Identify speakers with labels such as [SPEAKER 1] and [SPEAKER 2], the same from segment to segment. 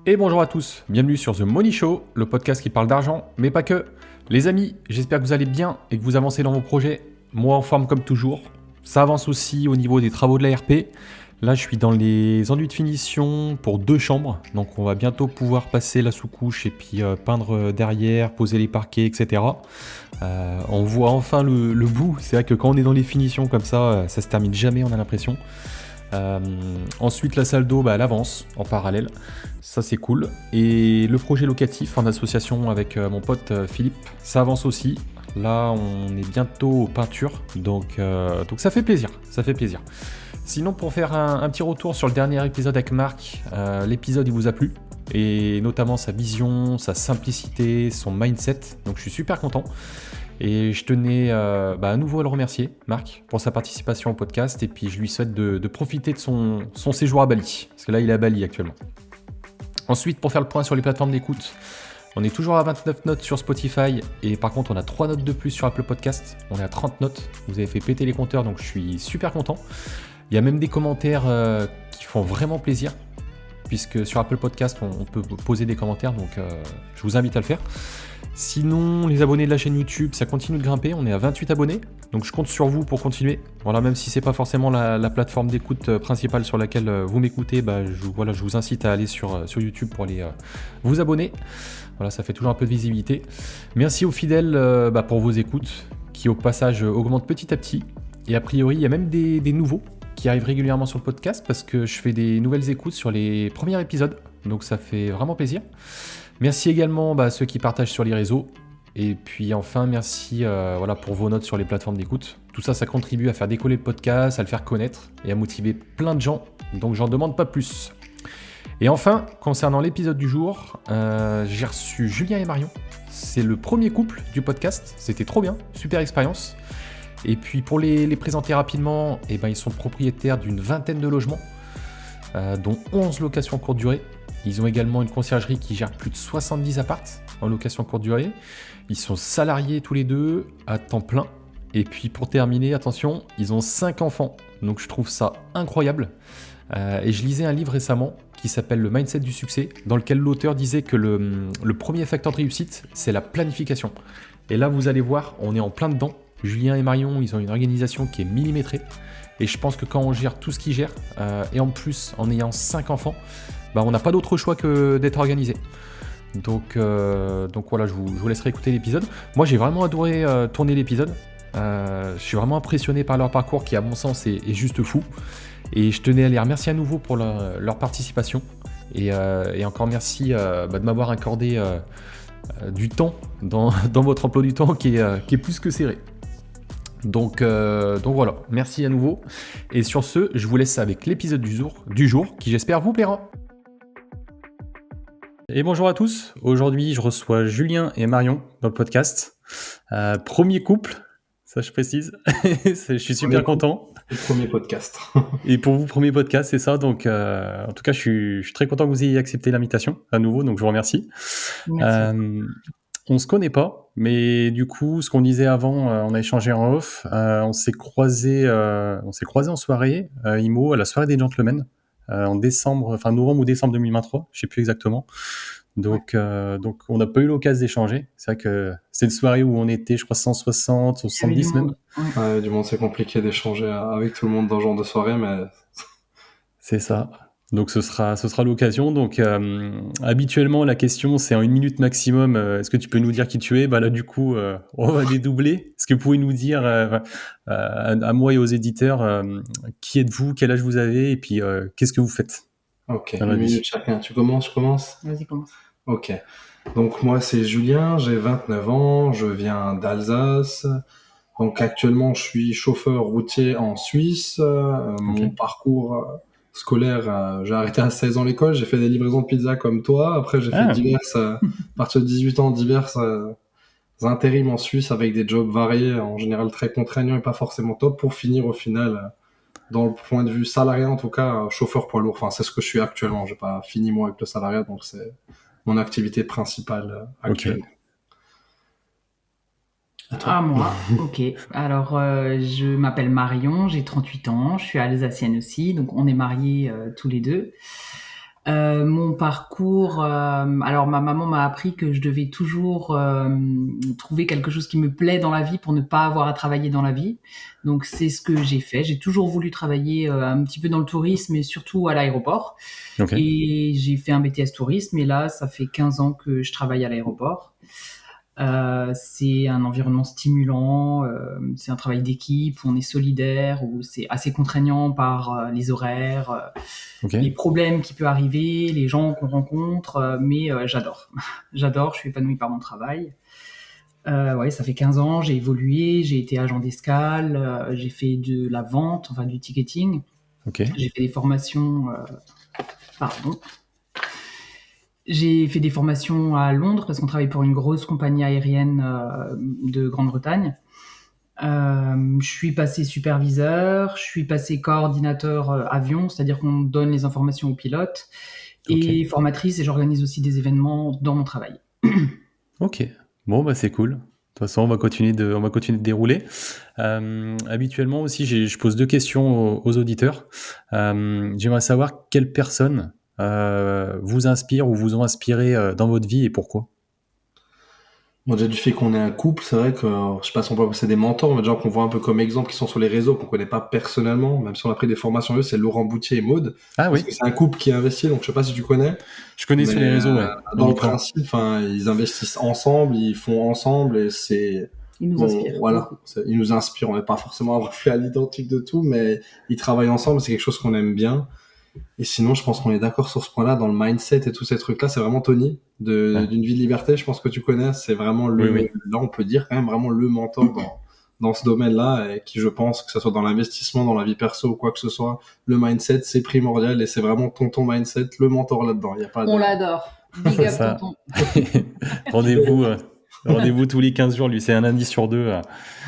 [SPEAKER 1] Et bonjour à tous, bienvenue sur The Money Show, le podcast qui parle d'argent, mais pas que. Les amis, j'espère que vous allez bien et que vous avancez dans vos projets. Moi en forme comme toujours. Ça avance aussi au niveau des travaux de l'ARP. Là je suis dans les enduits de finition pour 2 chambres, donc on va bientôt pouvoir passer la sous-couche et puis peindre derrière, poser les parquets, etc. On voit enfin le bout, c'est vrai que quand on est dans les finitions comme ça se termine jamais, on a l'impression. Ensuite la salle d'eau elle avance en parallèle, ça c'est cool, et le projet locatif en association avec mon pote Philippe, ça avance aussi. Là on est bientôt aux peintures, donc ça fait plaisir, Sinon pour faire un petit retour sur le dernier épisode avec Marc, l'épisode il vous a plu, et notamment sa vision, sa simplicité, son mindset, donc je suis super content. Et je tenais à nouveau à le remercier, Marc, pour sa participation au podcast, et puis je lui souhaite de profiter de son séjour à Bali, parce que là il est à Bali actuellement. Ensuite, pour faire le point sur les plateformes d'écoute, on est toujours à 29 notes sur Spotify, et par contre on a 3 notes de plus sur Apple Podcast, on est à 30 notes, vous avez fait péter les compteurs, donc je suis super content. Il y a même des commentaires qui font vraiment plaisir, puisque sur Apple Podcast on peut poser des commentaires, donc je vous invite à le faire. Sinon, les abonnés de la chaîne YouTube, ça continue de grimper, on est à 28 abonnés, donc je compte sur vous pour continuer. Voilà, même si c'est pas forcément la plateforme d'écoute principale sur laquelle vous m'écoutez, je vous incite à aller sur YouTube pour aller vous abonner. Voilà, ça fait toujours un peu de visibilité. Merci aux fidèles pour vos écoutes, qui au passage augmentent petit à petit. Et a priori, il y a même des nouveaux qui arrivent régulièrement sur le podcast, parce que je fais des nouvelles écoutes sur les premiers épisodes, donc ça fait vraiment plaisir. Merci également à ceux qui partagent sur les réseaux. Et puis enfin, merci pour vos notes sur les plateformes d'écoute. Tout ça, ça contribue à faire décoller le podcast, à le faire connaître et à motiver plein de gens. Donc j'en demande pas plus. Et enfin, concernant l'épisode du jour, j'ai reçu Julien et Marion. C'est le premier couple du podcast. C'était trop bien, super expérience. Et puis pour les présenter rapidement, ils sont propriétaires d'une vingtaine de logements, dont 11 locations courte durée. Ils ont également une conciergerie qui gère plus de 70 appartes en location courte durée. Ils sont salariés tous les deux à temps plein. Et puis pour terminer, attention, ils ont 5 enfants. Donc je trouve ça incroyable. Et je lisais un livre récemment qui s'appelle Le Mindset du succès, dans lequel l'auteur disait que le premier facteur de réussite, c'est la planification. Et là, vous allez voir, on est en plein dedans. Julien et Marion, ils ont une organisation qui est millimétrée. Et je pense que quand on gère tout ce qu'ils gèrent, et en plus en ayant 5 enfants, on n'a pas d'autre choix que d'être organisé. Donc voilà, je vous laisserai écouter l'épisode. Moi j'ai vraiment adoré tourner l'épisode. Je suis vraiment impressionné par leur parcours qui à mon sens est juste fou. Et je tenais à les remercier à nouveau pour leur participation. Et encore merci de m'avoir accordé du temps dans votre emploi du temps qui est plus que serré. Donc voilà, merci à nouveau. Et sur ce, je vous laisse avec l'épisode du jour qui j'espère vous plaira. Et bonjour à tous, aujourd'hui je reçois Julien et Marion dans le podcast. Premier couple, ça je précise, je suis super content.
[SPEAKER 2] Le premier podcast.
[SPEAKER 1] Et pour vous, premier podcast, c'est ça, donc en tout cas je suis très content que vous ayez accepté l'invitation à nouveau, donc je vous remercie.
[SPEAKER 3] Merci.
[SPEAKER 1] On se connaît pas, mais du coup ce qu'on disait avant, on a échangé en off, on s'est croisés en soirée, IMO, à la soirée des gentlemen. En novembre ou décembre 2023, je sais plus exactement. Donc on n'a pas eu l'occasion d'échanger. C'est vrai que c'est une soirée où on était, je crois, 160 ou 110 même.
[SPEAKER 2] Ouais, du monde, c'est compliqué d'échanger avec tout le monde dans ce genre de soirée, mais...
[SPEAKER 1] C'est ça. Donc ce sera l'occasion. Donc habituellement, la question, c'est en 1 minute maximum. Est-ce que tu peux nous dire qui tu es ? Là, du coup, on va dédoubler. Est-ce que vous pouvez nous dire, à moi et aux éditeurs, qui êtes-vous, quel âge vous avez, et puis qu'est-ce que vous faites ?
[SPEAKER 2] Ok, 1 minute chacun. Tu commences, je commence ?
[SPEAKER 3] Vas-y, commence.
[SPEAKER 2] Ok. Donc moi, c'est Julien, j'ai 29 ans, je viens d'Alsace. Donc actuellement, je suis chauffeur routier en Suisse. Mon parcours... scolaire, j'ai arrêté à 16 ans l'école, j'ai fait des livraisons de pizza comme toi, après j'ai fait à partir de 18 ans, diverses intérims en Suisse avec des jobs variés, en général très contraignants et pas forcément top, pour finir au final, dans le point de vue salarié en tout cas, chauffeur poids lourd, enfin c'est ce que je suis actuellement, j'ai pas fini moi avec le salariat, donc c'est mon activité principale actuelle.
[SPEAKER 1] Okay.
[SPEAKER 3] Moi, ok. Alors, je m'appelle Marion, j'ai 38 ans, je suis alsacienne aussi, donc on est mariés tous les deux. Mon parcours, alors ma maman m'a appris que je devais toujours trouver quelque chose qui me plaît dans la vie pour ne pas avoir à travailler dans la vie. Donc c'est ce que j'ai fait. J'ai toujours voulu travailler un petit peu dans le tourisme et surtout à l'aéroport.
[SPEAKER 1] Ok.
[SPEAKER 3] Et j'ai fait un BTS tourisme et là, ça fait 15 ans que je travaille à l'aéroport. C'est un environnement stimulant, c'est un travail d'équipe où on est solidaire, où c'est assez contraignant par les horaires,
[SPEAKER 1] Ok.
[SPEAKER 3] les problèmes qui peuvent arriver, les gens qu'on rencontre, mais j'adore. J'adore, je suis épanouie par mon travail. Ouais, ça fait 15 ans, j'ai évolué, j'ai été agent d'escale, j'ai fait de la vente, enfin du ticketing.
[SPEAKER 1] Ok.
[SPEAKER 3] J'ai fait des formations, pardon. J'ai fait des formations à Londres parce qu'on travaille pour une grosse compagnie aérienne de Grande-Bretagne. Je suis passé superviseur, je suis passé coordinateur avion, c'est-à-dire qu'on donne les informations aux pilotes, et
[SPEAKER 1] Ok.
[SPEAKER 3] formatrice, et j'organise aussi des événements dans mon travail.
[SPEAKER 1] Ok. Bon, bah c'est cool. De toute façon, on va continuer de dérouler. Habituellement aussi, je pose deux questions aux auditeurs. J'aimerais savoir quelles personnes vous inspirent ou vous ont inspiré dans votre vie et pourquoi.
[SPEAKER 2] Bon, déjà du fait qu'on est un couple, c'est vrai que, je sais pas si on peut appeler ça des mentors, mais des gens qu'on voit un peu comme exemple, qui sont sur les réseaux, qu'on connaît pas personnellement, même si on a pris des formations eux, c'est Laurent Boutier et Maude,
[SPEAKER 1] Ah
[SPEAKER 2] parce
[SPEAKER 1] oui,
[SPEAKER 2] que c'est un couple qui investit, donc je sais pas si tu connais,
[SPEAKER 1] je connais sur les
[SPEAKER 2] mais
[SPEAKER 1] réseaux, ouais,
[SPEAKER 2] dans le
[SPEAKER 1] uniquement.
[SPEAKER 2] principe, enfin, ils investissent ensemble, ils font ensemble, et c'est
[SPEAKER 3] Il nous
[SPEAKER 2] bon,
[SPEAKER 3] inspire
[SPEAKER 2] voilà,
[SPEAKER 3] beaucoup.
[SPEAKER 2] ils nous inspirent. On n'est pas forcément avoir fait à l'identique de tout, mais ils travaillent ensemble, c'est quelque chose qu'on aime bien. Et sinon, je pense qu'on est d'accord sur ce point-là, dans le mindset et tous ces trucs-là, c'est vraiment Tony,
[SPEAKER 1] Ah,
[SPEAKER 2] d'une vie de liberté, je pense que tu connais, c'est vraiment
[SPEAKER 1] oui, oui.
[SPEAKER 2] là, on peut dire quand même vraiment le mentor dans ce domaine-là, et qui, je pense, que ce soit dans l'investissement, dans la vie perso ou quoi que ce soit, le mindset, c'est primordial, et c'est vraiment ton mindset, le mentor là-dedans. Il n'y a pas
[SPEAKER 3] On
[SPEAKER 2] de...
[SPEAKER 3] l'adore. Big
[SPEAKER 1] C'est
[SPEAKER 3] up,
[SPEAKER 1] ça.
[SPEAKER 3] tonton.
[SPEAKER 1] Rendez-vous, rendez-vous tous les 15 jours, lui, c'est un lundi sur deux,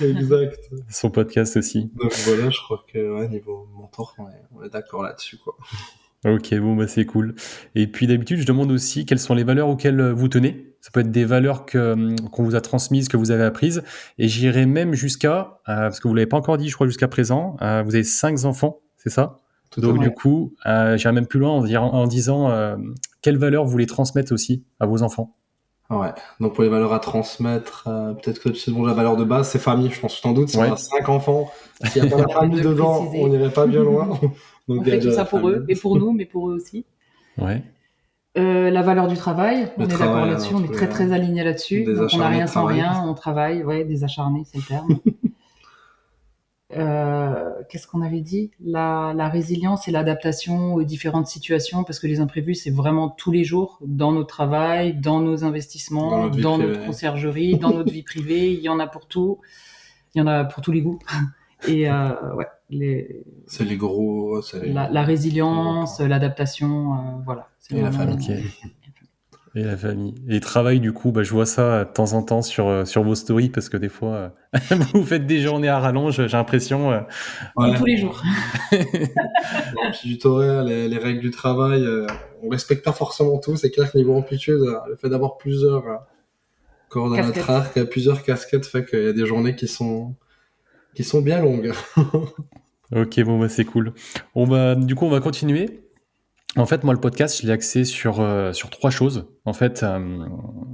[SPEAKER 2] Exact.
[SPEAKER 1] son podcast aussi.
[SPEAKER 2] Donc voilà, je crois que, ouais, niveau mentor, on est d'accord là-dessus, quoi.
[SPEAKER 1] Ok, bon, bah, c'est cool. Et puis d'habitude, je demande aussi quelles sont les valeurs auxquelles vous tenez. Ça peut être des valeurs qu'on vous a transmises, que vous avez apprises. Et j'irai même jusqu'à, parce que vous l'avez pas encore dit, je crois, jusqu'à présent, vous avez 5 enfants, c'est ça?
[SPEAKER 2] Tout à
[SPEAKER 1] Donc du
[SPEAKER 2] fait.
[SPEAKER 3] Ouais.
[SPEAKER 1] coup, j'irai même plus loin en disant quelles valeurs vous voulez transmettre aussi à vos enfants.
[SPEAKER 2] Ouais. Donc pour les valeurs à transmettre, peut-être que c'est bon, la valeur de base, c'est famille. Je pense que tu t'en doutes, si on
[SPEAKER 1] Ouais,
[SPEAKER 2] a 5 enfants, s'il n'y a pas la
[SPEAKER 3] Bien de
[SPEAKER 2] famille
[SPEAKER 3] le
[SPEAKER 2] dedans, on
[SPEAKER 3] préciser.
[SPEAKER 2] n'irait pas bien loin. Donc
[SPEAKER 3] On
[SPEAKER 2] il y a
[SPEAKER 3] fait tout
[SPEAKER 2] déjà la
[SPEAKER 3] ça pour eux,
[SPEAKER 2] famille.
[SPEAKER 3] et pour nous, mais pour eux aussi.
[SPEAKER 1] ouais,
[SPEAKER 3] La valeur du travail,
[SPEAKER 2] Le
[SPEAKER 3] on est d'accord
[SPEAKER 2] travail, hein,
[SPEAKER 3] là-dessus,
[SPEAKER 2] dans
[SPEAKER 3] on est
[SPEAKER 2] tous les
[SPEAKER 3] très très alignés là-dessus.
[SPEAKER 2] des
[SPEAKER 3] Donc on n'a
[SPEAKER 2] acharnés de
[SPEAKER 3] rien sans
[SPEAKER 2] travail.
[SPEAKER 3] rien, on travaille, ouais, des acharnés, c'est le terme. Qu'est-ce qu'on avait dit? La résilience et l'adaptation aux différentes situations, parce que les imprévus, c'est vraiment tous les jours, dans notre travail, dans nos
[SPEAKER 2] Dans
[SPEAKER 3] investissements,
[SPEAKER 2] notre vie
[SPEAKER 3] dans notre
[SPEAKER 2] privée.
[SPEAKER 3] conciergerie, dans notre vie privée, il y en a pour tout, il y en a pour tous les goûts. Et ouais,
[SPEAKER 2] C'est les gros, c'est
[SPEAKER 3] la
[SPEAKER 2] les gros
[SPEAKER 3] résilience,
[SPEAKER 2] points.
[SPEAKER 3] l'adaptation, voilà, c'est
[SPEAKER 2] Et la famille.
[SPEAKER 1] ok.
[SPEAKER 3] vraiment...
[SPEAKER 1] Et la famille. Et travail, du coup, bah, je vois ça de temps en temps sur vos stories parce que des fois, vous faites des journées à rallonge, j'ai l'impression.
[SPEAKER 3] Comme
[SPEAKER 2] Ouais.
[SPEAKER 3] tous les jours.
[SPEAKER 2] Dans le petit tutoriel, les règles du travail, on respecte pas forcément tout. C'est clair que niveau amplitude, le fait d'avoir plusieurs cordes à notre
[SPEAKER 3] Casquette.
[SPEAKER 2] arc, plusieurs casquettes, fait qu'il y a des journées qui sont bien longues.
[SPEAKER 1] Ok, bon, bah, c'est cool. Du coup, on va continuer. En fait, moi, le podcast, je l'ai axé sur 3 choses. En fait,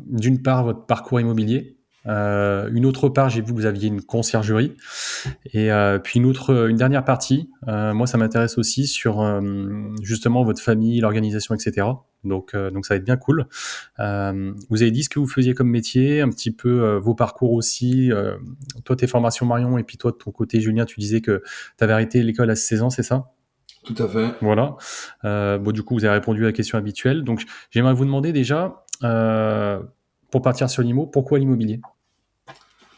[SPEAKER 1] d'une part, votre parcours immobilier. Une autre part, j'ai vu que vous aviez une conciergerie. Et puis une dernière partie, moi, ça m'intéresse aussi sur justement votre famille, l'organisation, etc. Donc ça va être bien cool. Vous avez dit ce que vous faisiez comme métier, un petit peu vos parcours aussi. Toi, tes formations Marion, et puis toi, de ton côté, Julien, tu disais que tu avais arrêté l'école à 16 ans, c'est ça?
[SPEAKER 2] Tout à fait.
[SPEAKER 1] Voilà. Bon, du coup, vous avez répondu à la question habituelle. Donc, j'aimerais vous demander déjà, pour partir sur l'IMO, pourquoi l'immobilier?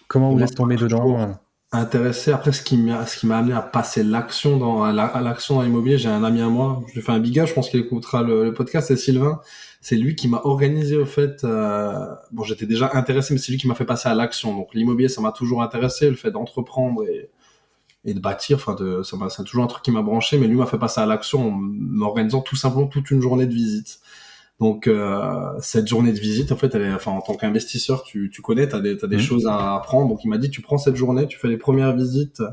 [SPEAKER 1] Comment
[SPEAKER 2] Pour
[SPEAKER 1] vous
[SPEAKER 2] moi,
[SPEAKER 1] êtes
[SPEAKER 2] ça m'a
[SPEAKER 1] tombé dedans?
[SPEAKER 2] toujours intéressé. Après, ce qui m'a amené à passer l'action à l'action dans l'immobilier, j'ai un ami à moi, je lui fais un big up, je pense qu'il écoutera le podcast, c'est Sylvain. C'est lui qui m'a organisé, au fait, bon, j'étais déjà intéressé, mais c'est lui qui m'a fait passer à l'action. Donc, l'immobilier, ça m'a toujours intéressé, le fait d'entreprendre et de bâtir, enfin, c'est toujours un truc qui m'a branché, mais lui m'a fait passer à l'action en m'organisant tout simplement toute une journée de visite. Donc cette journée de visite, en fait, enfin, en tant qu'investisseur, tu connais, t'as des
[SPEAKER 1] Hmm.
[SPEAKER 2] choses à apprendre. Donc il m'a dit, tu prends cette journée, tu fais les premières visites,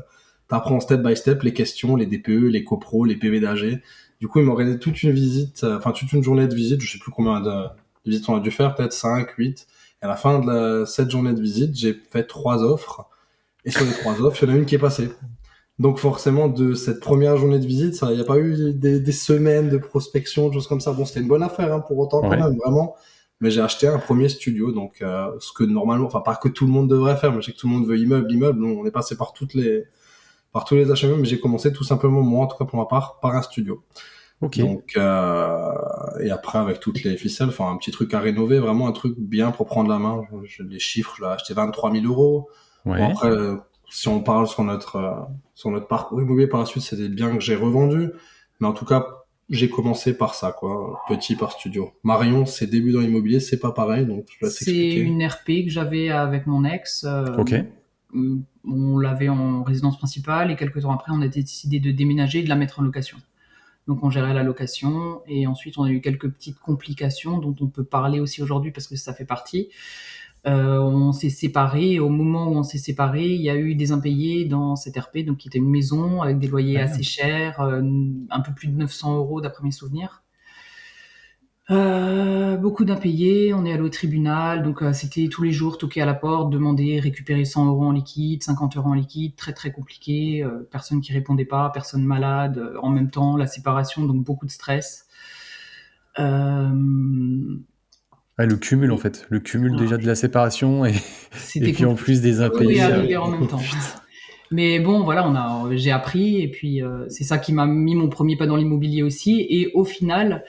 [SPEAKER 2] t'apprends step by step les questions, les DPE, les copros, les PV d'AG. Du coup, ils m'ont organisé toute une visite, toute une journée de visite, je sais plus combien de visites on a dû faire, peut-être 5, 8. Et à la fin de cette journée de visite, j'ai fait 3 offres. Et sur les 3 offres, il y en a une qui est passée. Donc forcément, de cette première journée de visite, il n'y a pas eu des semaines de prospection, des choses comme ça. Bon, c'était une bonne affaire, hein, pour autant, quand même, vraiment. Mais j'ai acheté un premier studio, donc ce que normalement, pas que tout le monde devrait faire, mais je sais que tout le monde veut immeuble. Donc on est passé par tous les achats, mais j'ai commencé tout simplement, moi en tout cas pour ma part, par un studio.
[SPEAKER 1] Ok.
[SPEAKER 2] Donc et après avec toutes les ficelles, un petit truc à rénover, vraiment un truc bien pour prendre la main. Les chiffres, je l'ai acheté 23 000 euros.
[SPEAKER 1] Ouais.
[SPEAKER 2] Bon, après, si on parle sur notre parcours immobilier par la suite, c'est des biens que j'ai revendus, mais en tout cas, j'ai commencé par ça, quoi, petit par studio. Marion, ses débuts dans l'immobilier, c'est pas pareil, donc je vais t'expliquer.
[SPEAKER 3] C'est une RP que j'avais avec mon ex.
[SPEAKER 1] Ok.
[SPEAKER 3] On l'avait en résidence principale et quelques temps après, on a décidé de déménager et de la mettre en location. Donc on gérait la location et ensuite on a eu quelques petites complications dont on peut parler aussi aujourd'hui parce que ça fait partie. On s'est séparés et au moment où on s'est séparés, il y a eu des impayés dans cette RP, donc qui était une maison avec des loyers assez chers, un peu plus de 900 euros d'après mes souvenirs. Beaucoup d'impayés, on est allé au tribunal, donc c'était tous les jours toquer à la porte, demander, récupérer 100 euros en liquide, 50 euros en liquide, très très compliqué, personne qui répondait pas, personne malade, en même temps la séparation, donc beaucoup de stress.
[SPEAKER 1] Le cumul en fait, le cumul déjà de la séparation et puis en plus des impayés.
[SPEAKER 3] Tout est arrivé en même temps. Mais bon, voilà, j'ai appris et puis c'est ça qui m'a mis mon premier pas dans l'immobilier aussi. Et au final,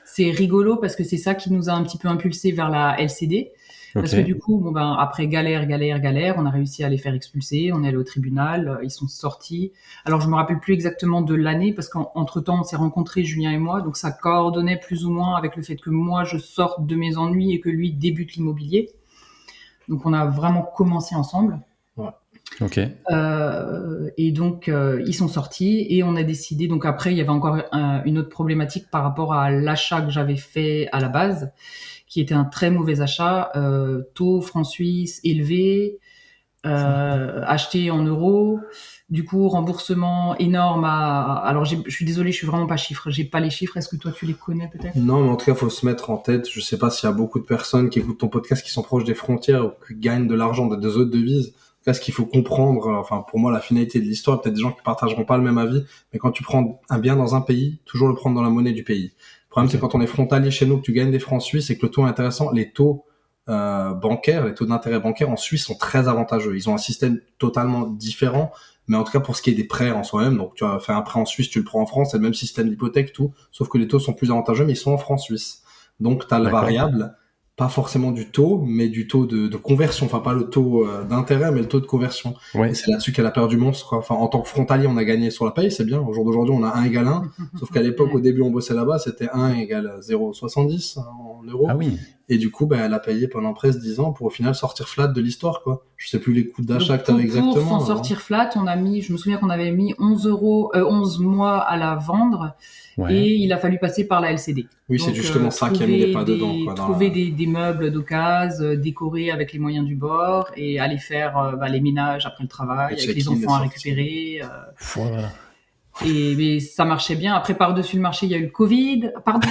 [SPEAKER 3] c'est rigolo parce que c'est ça qui nous a un petit peu impulsé vers la LCD. Parce que du coup, après galère, on a réussi à les faire expulser. On est allé au tribunal, ils sont sortis. Alors je me rappelle plus exactement de l'année parce qu'entre temps on s'est rencontrés, Julien et moi, donc ça coordonnait plus ou moins avec le fait que moi je sorte de mes ennuis et que lui débute l'immobilier. Donc on a vraiment commencé ensemble.
[SPEAKER 2] Ouais.
[SPEAKER 1] Ok.
[SPEAKER 3] Et donc ils sont sortis et on a décidé. Donc après il y avait encore une autre problématique par rapport à l'achat que j'avais fait à la base, qui était un très mauvais achat, taux franc suisse élevé, acheté en euros. Du coup, remboursement énorme Alors, je suis désolée, je suis vraiment pas chiffre. J'ai pas les chiffres. Est-ce que toi, tu les connais peut-être?
[SPEAKER 2] Non, mais en tout cas, faut se mettre en tête. Je sais pas s'il y a beaucoup de personnes qui écoutent ton podcast qui sont proches des frontières ou qui gagnent de l'argent dans des autres devises. Là, ce qu'il faut comprendre, pour moi, la finalité de l'histoire, peut-être des gens qui partageront pas le même avis, mais quand tu prends un bien dans un pays, toujours le prendre dans la monnaie du pays. Le problème, c'est quand on est frontalier chez nous, que tu gagnes des francs suisses et que le taux est intéressant, les taux bancaires, les taux d'intérêt bancaires en Suisse sont très avantageux. Ils ont un système totalement différent, mais en tout cas pour ce qui est des prêts en soi-même, donc tu as fait un prêt en Suisse, tu le prends en France, c'est le même système d'hypothèque, tout, sauf que les taux sont plus avantageux, mais ils sont en francs suisses. Donc tu as le variable, pas forcément du taux, mais du taux de conversion, pas le taux d'intérêt, mais le taux de conversion. Ouais. Et c'est là-dessus qu'elle a perdu monstre, quoi. En tant que frontalier, on a gagné sur la paye, c'est bien. Au jour d'aujourd'hui, on a 1 égale 1. Sauf qu'à l'époque, au début, on bossait là-bas, c'était 1 égale 0,70 en euros.
[SPEAKER 1] Ah oui.
[SPEAKER 2] Et du coup, elle a payé pendant presque 10 ans pour au final sortir flat de l'histoire, quoi. Je sais plus les coûts d'achat que t'avais exactement.
[SPEAKER 3] Pour s'en sortir flat, je me souviens qu'on avait mis 11 mois à la vendre. Ouais. Et il a fallu passer par la LCD.
[SPEAKER 2] Oui, donc, c'est justement ça qui a mis les pas dedans.
[SPEAKER 3] Trouver des meubles d'occasion, décorer avec les moyens du bord et aller faire les ménages après le travail, avec les enfants à récupérer.
[SPEAKER 1] Voilà.
[SPEAKER 3] Mais ça marchait bien. Après, par-dessus le marché, il y a eu le Covid. Pardon.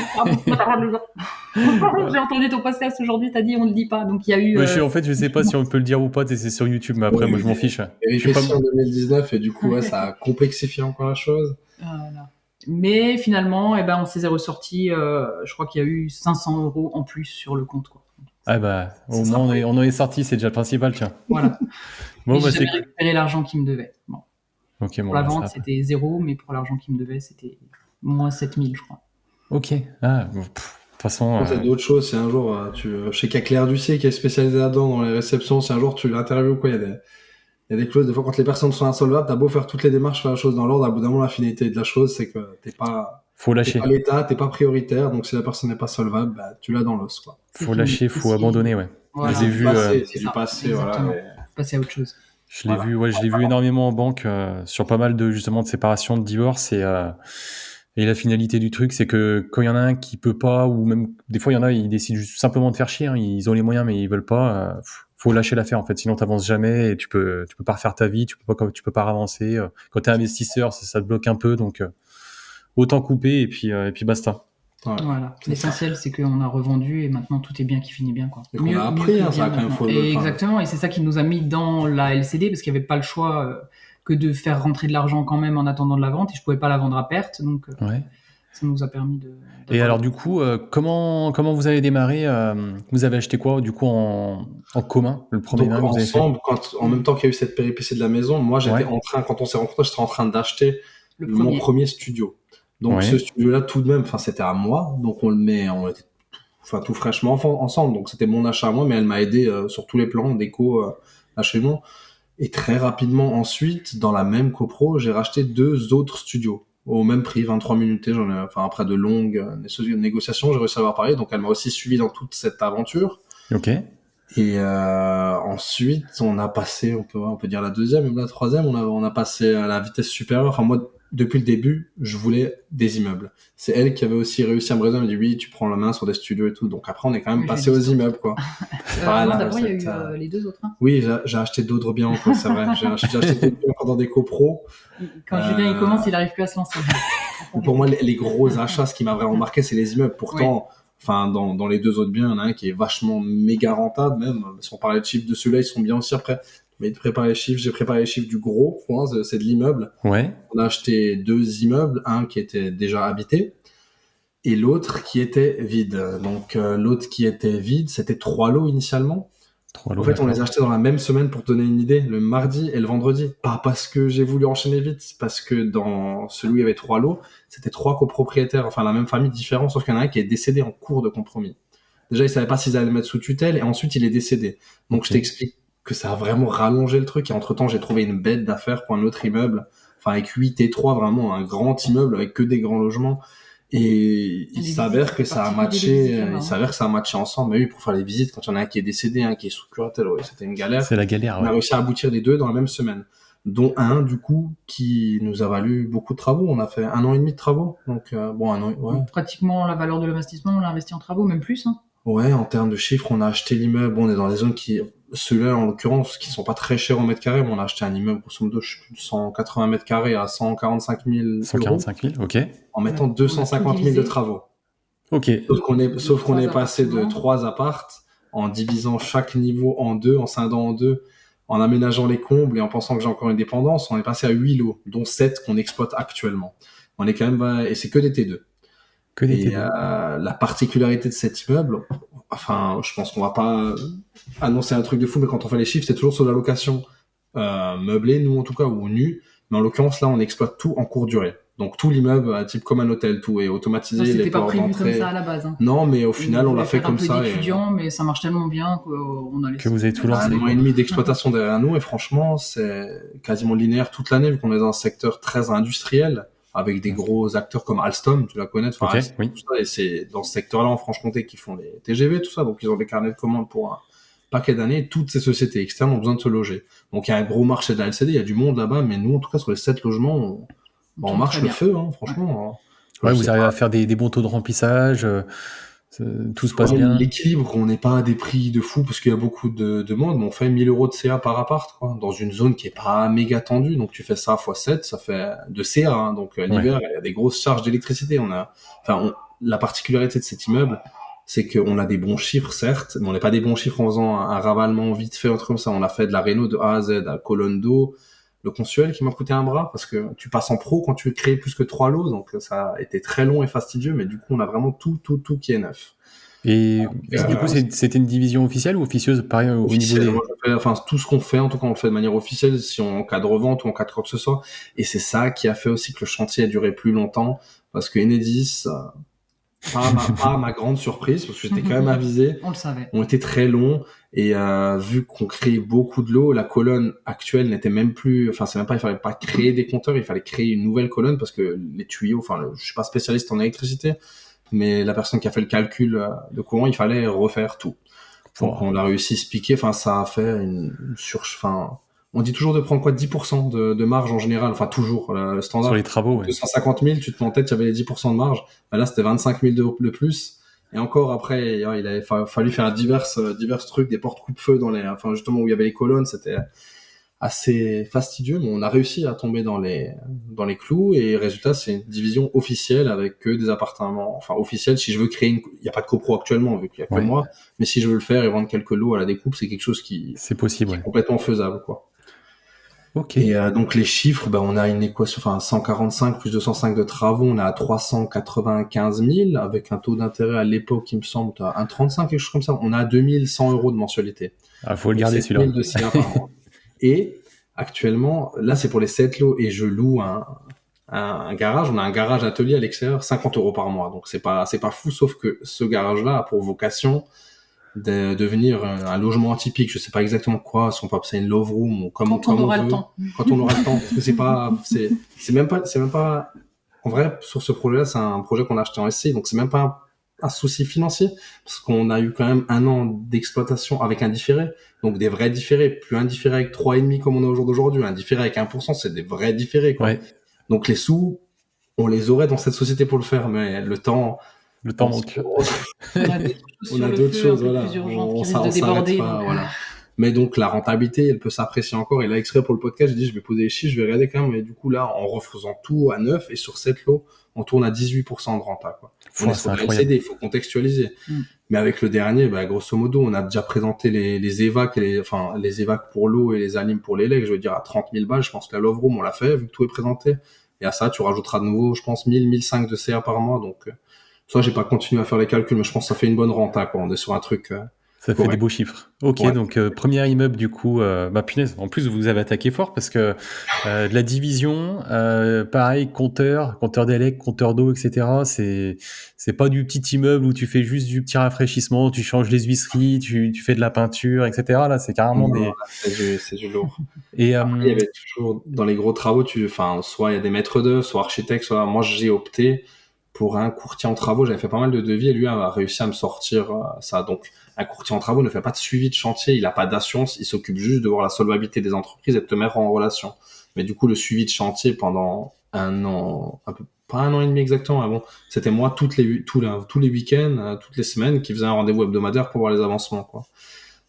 [SPEAKER 3] J'ai entendu ton podcast aujourd'hui, t'as dit on ne le dit pas. Donc il y a eu...
[SPEAKER 1] En fait, je sais pas si on peut le dire ou pas, c'est sur YouTube, mais après, moi, je m'en fiche.
[SPEAKER 2] Il y a eu en 2019 et du coup, ça a complexifié encore la chose.
[SPEAKER 3] Voilà. Mais finalement, on s'est ressorti, je crois qu'il y a eu 500 euros en plus sur le compte, quoi.
[SPEAKER 1] Au moins, on en est sorti, c'est déjà le principal, tiens.
[SPEAKER 3] Voilà. J'ai récupéré l'argent qu'il me devait. Bon.
[SPEAKER 1] Okay,
[SPEAKER 3] pour la vente, c'était 0, mais pour l'argent qu'il me devait, c'était moins 7000, je crois.
[SPEAKER 1] Ok. De toute façon...
[SPEAKER 2] C'est d'autres choses. Si un jour, je sais qu'il y a Claire Ducé qui est spécialisée là-dedans dans les réceptions. Si un jour tu l'interviews, quoi, il y a des clauses. Des fois, quand les personnes sont insolvables, t'as beau faire toutes les démarches, faire la chose dans l'ordre, à bout d'un moment, la finalité de la chose, c'est que
[SPEAKER 1] faut lâcher.
[SPEAKER 2] T'es pas l'État, t'es pas prioritaire. Donc, si la personne n'est pas solvable, tu l'as dans l'os, quoi.
[SPEAKER 1] Faut lâcher, faut abandonner, ouais.
[SPEAKER 2] Voilà. C'est du passé, voilà.
[SPEAKER 3] Passer à autre chose.
[SPEAKER 1] Je l'ai vu énormément en banque sur pas mal de justement de séparation, de divorce et la finalité du truc, c'est que quand il y en a un qui peut pas, ou même des fois il y en a, ils décident juste simplement de faire chier, hein, ils ont les moyens mais ils veulent pas, faut lâcher l'affaire en fait, sinon t'avances jamais et tu peux pas refaire ta vie, tu peux pas avancer. Quand t'es investisseur, ça te bloque un peu, donc autant couper et puis basta.
[SPEAKER 2] Ouais.
[SPEAKER 3] Voilà. L'essentiel, c'est qu'on a revendu et maintenant tout est bien qui finit bien, quoi.
[SPEAKER 2] Et qu'on a appris,
[SPEAKER 3] que
[SPEAKER 2] ça
[SPEAKER 3] bien
[SPEAKER 2] a quand même
[SPEAKER 3] maintenant.
[SPEAKER 2] faut
[SPEAKER 3] Et exactement, et c'est ça qui nous a mis dans la LCD parce qu'il n'y avait pas le choix que de faire rentrer de l'argent quand même en attendant de la vente et je pouvais pas la vendre à perte, donc
[SPEAKER 1] Ouais.
[SPEAKER 3] ça nous a permis de.
[SPEAKER 1] Et alors du coup, comment vous avez démarré vous avez acheté quoi du coup en commun le premier
[SPEAKER 2] Donc
[SPEAKER 1] nain que vous avez fait?
[SPEAKER 2] ensemble, en même temps qu'il y a eu cette péripétie de la maison, moi j'étais en train, quand on s'est rencontrés, j'étais en train d'acheter mon premier studio. Donc ce studio-là, tout de même, c'était à moi, donc on était tout fraîchement ensemble, donc c'était mon achat à moi, mais elle m'a aidé sur tous les plans, déco, achèvement. Et très rapidement ensuite, dans la même copro, j'ai racheté 2 autres studios au même prix, 23 minutes. Après de longues négociations, j'ai réussi à avoir pareil, donc elle m'a aussi suivi dans toute cette aventure.
[SPEAKER 1] Ok.
[SPEAKER 2] Et ensuite, on a passé, on peut dire la deuxième, même la troisième, on a passé à la vitesse supérieure. Enfin, moi, depuis le début, je voulais des immeubles. C'est elle qui avait aussi réussi à me raisonner. Elle m'a dit oui, tu prends la main sur des studios et tout. Donc après, on est quand même passé aux immeubles, quoi.
[SPEAKER 3] D'abord, il y a eu les 2 autres. Hein.
[SPEAKER 2] Oui, j'ai acheté d'autres biens encore, c'est vrai. J'ai acheté d'autres biens encore dans des copros.
[SPEAKER 3] Quand Julien il commence, il n'arrive plus à se lancer.
[SPEAKER 2] Pour moi, les gros achats, ce qui m'a vraiment marqué, c'est les immeubles. Pourtant, dans les 2 autres biens, il y en a un qui est vachement méga rentable, même. Si on parlait de chiffres de ceux-là, ils sont bien aussi après. Mais j'ai préparé les chiffres du gros, c'est de l'immeuble.
[SPEAKER 1] Ouais.
[SPEAKER 2] On a acheté 2 immeubles, un qui était déjà habité et l'autre qui était vide. Donc, l'autre qui était vide, c'était 3 lots initialement. En fait, on les a achetés dans la même semaine pour te donner une idée, le mardi et le vendredi. Pas parce que j'ai voulu enchaîner vite, parce que dans celui où il y avait 3 lots, c'était 3 copropriétaires, enfin la même famille, différents, sauf qu'il y en a un qui est décédé en cours de compromis. Déjà, ils savaient pas s'ils allaient le mettre sous tutelle, et ensuite il est décédé. Donc je t'explique que ça a vraiment rallongé le truc, et entre-temps, j'ai trouvé une bête d'affaires pour un autre immeuble, enfin avec 8 et 3, vraiment un grand immeuble avec que des grands logements. Et il s'avère que ça a matché, ensemble. Mais oui, pour faire les visites, quand il y en a un qui est décédé, un qui est sous curatelle, c'était une galère.
[SPEAKER 1] C'est la galère,
[SPEAKER 2] On a réussi à aboutir les 2 dans la même semaine. Dont un, du coup, qui nous a valu beaucoup de travaux. On a fait 1 an et demi de travaux. Donc, 1 an, ouais.
[SPEAKER 3] Pratiquement la valeur de l'investissement, on l'a investi en travaux, même plus, hein.
[SPEAKER 2] Ouais, en termes de chiffres, on a acheté l'immeuble. On est dans des zones ceux-là, en l'occurrence, qui sont pas très chers au mètre carré, mais on a acheté un immeuble, grosso modo, je sais plus, de 180 mètres carrés à 145 000 euros.
[SPEAKER 1] 145 000, ok.
[SPEAKER 2] En mettant 250 000 de travaux.
[SPEAKER 1] Ok.
[SPEAKER 2] Sauf qu'on est passé de 3 appartes, en divisant chaque niveau en 2, en scindant en 2, en aménageant les combles et en pensant que j'ai encore une dépendance, on est passé à 8 lots, dont 7 qu'on exploite actuellement. On est quand même, et c'est que des T2. La particularité de cet immeuble, enfin, je pense qu'on va pas annoncer un truc de fou, mais quand on fait les chiffres, c'est toujours sur la location meublée, nous en tout cas, ou nue. Mais en l'occurrence, là, on exploite tout en courte durée. Donc tout l'immeuble, type comme un hôtel, tout est automatisé.
[SPEAKER 3] Ça, c'était pas prévu comme ça à la base. Hein.
[SPEAKER 2] Non, mais au final, on l'a fait comme ça.
[SPEAKER 3] Un peu d'étudiants, mais ça marche tellement bien qu'on a laissé.
[SPEAKER 1] Que vous avez tout lancé.
[SPEAKER 2] 1 an et demi d'exploitation derrière nous, et franchement, c'est quasiment linéaire toute l'année, vu qu'on est dans un secteur très industriel, avec des gros acteurs comme Alstom, tu la connais, tout ça, et c'est dans ce secteur-là en Franche-Comté qu'ils font les TGV, tout ça, donc ils ont des carnets de commandes pour un paquet d'années. Toutes ces sociétés externes ont besoin de se loger. Donc il y a un gros marché de la LCD, il y a du monde là-bas, mais nous, en tout cas, sur les 7 logements, on marche le feu, hein, franchement.
[SPEAKER 1] Ouais, vous arrivez à faire des bons taux de remplissage, tout se passe bien.
[SPEAKER 2] L'équilibre, on n'est pas à des prix de fou parce qu'il y a beaucoup de demandes, mais on fait 1 000 euros de CA par appart, quoi, dans une zone qui est pas méga tendue. Donc tu fais ça x 7, ça fait de CA. Hein, donc l'hiver, il y a des grosses charges d'électricité. La particularité de cet immeuble, c'est qu'on a des bons chiffres, certes, mais on n'est pas des bons chiffres en faisant un ravalement vite fait, un truc comme ça. On a fait de la réno de A à Z, à colonne d'eau, le consuel qui m'a coûté un bras parce que tu passes en pro quand tu crées plus que 3 lots, donc ça a été très long et fastidieux, mais du coup on a vraiment tout qui est neuf.
[SPEAKER 1] Et du coup c'était une division officielle ou officieuse, pareil au niveau des...
[SPEAKER 2] Moi, tout ce qu'on fait, en tout cas on le fait de manière officielle, si on en cas de revente ou en cas de quoi que ce soit, et c'est ça qui a fait aussi que le chantier a duré plus longtemps, parce que Enedis, pas à ma grande surprise, parce que j'étais quand même avisé,
[SPEAKER 3] on le savait,
[SPEAKER 2] ont été très longs. Et vu qu'on crée beaucoup de lots, la colonne actuelle n'était même plus, enfin c'est même pas, il fallait pas créer des compteurs, il fallait créer une nouvelle colonne parce que les tuyaux, je suis pas spécialiste en électricité, mais la personne qui a fait le calcul de courant, il fallait refaire tout. Donc on a réussi à se piquer, ça a fait on dit toujours de prendre 10% de marge en général, toujours le standard.
[SPEAKER 1] Sur les travaux,
[SPEAKER 2] 250 000, tu te mets en tête, il y avait les 10% de marge. Là c'était 25 000 de plus. Et encore après, il avait fallu faire divers trucs, des portes coupe-feu justement où il y avait les colonnes, c'était assez fastidieux, mais on a réussi à tomber dans les clous, et résultat, c'est une division officielle avec que des appartements, enfin officielle. Si je veux créer il y a pas de copro actuellement vu qu'il y a que moi, mais si je veux le faire et vendre quelques lots à la découpe, c'est quelque chose
[SPEAKER 1] c'est possible,
[SPEAKER 2] est complètement faisable, quoi.
[SPEAKER 1] Ok.
[SPEAKER 2] Et donc les chiffres, on a une équation, 145 plus 205 de travaux, on est à 395 000 avec un taux d'intérêt à l'époque, il me semble, à 1,35, quelque chose comme ça. On a 2100 € de mensualité.
[SPEAKER 1] Faut le garder celui-là.
[SPEAKER 2] De CA par mois. Et actuellement, là c'est pour les 7 lots, et je loue un garage. On a un garage atelier à l'extérieur, 50 € par mois. Donc c'est pas fou, sauf que ce garage-là a pour vocation de devenir un logement atypique. Je sais pas exactement quoi, si on peut appeler ça une love room ou comme
[SPEAKER 3] on aura le temps.
[SPEAKER 2] Quand on aura le temps, parce que c'est même pas, en vrai, sur ce projet-là, c'est un projet qu'on a acheté en SCI, donc c'est même pas un souci financier, parce qu'on a eu quand même 1 an d'exploitation avec un différé, donc des vrais différés, plus un différé avec 3,5 comme on a au jour d'aujourd'hui. Un différé avec 1%, c'est des vrais différés, quoi.
[SPEAKER 1] Ouais.
[SPEAKER 2] Donc les sous, on les aurait dans cette société pour le faire, mais le temps
[SPEAKER 1] manque.
[SPEAKER 2] On a d'autres choses, voilà. On s'arrête pas, voilà. Mais donc, la rentabilité, elle peut s'apprécier encore. Et là, exprès pour le podcast, j'ai dit, je vais poser les chiffres, je vais regarder quand même. Et du coup, là, en refaisant tout à 9, et sur 7 lots, on tourne à 18% de renta, quoi. On est sur le LCD, il faut contextualiser. Mais avec le dernier, grosso modo, on a déjà présenté les évacs, les évacs pour l'eau et les animes pour les legs, je veux dire, à 30 000 balles. Je pense que la Love Room, on l'a fait, vu que tout est présenté. Et à ça, tu rajouteras de nouveau, je pense, 1000-1500 de CA par mois. Donc, ça, j'ai pas continué à faire les calculs, mais je pense que ça fait une bonne renta, quoi. On est sur un truc.
[SPEAKER 1] Ça fait des beaux chiffres. Ok, donc premier immeuble du coup, punaise, en plus vous avez attaqué fort parce que de la division, pareil, compteur d'élec, compteur d'eau, etc. C'est pas du petit immeuble où tu fais juste du petit rafraîchissement, tu changes les huisseries, tu fais de la peinture, etc. Là, c'est carrément
[SPEAKER 2] c'est du lourd.
[SPEAKER 1] Et
[SPEAKER 2] après, il y avait toujours dans les gros travaux, soit il y a des maîtres d'œuvre, soit architectes, soit moi j'ai opté pour un courtier en travaux. J'avais fait pas mal de devis et lui a réussi à me sortir ça. Donc, un courtier en travaux ne fait pas de suivi de chantier, il a pas d'assurance, il s'occupe juste de voir la solvabilité des entreprises et de te mettre en relation. Mais du coup, le suivi de chantier pendant 1 an, pas 1 an et demi exactement, mais bon, c'était moi tous les week-ends, toutes les semaines, qui faisait un rendez-vous hebdomadaire pour voir les avancements, quoi.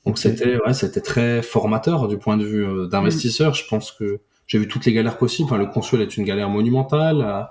[SPEAKER 2] Donc c'était très formateur du point de vue d'investisseur. Je pense que j'ai vu toutes les galères possibles. Enfin, le consul est une galère monumentale.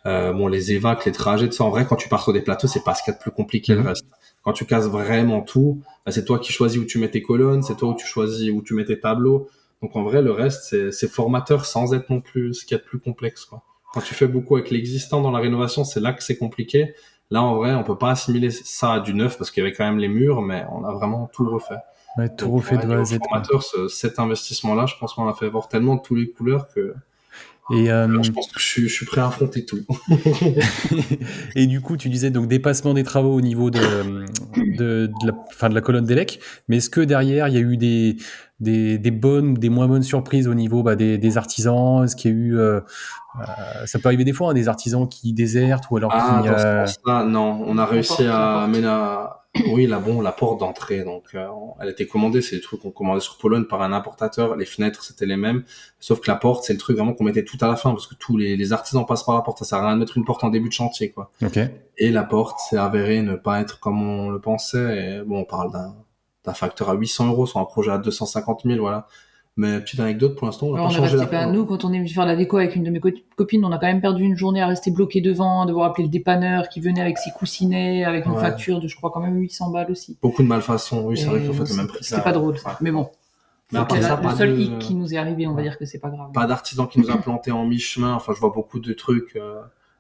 [SPEAKER 2] Les évacs, les trajets, tout ça. En vrai, quand tu pars sur des plateaux, c'est pas ce qu'il y a de plus compliqué, le reste. Quand tu casses vraiment tout, c'est toi qui choisis où tu mets tes colonnes, c'est toi où tu choisis où tu mets tes tableaux. Donc en vrai, le reste, c'est formateur sans être non plus ce qu'il y a de plus complexe, quoi. Quand tu fais beaucoup avec l'existant dans la rénovation, c'est là que c'est compliqué. Là, en vrai, on peut pas assimiler ça à du neuf parce qu'il y avait quand même les murs, mais on a vraiment tout refait.
[SPEAKER 1] Ouais, tout refait de A à Z.
[SPEAKER 2] Formateur, cet investissement-là, je pense qu'on a fait voir tellement de toutes les couleurs que
[SPEAKER 1] et
[SPEAKER 2] je pense que je suis prêt à affronter tout.
[SPEAKER 1] Et du coup, tu disais donc dépassement des travaux au niveau de la colonne d'élec, mais est-ce que derrière il y a eu des bonnes ou des moins bonnes surprises au niveau des artisans? Est-ce qu'il y a eu ça peut arriver des fois, des artisans qui désertent ou alors qui
[SPEAKER 2] dans ce sens-là, non, on a réussi à amener la porte d'entrée, donc elle était commandée, c'est le truc qu'on commandait sur Pologne par un importateur, les fenêtres c'était les mêmes, sauf que la porte c'est le truc vraiment qu'on mettait tout à la fin parce que tous les artisans passent par la porte, ça sert à rien de mettre une porte en début de chantier, quoi.
[SPEAKER 1] Okay.
[SPEAKER 2] Et la porte s'est avérée ne pas être comme on le pensait, et bon, on parle d'un facteur à 800 € sur un projet à 250 000, voilà. Mais petite anecdote, pour l'instant, on n'a pas changé la porte.
[SPEAKER 3] Nous, quand on est venu faire la déco avec une de mes copines, on a quand même perdu une journée à rester bloqué devant, à devoir appeler le dépanneur qui venait avec ses coussinets, avec une facture de, je crois, quand même 800 balles aussi.
[SPEAKER 2] Beaucoup de malfaçons, oui, c'est vrai qu'il faut le même prix.
[SPEAKER 3] C'était pas drôle, mais bon.
[SPEAKER 2] Mais à part ça,
[SPEAKER 3] le seul hic qui nous est arrivé, on va dire que c'est pas grave.
[SPEAKER 2] Pas d'artisan qui nous a planté en mi-chemin, enfin, je vois beaucoup de trucs,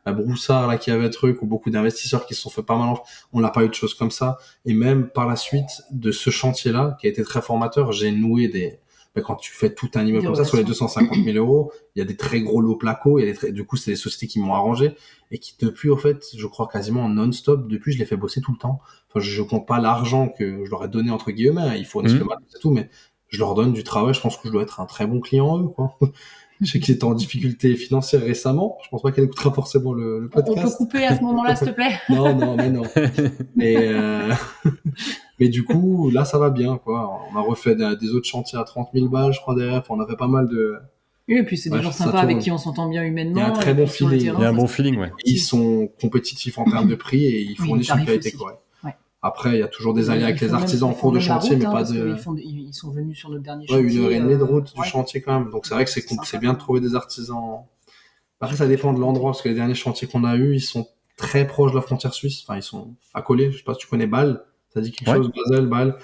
[SPEAKER 2] la Broussard, là, qui avait truc, ou beaucoup d'investisseurs qui se sont fait pas mal. On n'a pas eu de choses comme ça. Et même par la suite de ce chantier-là, qui a été très formateur, j'ai noué quand tu fais tout un immeuble comme ça, sur les 250 000 €, il y a des très gros lots placos, du coup, c'est des sociétés qui m'ont arrangé, et qui, depuis, en fait, je crois quasiment non-stop, depuis, je les fais bosser tout le temps. Enfin, je compte pas l'argent que je leur ai donné, entre guillemets, ils fournissent le matos et tout, mais je leur donne du travail, je pense que je dois être un très bon client, eux, quoi. Je sais qu'ils étaient en difficulté financière récemment. Je pense pas qu'elle écoutera forcément le podcast.
[SPEAKER 3] On peut couper à ce moment-là, s'il te plaît.
[SPEAKER 2] Non. Mais du coup, là, ça va bien, quoi. On a refait des autres chantiers à 30 000 balles, je crois, derrière. On a fait pas mal de...
[SPEAKER 3] Oui, et puis c'est des gens sympas avec qui on s'entend bien humainement.
[SPEAKER 2] Il y a un très bon feeling.
[SPEAKER 1] Il y a un bon feeling, ouais.
[SPEAKER 2] Ils sont compétitifs en termes de prix et ils fournissent une qualité correcte. Après, il y a toujours des aléas avec
[SPEAKER 3] Ils
[SPEAKER 2] les
[SPEAKER 3] font même
[SPEAKER 2] artisans en
[SPEAKER 3] ils font
[SPEAKER 2] cours de
[SPEAKER 3] même la
[SPEAKER 2] chantier,
[SPEAKER 3] route,
[SPEAKER 2] mais
[SPEAKER 3] hein,
[SPEAKER 2] pas
[SPEAKER 3] parce
[SPEAKER 2] de...
[SPEAKER 3] ils sont venus sur notre dernier
[SPEAKER 2] Ouais,
[SPEAKER 3] chantier,
[SPEAKER 2] 1h30 de route du
[SPEAKER 3] ouais,
[SPEAKER 2] chantier quand même. Donc c'est vrai que
[SPEAKER 3] c'est
[SPEAKER 2] c'est
[SPEAKER 3] sympa,
[SPEAKER 2] bien de
[SPEAKER 3] quoi.
[SPEAKER 2] trouver des artisans. Après,
[SPEAKER 3] Je
[SPEAKER 2] ça
[SPEAKER 3] suis
[SPEAKER 2] dépend de
[SPEAKER 3] contente.
[SPEAKER 2] l'endroit, parce que les derniers chantiers qu'on a eus, ils sont très proches de la frontière suisse. Enfin, ils sont accolés. Je sais pas si tu connais Bâle. Ça dit quelque
[SPEAKER 1] Ouais.
[SPEAKER 2] chose, Basel, Bâle.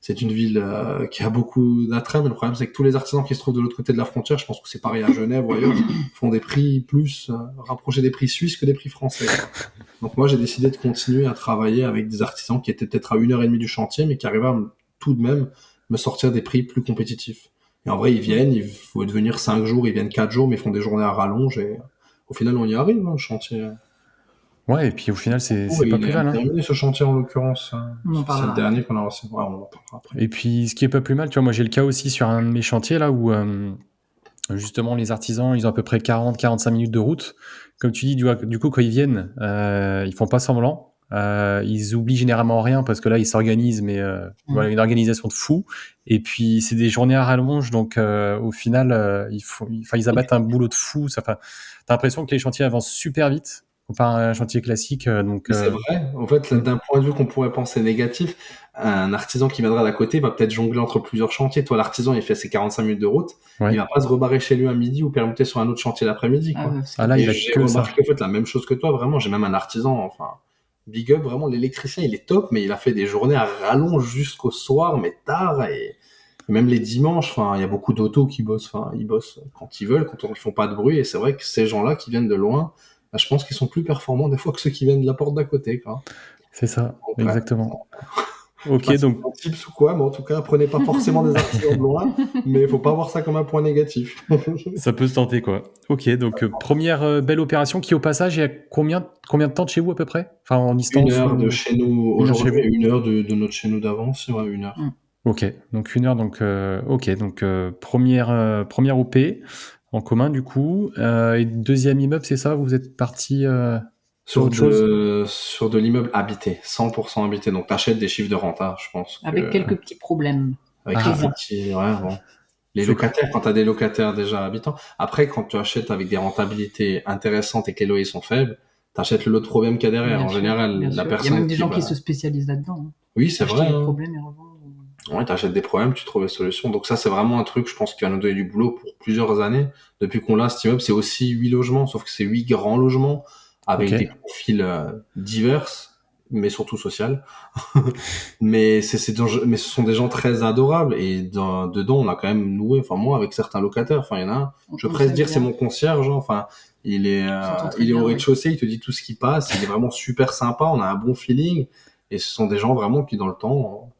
[SPEAKER 2] C'est une ville qui a beaucoup d'attrait, mais le problème, c'est que tous les artisans qui se trouvent de l'autre côté de la frontière, je pense que c'est pareil à Genève ou ailleurs, font des prix plus rapprochés des prix suisses que des prix français, quoi. Donc moi, j'ai décidé de continuer à travailler avec des artisans qui étaient peut-être à 1h30 du chantier, mais qui arrivaient à tout de même me sortir des prix plus compétitifs. Et en vrai, ils viennent, il faut venir 5 jours, ils viennent 4 jours, mais ils font des journées à rallonge, et au final, on y arrive, hein, le chantier.
[SPEAKER 1] Ouais, et puis au final, c'est pas
[SPEAKER 2] Il
[SPEAKER 1] plus
[SPEAKER 2] est
[SPEAKER 1] mal. Hein.
[SPEAKER 2] terminé, ce chantier, en l'occurrence.
[SPEAKER 3] On en
[SPEAKER 2] C'est le
[SPEAKER 3] parlera
[SPEAKER 2] dernier
[SPEAKER 3] après.
[SPEAKER 2] qu'on a reçu. Ouais, on en parlera après.
[SPEAKER 1] Et puis, ce qui est pas plus mal, tu vois, moi j'ai le cas aussi sur un de mes chantiers là où justement les artisans, ils ont à peu près 40-45 minutes de route. Comme tu dis, du coup, quand ils viennent, ils font pas semblant. Ils oublient généralement rien parce que là, ils s'organisent, mais voilà, une organisation de fou. Et puis, c'est des journées à rallonge, donc au final, ils abattent un boulot de fou. T'as l'impression que les chantiers avancent super vite comparé à un chantier classique.
[SPEAKER 2] Mais c'est vrai. En fait, d'un point de vue qu'on pourrait penser négatif, un artisan qui viendra d'à côté va peut-être jongler entre plusieurs chantiers. Toi, l'artisan, il fait ses 45 minutes de route.
[SPEAKER 1] ouais.
[SPEAKER 2] Il va pas se rebarrer chez lui à midi ou permuter sur un autre chantier l'après-midi,
[SPEAKER 3] Ah
[SPEAKER 2] quoi.
[SPEAKER 3] ouais,
[SPEAKER 1] Ah là,
[SPEAKER 2] Et
[SPEAKER 1] il a
[SPEAKER 2] j'ai
[SPEAKER 1] que ça.
[SPEAKER 2] remarqué, en fait, la même chose que toi, vraiment. J'ai même un artisan, enfin, big up, vraiment, l'électricien, il est top, mais il a fait des journées à rallonge jusqu'au soir, mais tard, et même les dimanches, enfin, il y a beaucoup d'autos qui bossent, enfin, ils bossent quand ils veulent, quand ils font pas de bruit, et c'est vrai que ces gens-là qui viennent de loin, bah, je pense qu'ils sont plus performants des fois que ceux qui viennent de la porte d'à côté, quoi.
[SPEAKER 1] C'est ça,
[SPEAKER 2] Donc, ouais,
[SPEAKER 1] exactement.
[SPEAKER 2] je sais
[SPEAKER 1] Ok,
[SPEAKER 2] pas si
[SPEAKER 1] donc
[SPEAKER 2] c'est un tips ou quoi, mais en tout cas, prenez pas forcément des artisans de loin, mais il faut pas voir ça comme un point négatif.
[SPEAKER 1] ça peut se tenter, quoi. Ok, donc première belle opération qui, au passage, est à combien de temps de chez vous à peu près? Enfin, en
[SPEAKER 2] Une
[SPEAKER 1] distance
[SPEAKER 2] heure de
[SPEAKER 1] ou
[SPEAKER 2] chez nous
[SPEAKER 1] 1 heure de chez
[SPEAKER 2] aujourd'hui,
[SPEAKER 1] vous?
[SPEAKER 2] 1 heure de notre chez nous d'avance, ouais, 1 heure.
[SPEAKER 1] Ok, donc 1 heure, donc ok, donc première OP en commun du coup. Et deuxième immeuble, c'est ça? Vous êtes parti sur autre chose?
[SPEAKER 2] Sur de l'immeuble habité, 100% habité. Donc, t'achètes des chiffres de renta, je pense
[SPEAKER 3] Avec
[SPEAKER 2] que,
[SPEAKER 3] quelques petits problèmes
[SPEAKER 2] avec
[SPEAKER 1] Ah,
[SPEAKER 2] quelques
[SPEAKER 3] présents.
[SPEAKER 2] petits, ouais, bon. Les
[SPEAKER 1] c'est
[SPEAKER 2] locataires, quand t'as des locataires déjà habitants. Après, quand tu achètes avec des rentabilités intéressantes et que les loyers sont faibles, t'achètes le lot de problèmes qu'il y a derrière.
[SPEAKER 3] Bien
[SPEAKER 2] En
[SPEAKER 3] sûr,
[SPEAKER 2] général,
[SPEAKER 3] bien
[SPEAKER 2] la
[SPEAKER 3] sûr. Il y a même
[SPEAKER 2] personne
[SPEAKER 3] des
[SPEAKER 2] qui
[SPEAKER 3] gens qui
[SPEAKER 2] va,
[SPEAKER 3] se spécialisent là-dedans, hein.
[SPEAKER 2] oui, c'est
[SPEAKER 3] Acheter
[SPEAKER 2] vrai,
[SPEAKER 3] les
[SPEAKER 2] hein.
[SPEAKER 3] problèmes et revendre.
[SPEAKER 2] Ouais, t'achètes des problèmes, tu trouves des solutions. Donc ça, c'est vraiment un truc, je pense, qui va nous donner du boulot pour plusieurs années. Depuis qu'on l'a, cet immeuble, c'est aussi 8 logements, sauf que c'est 8 grands logements avec des
[SPEAKER 1] ok.
[SPEAKER 2] profils divers, mais surtout social. Mais ce sont des gens très adorables et dedans, on a quand même noué, enfin moi, avec certains locataires. Enfin, il y en a un, je
[SPEAKER 3] On
[SPEAKER 2] peux presque
[SPEAKER 3] s'aime
[SPEAKER 2] dire c'est
[SPEAKER 3] bien,
[SPEAKER 2] mon concierge, hein. Enfin,
[SPEAKER 3] on s'entend très
[SPEAKER 2] il est au
[SPEAKER 3] bien, oui.
[SPEAKER 2] rez-de-chaussée, il te dit tout ce qui passe, il est vraiment super sympa, on a un bon feeling et ce sont des gens vraiment qui, dans le temps,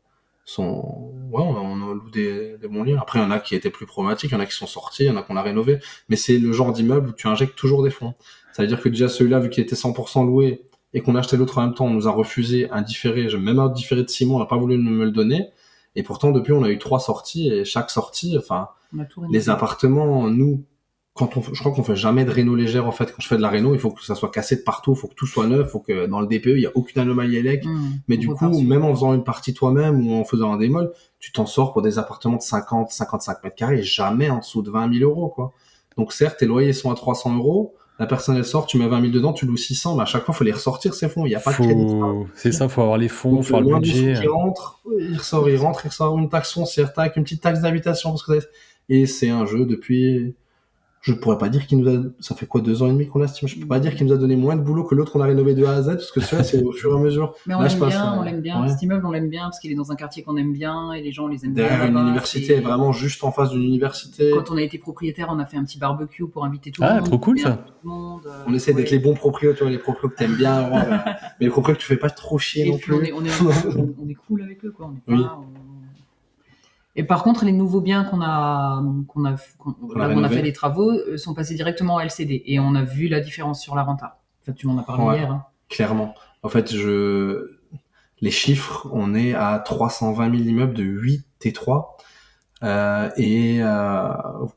[SPEAKER 2] sont, ouais, on a loué des bons liens. Après, il y en a qui étaient plus problématiques, il y en a qui sont sortis, il y en a qu'on a rénové, mais c'est le genre d'immeuble où tu injectes toujours des fonds. Ça veut dire que déjà celui-là, vu qu'il était 100% loué et qu'on a acheté l'autre en même temps, on nous a refusé un différé, même un différé de 6 mois, on n'a pas voulu me le donner. Et pourtant, depuis, on a eu 3 sorties et chaque sortie, enfin,
[SPEAKER 3] On a tout rénové.
[SPEAKER 2] les appartements, nous, je crois qu'on fait jamais de réno légère, en fait. Quand je fais de la réno, il faut que ça soit cassé de partout, il faut que tout soit neuf, il faut que dans le DPE, il y a aucune anomalie élec. Mais
[SPEAKER 3] On
[SPEAKER 2] du
[SPEAKER 3] repart
[SPEAKER 2] coup,
[SPEAKER 3] sur-
[SPEAKER 2] même en faisant une partie toi-même ou en faisant un démol, tu t'en sors pour des appartements de 50, 55 mètres carrés, jamais en dessous de 20 000 euros, quoi. Donc certes, tes loyers sont à 300 euros, la personne elle sort, tu mets 20 000 dedans, tu loues 600, mais à chaque fois, il faut les ressortir ces fonds, il n'y a pas de crédit.
[SPEAKER 1] C'est ça, faut avoir les fonds,
[SPEAKER 2] Donc,
[SPEAKER 1] faut avoir le
[SPEAKER 2] moins du sou
[SPEAKER 1] budget.
[SPEAKER 2] qui rentre, il ressort une taxe foncière, tac, une petite taxe d'habitation, et c'est un jeu depuis, je pourrais pas dire qu'il nous a, ça fait quoi, 2 ans et demi qu'on l'estime, je peux pas dire qu'il nous a donné moins de boulot que l'autre qu'on a rénové de A à Z, parce que celui-là, c'est au fur et à mesure.
[SPEAKER 3] Mais on
[SPEAKER 2] Là, je
[SPEAKER 3] l'aime
[SPEAKER 2] passe,
[SPEAKER 3] bien, on l'aime bien.
[SPEAKER 2] ouais.
[SPEAKER 3] Cet immeuble, on l'aime bien parce qu'il est dans un quartier qu'on aime bien et les gens les aiment bien.
[SPEAKER 2] Derrière une
[SPEAKER 3] là-bas.
[SPEAKER 2] université,
[SPEAKER 3] C'est-
[SPEAKER 2] vraiment juste en face d'une université.
[SPEAKER 3] Quand on a été propriétaire, on a fait un petit barbecue pour inviter tout le
[SPEAKER 1] Ah,
[SPEAKER 3] monde.
[SPEAKER 1] trop cool,
[SPEAKER 3] Et
[SPEAKER 1] ça.
[SPEAKER 3] tout le monde,
[SPEAKER 2] On essaie d'être
[SPEAKER 3] ouais.
[SPEAKER 2] les bons propriétaires, tu vois, les propriétaires que t'aimes bien, ouais. Mais les propriétaires que tu fais pas trop chier
[SPEAKER 3] Et
[SPEAKER 2] non
[SPEAKER 3] puis
[SPEAKER 2] plus.
[SPEAKER 3] on est cool avec eux, quoi. On est
[SPEAKER 2] Oui.
[SPEAKER 3] pas, Et par contre, les nouveaux biens là où on a
[SPEAKER 2] rénové.
[SPEAKER 3] fait les travaux, sont passés directement à LCD et on a vu la différence sur la renta. En fait, tu m'en as parlé
[SPEAKER 2] Ouais.
[SPEAKER 3] hier, hein.
[SPEAKER 2] Clairement. En fait, les chiffres, on est à 320 000 immeubles de 8 T3.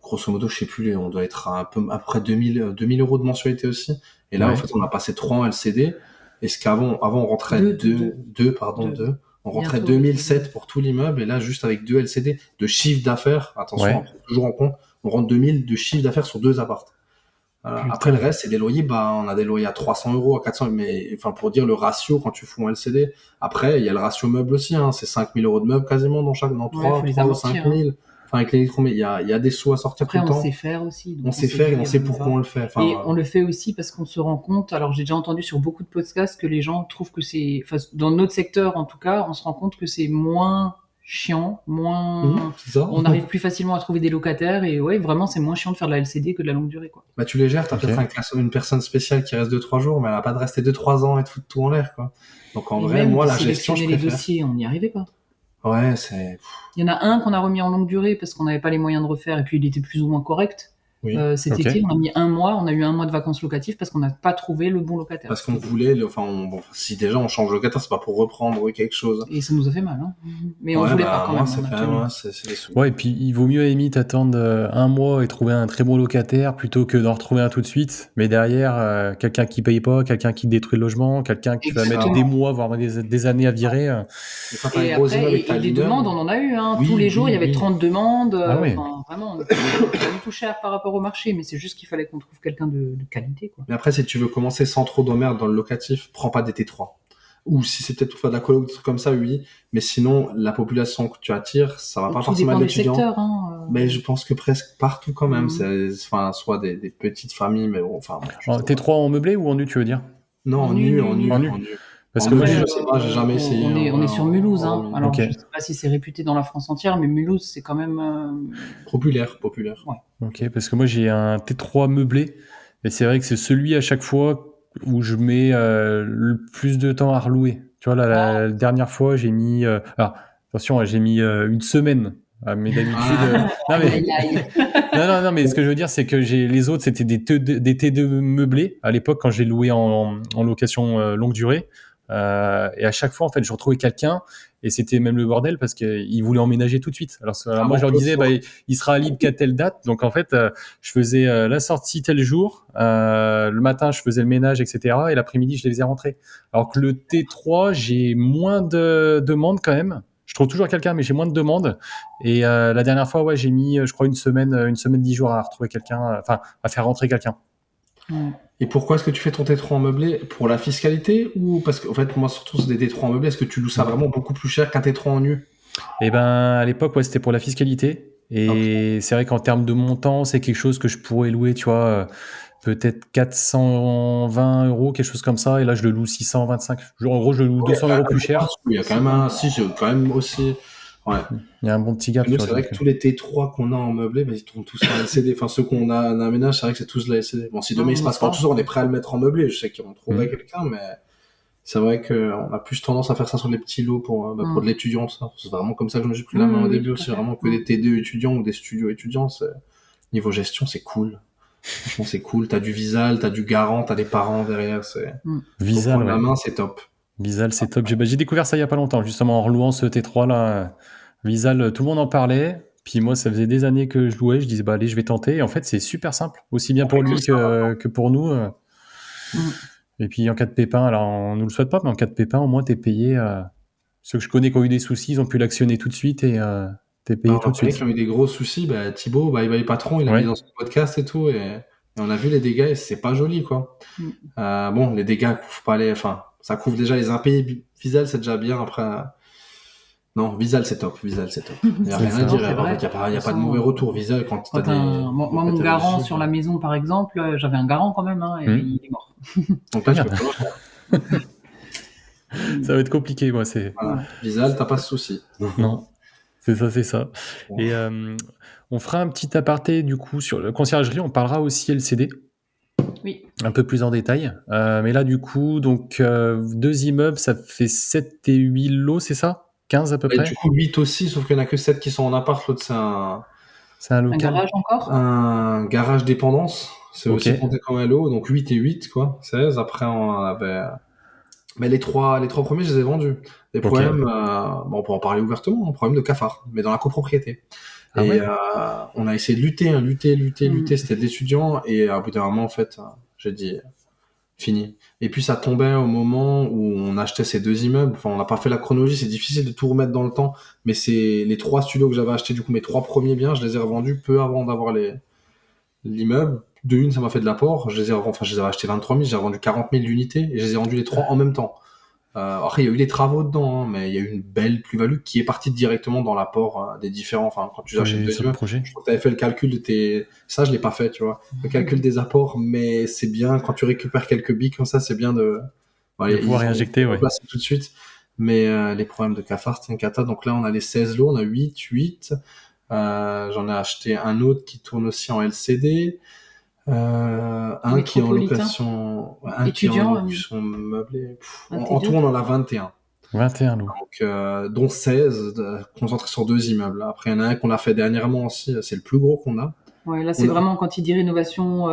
[SPEAKER 2] Grosso modo, je sais plus, on doit être à un peu, à peu près 2000 euros de mensualité aussi. Et là,
[SPEAKER 1] Ouais.
[SPEAKER 2] en fait, on a passé 3 en LCD. Et ce qu'avant, on rentrait
[SPEAKER 3] Deux.
[SPEAKER 2] deux. On rentrait
[SPEAKER 3] Bientôt,
[SPEAKER 2] 2007 pour tout l'immeuble. Et là, juste avec 2 LCD de chiffre d'affaires, attention,
[SPEAKER 1] Ouais.
[SPEAKER 2] on prend toujours en compte, on rentre 2000 de chiffre d'affaires sur 2 apparts. Après, le reste, c'est des loyers, on a des loyers à 300 euros, à 400, mais enfin, pour dire le ratio, quand tu fous un LCD, après, il y a le ratio meuble aussi, hein, c'est 5000 euros de meubles quasiment dans
[SPEAKER 3] faut
[SPEAKER 2] 3
[SPEAKER 3] les
[SPEAKER 2] ou
[SPEAKER 3] amortir,
[SPEAKER 2] 5000. Enfin, avec l'électro, mais il y a des sous à sortir
[SPEAKER 3] Après,
[SPEAKER 2] tout le
[SPEAKER 3] on
[SPEAKER 2] temps.
[SPEAKER 3] sait faire aussi. Donc
[SPEAKER 2] On sait faire et on sait pourquoi on le fait. Enfin,
[SPEAKER 3] et on le fait aussi parce qu'on se rend compte, alors j'ai déjà entendu sur beaucoup de podcasts que les gens trouvent que dans notre secteur en tout cas, on se rend compte que c'est moins chiant,
[SPEAKER 2] c'est ça.
[SPEAKER 3] on arrive plus facilement à trouver des locataires et ouais, vraiment c'est moins chiant de faire de la LCD que de la longue durée, quoi.
[SPEAKER 2] Bah, tu les gères, t'as peut-être une personne spéciale qui reste 2-3 jours, mais elle a pas de rester 2-3 ans et de foutre tout en l'air, quoi. Donc en
[SPEAKER 3] Et
[SPEAKER 2] vrai,
[SPEAKER 3] même
[SPEAKER 2] moi,
[SPEAKER 3] de
[SPEAKER 2] la gestion, je
[SPEAKER 3] sélectionner les
[SPEAKER 2] préfère.
[SPEAKER 3] dossiers, on n'y arrivait pas.
[SPEAKER 2] Ouais, c'est...
[SPEAKER 3] Il y en a un qu'on a remis en longue durée parce qu'on n'avait pas les moyens de refaire et puis il était plus ou moins correct.
[SPEAKER 2] Oui.
[SPEAKER 3] Cet été, on a mis on a eu 1 mois de vacances locatives parce qu'on n'a pas trouvé le bon locataire.
[SPEAKER 2] Parce qu'on voulait, si déjà on change le locataire, c'est pas pour reprendre quelque chose.
[SPEAKER 3] Et ça nous a fait mal, hein. Mais on voulait pas quand même.
[SPEAKER 2] C'est les sous.
[SPEAKER 1] Ouais, et puis il vaut mieux à la limite attendre 1 mois et trouver un très bon locataire plutôt que d'en retrouver un tout de suite. Mais derrière, quelqu'un qui paye pas, quelqu'un qui détruit le logement, quelqu'un qui va mettre des mois, voire des années à virer.
[SPEAKER 3] Et après, des demandes, on en a eu, hein. Tous les jours, il y avait 30 demandes. Vraiment, on était pas du tout cher par rapport au marché, mais c'est juste qu'il fallait qu'on trouve quelqu'un de qualité, quoi.
[SPEAKER 2] Mais après, si tu veux commencer sans trop d'emmerde dans le locatif, prends pas des T3. Ou si c'est peut-être pour faire de la coloc, des trucs comme ça, oui. Mais sinon, la population que tu attires, ça va pas forcément être l'étudiant.
[SPEAKER 3] Secteur, hein.
[SPEAKER 2] Mais je pense que presque partout quand même. Soit des petites familles, mais bon, enfin.
[SPEAKER 1] T3 en meublé ou en nu, tu veux dire?
[SPEAKER 2] Non, en nu.
[SPEAKER 1] Parce
[SPEAKER 2] que
[SPEAKER 1] je
[SPEAKER 2] sais pas, j'ai jamais essayé.
[SPEAKER 3] On est sur Mulhouse, hein. Alors,
[SPEAKER 1] okay.
[SPEAKER 3] Je sais pas si c'est réputé dans la France entière, mais Mulhouse, c'est quand même
[SPEAKER 2] populaire.
[SPEAKER 3] Ouais.
[SPEAKER 1] Ok, parce que moi j'ai un T3 meublé, et c'est vrai que c'est celui à chaque fois où je mets le plus de temps à relouer. Tu vois, la dernière fois, j'ai mis... alors, attention, j'ai mis 1 semaine. Mais d'habitude... non, mais ce que je veux dire, c'est que les autres, c'était des T2 meublés, à l'époque, quand j'ai loué en location longue durée. Et à chaque fois, en fait, je retrouvais quelqu'un, et c'était même le bordel parce qu'il voulait emménager tout de suite. Alors moi, je leur disais, il sera libre qu'à telle date. Donc en fait, je faisais la sortie tel jour, le matin, je faisais le ménage, etc. Et l'après-midi, je les faisais rentrer. Alors que le T3, j'ai moins de demandes quand même. Je trouve toujours quelqu'un, mais j'ai moins de demandes. Et la dernière fois, ouais, j'ai mis, je crois, une semaine, 10 jours à retrouver quelqu'un, à faire rentrer quelqu'un.
[SPEAKER 2] Et pourquoi est-ce que tu fais ton T3 en meublé? Pour la fiscalité ou parce qu'en fait, moi, surtout, c'est des T3 en meublé. Est-ce que tu loues ça vraiment beaucoup plus cher qu'un T3 en nu?
[SPEAKER 1] Eh ben, à l'époque, ouais, c'était pour la fiscalité. Et c'est vrai qu'en termes de montant, c'est quelque chose que je pourrais louer, tu vois, peut-être 420 euros, quelque chose comme ça. Et là, je le loue 625. En gros, je le loue 200 euros plus cher.
[SPEAKER 2] Il y a quand même c'est quand même aussi... Ouais.
[SPEAKER 1] Il y a un bon petit gap.
[SPEAKER 2] Nous, c'est vrai que tous les T3 qu'on a en meublé, ils tournent tous en LCD. Enfin, ceux qu'on a en aménage, c'est vrai que c'est tous de la LCD. Bon, si demain il se passe quelque chose, on est prêt à le mettre en meublé. Je sais qu'ils vont trouver quelqu'un, mais c'est vrai qu'on a plus tendance à faire ça sur les petits lots pour de l'étudiant. C'est vraiment comme ça que je me suis pris la main au début aussi. Vraiment que des T2 étudiants ou des studios étudiants. Niveau gestion, c'est cool. Franchement, c'est cool. T'as du Visal, t'as du Garant, t'as des parents derrière.
[SPEAKER 1] Visal,
[SPEAKER 2] la main, c'est top.
[SPEAKER 1] Visal, c'est top. J'ai découvert ça il y a pas longtemps, justement, en relouant ce T3 là. Visal, tout le monde en parlait. Puis moi, ça faisait des années que je louais. Je disais, allez, je vais tenter. Et en fait, c'est super simple, aussi bien pour lui que pour nous. Et puis en cas de pépin, alors on nous le souhaite pas, mais en cas de pépin, au moins t'es payé. Ceux que je connais qui ont eu des soucis, ils ont pu l'actionner tout de suite et t'es payé tout de suite.
[SPEAKER 2] Ceux qui ont eu des gros soucis, Thibaut, patron, il a mis dans son podcast et tout, et on a vu les dégâts et c'est pas joli, quoi. Bon, les dégâts couvrent pas ça couvre déjà les impayés. Visal, c'est déjà bien. Après, non, Visal, c'est top. Il y a rien à dire. Il y a pas de mauvais retour. Visal, quand t'as des...
[SPEAKER 3] Moi, mon garant sur la maison, par exemple, j'avais un garant quand même, hein, et il est mort.
[SPEAKER 2] Donc là, tu peux pas.
[SPEAKER 1] Ça va être compliqué, moi.
[SPEAKER 2] Voilà. Visal, t'as pas de souci.
[SPEAKER 1] Non, c'est ça. Et on fera un petit aparté, du coup, sur la conciergerie. On parlera aussi LCD.
[SPEAKER 3] Oui.
[SPEAKER 1] Un peu plus en détail. Mais là, du coup, donc 2 immeubles, ça fait 7 et 8 lots, c'est ça? 15 à peu près.
[SPEAKER 2] Du coup, 8 aussi, sauf qu'il n'y en a que 7 qui sont en appart. L'autre,
[SPEAKER 1] c'est un local.
[SPEAKER 3] Un garage encore?
[SPEAKER 2] Un garage dépendance. C'est aussi compté comme un lot. Donc 8 et 8, quoi. 16. Après, on avait... Mais les trois premiers, je les ai vendus. Des problèmes, on peut en parler ouvertement, un problème de cafard, mais dans la copropriété. On a essayé de lutter. C'était de l'étudiant. Et à bout d'un moment, en fait, j'ai dit... fini. Et puis ça tombait au moment où on achetait ces 2 immeubles. Enfin, on n'a pas fait la chronologie, c'est difficile de tout remettre dans le temps. Mais c'est les 3 studios que j'avais achetés, du coup, mes 3 premiers biens, je les ai revendus peu avant d'avoir l'immeuble. de une, ça m'a fait de l'apport. Je les avais acheté 23 000, j'ai vendu 40 000 d'unités et je les ai vendus les 3 en même temps. Après, il y a eu des travaux dedans, hein, mais il y a eu une belle plus-value qui est partie directement dans l'apport des différents. Enfin, quand tu achètes deux immeubles,
[SPEAKER 1] projet.
[SPEAKER 2] je crois que tu avais fait le calcul de tes. Ça, je l'ai pas fait, tu vois. Le calcul des apports, mais c'est bien quand tu récupères quelques billes comme ça, c'est bien de.
[SPEAKER 1] De pouvoir réinjecter, ouais.
[SPEAKER 2] Placer tout de suite. Mais les problèmes de cafard, c'est une cata. Donc là, on a les 16 lots, on a 8. J'en ai acheté un autre qui tourne aussi en LCD. Un qui est en location, un qui est en location meublée. En tout, on en a 21.
[SPEAKER 1] 21 lots.
[SPEAKER 2] Donc, dont 16 concentrés sur 2 immeubles. Après, il y en a un qu'on a fait dernièrement aussi, c'est le plus gros qu'on a.
[SPEAKER 3] Ouais, là, c'est vraiment quand il dit rénovation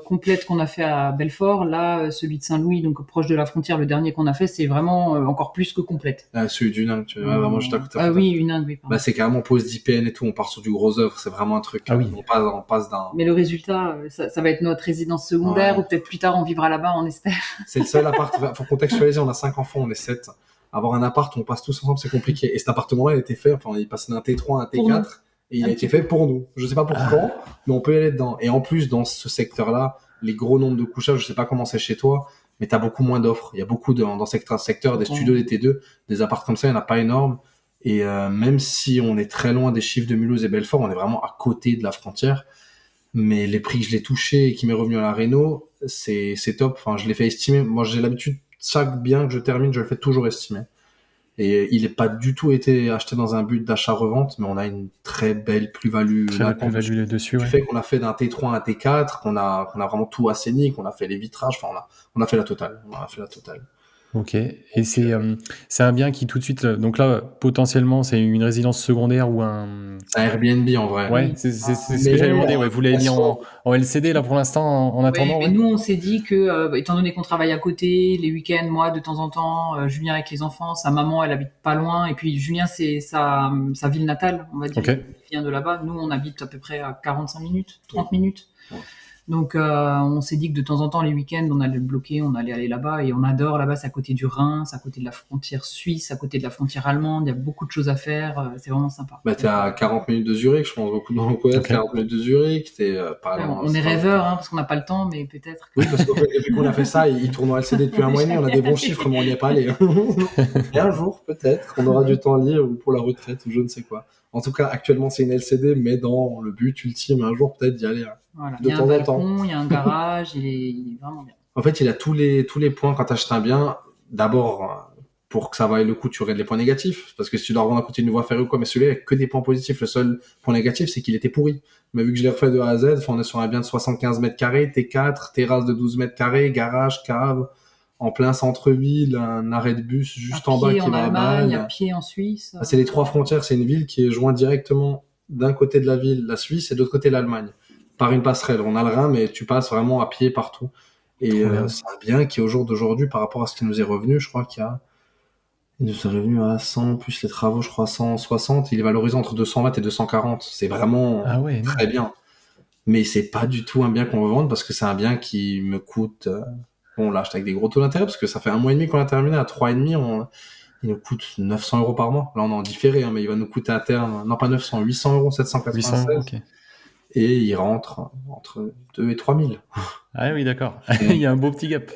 [SPEAKER 3] complète qu'on a fait à Belfort. Là, celui de Saint-Louis, donc proche de la frontière, le dernier qu'on a fait, c'est vraiment encore plus que complète.
[SPEAKER 2] Celui du Nain, tu vois, vraiment juste à côté.
[SPEAKER 3] Ah oui, une Nain, oui.
[SPEAKER 2] Bah, c'est carrément pose d'IPN et tout, on part sur du gros œuvre, c'est vraiment un truc.
[SPEAKER 1] Ah oui.
[SPEAKER 2] On passe d'un.
[SPEAKER 3] Mais le résultat, ça va être notre résidence secondaire, ou peut-être plus tard on vivra là-bas, on espère.
[SPEAKER 2] C'est le seul appart, faut contextualiser, on a 5 enfants, on est 7. Avoir un appart où on passe tous ensemble, c'est compliqué. Et cet appartement-là, il a été fait, enfin, il passait d'un T3 à un T4. Et il a été fait pour nous. Je sais pas pour quand, mais on peut y aller dedans. Et en plus, dans ce secteur-là, les gros nombres de couchages, je sais pas comment c'est chez toi, mais t'as beaucoup moins d'offres. Il y a beaucoup dans ce secteur des studios, des T2, des apparts comme ça, il n'y en a pas énorme. Et même si on est très loin des chiffres de Mulhouse et Belfort, on est vraiment à côté de la frontière. Mais les prix que je l'ai touché et qui m'est revenu à la réno, c'est top. Enfin, je l'ai fait estimer. Moi, j'ai l'habitude, chaque bien que je termine, je le fais toujours estimer. Et il n'est pas du tout été acheté dans un but d'achat-revente, mais on a une très belle plus-value.
[SPEAKER 1] Très belle plus-value dessus, ouais.
[SPEAKER 2] Du fait qu'on a fait d'un T3 à un T4, qu'on a vraiment tout assaini, qu'on a fait les vitrages, enfin, on a fait la totale. On a fait la totale.
[SPEAKER 1] Ok. Et c'est un bien qui tout de suite, donc là, potentiellement, c'est une résidence secondaire ou un...
[SPEAKER 2] C'est un Airbnb en vrai.
[SPEAKER 1] Ouais, c'est ce que j'allais demander. Ouais. Vous l'avez mis en LCD là pour l'instant en attendant.
[SPEAKER 3] Mais nous, on s'est dit que, étant donné qu'on travaille à côté, les week-ends, moi, de temps en temps, Julien avec les enfants, sa maman, elle habite pas loin, et puis Julien, c'est sa ville natale, on va dire.
[SPEAKER 1] Okay.
[SPEAKER 3] Il vient de là-bas. Nous, on habite à peu près à 45 minutes, 30 minutes. Ouais. Donc, on s'est dit que de temps en temps, les week-ends, on allait le bloquer, on allait aller là-bas, et on adore là-bas, c'est à côté du Rhin, c'est à côté de la frontière suisse, à côté de la frontière allemande, il y a beaucoup de choses à faire, c'est vraiment sympa.
[SPEAKER 2] Bah, t'es à 40 minutes de Zurich, je pense, beaucoup de gens connaissent, 40 minutes de Zurich, t'es pas loin.
[SPEAKER 3] On est rêveurs, hein, parce qu'on n'a pas le temps, mais peut-être.
[SPEAKER 2] Oui, parce que depuis qu'on a fait ça, il tourne en LCD depuis 1 mois et demi, on a des bons chiffres, mais on n'y est pas allé. Et un jour, peut-être, on aura du temps libre pour la retraite, ou je ne sais quoi. En tout cas, actuellement, c'est une LCD, mais dans le but ultime, un jour, peut-être d'y aller.
[SPEAKER 3] Voilà. Il y a un balcon, il y a un garage, il est vraiment bien.
[SPEAKER 2] En fait, il a tous les points quand tu achètes un bien. D'abord, pour que ça vaille le coup, tu aurais des points négatifs. Parce que si tu dois revendre à côté d'une voie ferrée ou quoi, mais celui-là, il n'y a que des points positifs. Le seul point négatif, c'est qu'il était pourri. Mais vu que je l'ai refait de A à Z, on est sur un bien de 75 mètres carrés, T4, terrasse de 12 mètres carrés, garage, cave, en plein centre-ville, un arrêt de bus juste en bas qui va à Bâle.
[SPEAKER 3] À pied en Suisse.
[SPEAKER 2] C'est les 3 frontières. C'est une ville qui est jointe directement d'un côté de la ville, la Suisse, et de l'autre côté l'Allemagne. Par une passerelle. On a le Rhin, mais tu passes vraiment à pied partout. Et c'est un bien qui, au jour d'aujourd'hui, par rapport à ce qui nous est revenu, je crois il nous est revenu à 100, plus les travaux, je crois 160. Il est valorisé entre 220 et 240. C'est vraiment très bien. Mais c'est pas du tout un bien qu'on veut vendre parce que c'est un bien qui me coûte... Bon, on l'a acheté avec des gros taux d'intérêt parce que ça fait 1 mois et demi qu'on a terminé. À 3,5, il nous coûte 900 euros par mois. Là, on est en différé, hein, mais il va nous coûter à terme... Non, pas 900, 800 euros, 796.
[SPEAKER 1] 800, ok.
[SPEAKER 2] Et il rentre entre 2 et 3 000.
[SPEAKER 1] Ah oui, d'accord. Il y a un beau petit gap.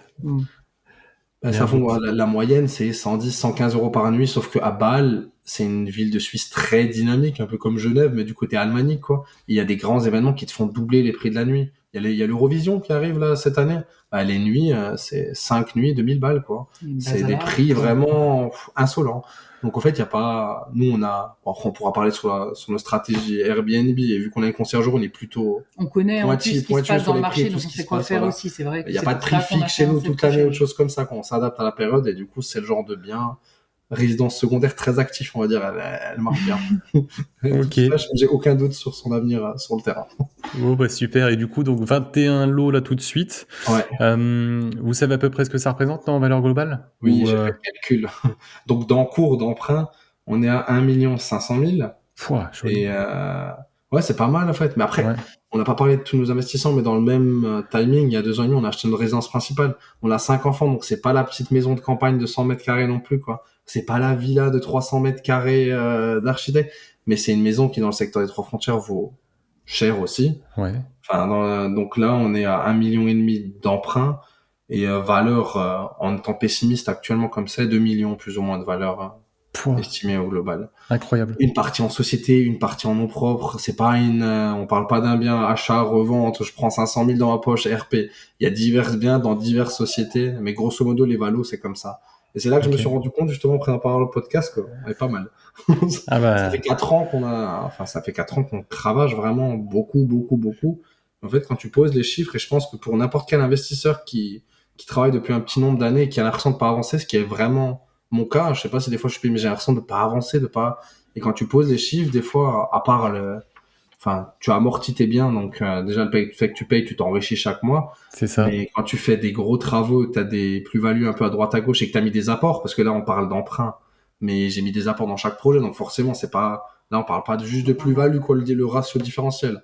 [SPEAKER 2] La moyenne, c'est 110, 115 euros par nuit, sauf qu'à Bâle, c'est une ville de Suisse très dynamique, un peu comme Genève, mais du côté alémanique, quoi. Il y a des grands événements qui te font doubler les prix de la nuit. Il y a l'Eurovision qui arrive, là, cette année. Les nuits, c'est 5 nuits, 2000 balles, quoi. C'est des prix vraiment insolents. Donc, en fait, il n'y a pas... Nous, on pourra parler sur nos stratégies Airbnb, et vu qu'on a une conciergerie, on est plutôt...
[SPEAKER 3] On connaît en plus ce qui se passe dans le marché, donc on sait quoi faire aussi, c'est vrai.
[SPEAKER 2] Il n'y a pas de prix fixe chez nous toute l'année, autre chose comme ça, quand on s'adapte à la période, et du coup, c'est le genre de bien... résidence secondaire très actif, on va dire, elle marche bien.
[SPEAKER 1] Ok.
[SPEAKER 2] J'ai aucun doute sur son avenir sur le terrain.
[SPEAKER 1] Oh bah super, et du coup, donc 21 lots là tout de suite.
[SPEAKER 2] Ouais.
[SPEAKER 1] Vous savez à peu près ce que ça représente en valeur globale?
[SPEAKER 2] Oui, j'ai fait le calcul. Donc, dans cours d'emprunt, on est à 1 500 000.
[SPEAKER 1] Pouah,
[SPEAKER 2] et ouais, c'est pas mal en fait. Mais après, on n'a pas parlé de tous nos investissements, mais dans le même timing, il y a 2 ans et demi, on a acheté une résidence principale. On a 5 enfants, donc c'est pas la petite maison de campagne de 100 mètres carrés non plus, quoi. C'est pas la villa de 300 mètres carrés d'architecte, mais c'est une maison qui, dans le secteur des 3 frontières, vaut cher aussi.
[SPEAKER 1] Ouais.
[SPEAKER 2] Enfin, donc là, on est à 1,5 million d'emprunts et valeur, en étant pessimiste actuellement comme ça, 2 millions plus ou moins de valeur
[SPEAKER 1] Pouah,
[SPEAKER 2] estimée au global.
[SPEAKER 1] incroyable.
[SPEAKER 2] Une partie en société, une partie en nom propre. C'est pas on parle pas d'un bien achat, revente. Je prends 500 000 dans ma poche, RP. Il y a divers biens dans diverses sociétés, mais grosso modo, les valos, c'est comme ça. Et c'est là que je me suis
[SPEAKER 1] Ok.
[SPEAKER 2] rendu compte, justement, après en parlant le podcast, qu'on est pas mal.
[SPEAKER 1] Ah
[SPEAKER 2] Ça fait
[SPEAKER 1] bah,
[SPEAKER 2] 4 ans ça fait 4 ans qu'on cravache vraiment beaucoup, beaucoup, beaucoup. En fait, quand tu poses les chiffres, et je pense que pour n'importe quel investisseur qui travaille depuis un petit nombre d'années et qui a l'impression de pas avancer, ce qui est vraiment mon cas, je sais pas si des fois je suis, mais j'ai l'impression de pas avancer, de pas, et quand tu poses les chiffres, des fois, à part enfin, tu amortis tes biens, donc déjà le fait que tu payes, tu t'enrichis chaque mois.
[SPEAKER 1] c'est ça.
[SPEAKER 2] Mais quand tu fais des gros travaux, que tu as des plus-values un peu à droite à gauche et que tu as mis des apports, parce que là on parle d'emprunt, mais j'ai mis des apports dans chaque projet, donc forcément c'est pas, là on parle pas juste de plus-value, quoi, le ratio différentiel.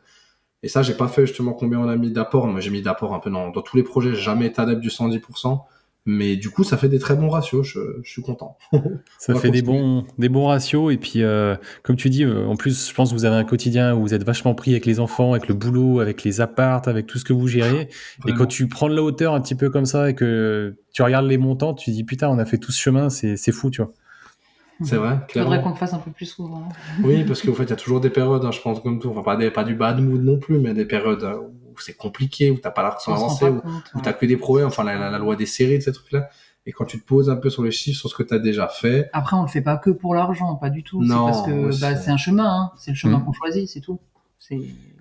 [SPEAKER 2] Et ça, j'ai pas fait justement combien on a mis d'apports. Moi, j'ai mis d'apports un peu dans tous les projets. J'ai jamais été adepte du 110%. Mais du coup, ça fait des très bons ratios. Je suis content.
[SPEAKER 1] Ça
[SPEAKER 2] On va
[SPEAKER 1] fait
[SPEAKER 2] continuer.
[SPEAKER 1] des bons ratios. Et puis, comme tu dis, en plus, je pense que vous avez un quotidien où vous êtes vachement pris avec les enfants, avec le boulot, avec les appartes, avec tout ce que vous gérez. Et quand
[SPEAKER 2] Vraiment.
[SPEAKER 1] tu prends de la hauteur un petit peu comme ça et que tu regardes les montants, tu te dis, putain, on a fait tout ce chemin, c'est fou, tu vois.
[SPEAKER 2] C'est vrai,
[SPEAKER 3] Faudrait qu'on
[SPEAKER 2] clairement.
[SPEAKER 3] le fasse un peu plus souvent.
[SPEAKER 2] Oui, parce qu'en fait, il y a toujours des périodes, hein, je pense, comme tout. Enfin, pas du bad mood non plus, mais des périodes où c'est compliqué, où t'as pas l'impression
[SPEAKER 3] On se rend
[SPEAKER 2] d'avancer,
[SPEAKER 3] pas
[SPEAKER 2] où,
[SPEAKER 3] compte.
[SPEAKER 2] où t'as
[SPEAKER 3] Ouais.
[SPEAKER 2] que des problèmes.
[SPEAKER 3] C'est
[SPEAKER 2] Enfin,
[SPEAKER 3] ça.
[SPEAKER 2] la loi des séries, de ces trucs-là. Et quand tu te poses un peu sur les chiffres, sur ce que t'as déjà fait,
[SPEAKER 3] Après, on le fait pas que pour l'argent, pas du tout. C'est parce
[SPEAKER 2] non,
[SPEAKER 3] que
[SPEAKER 2] aussi.
[SPEAKER 3] c'est un chemin, hein. C'est le chemin
[SPEAKER 1] Mm.
[SPEAKER 3] qu'on choisit, c'est tout.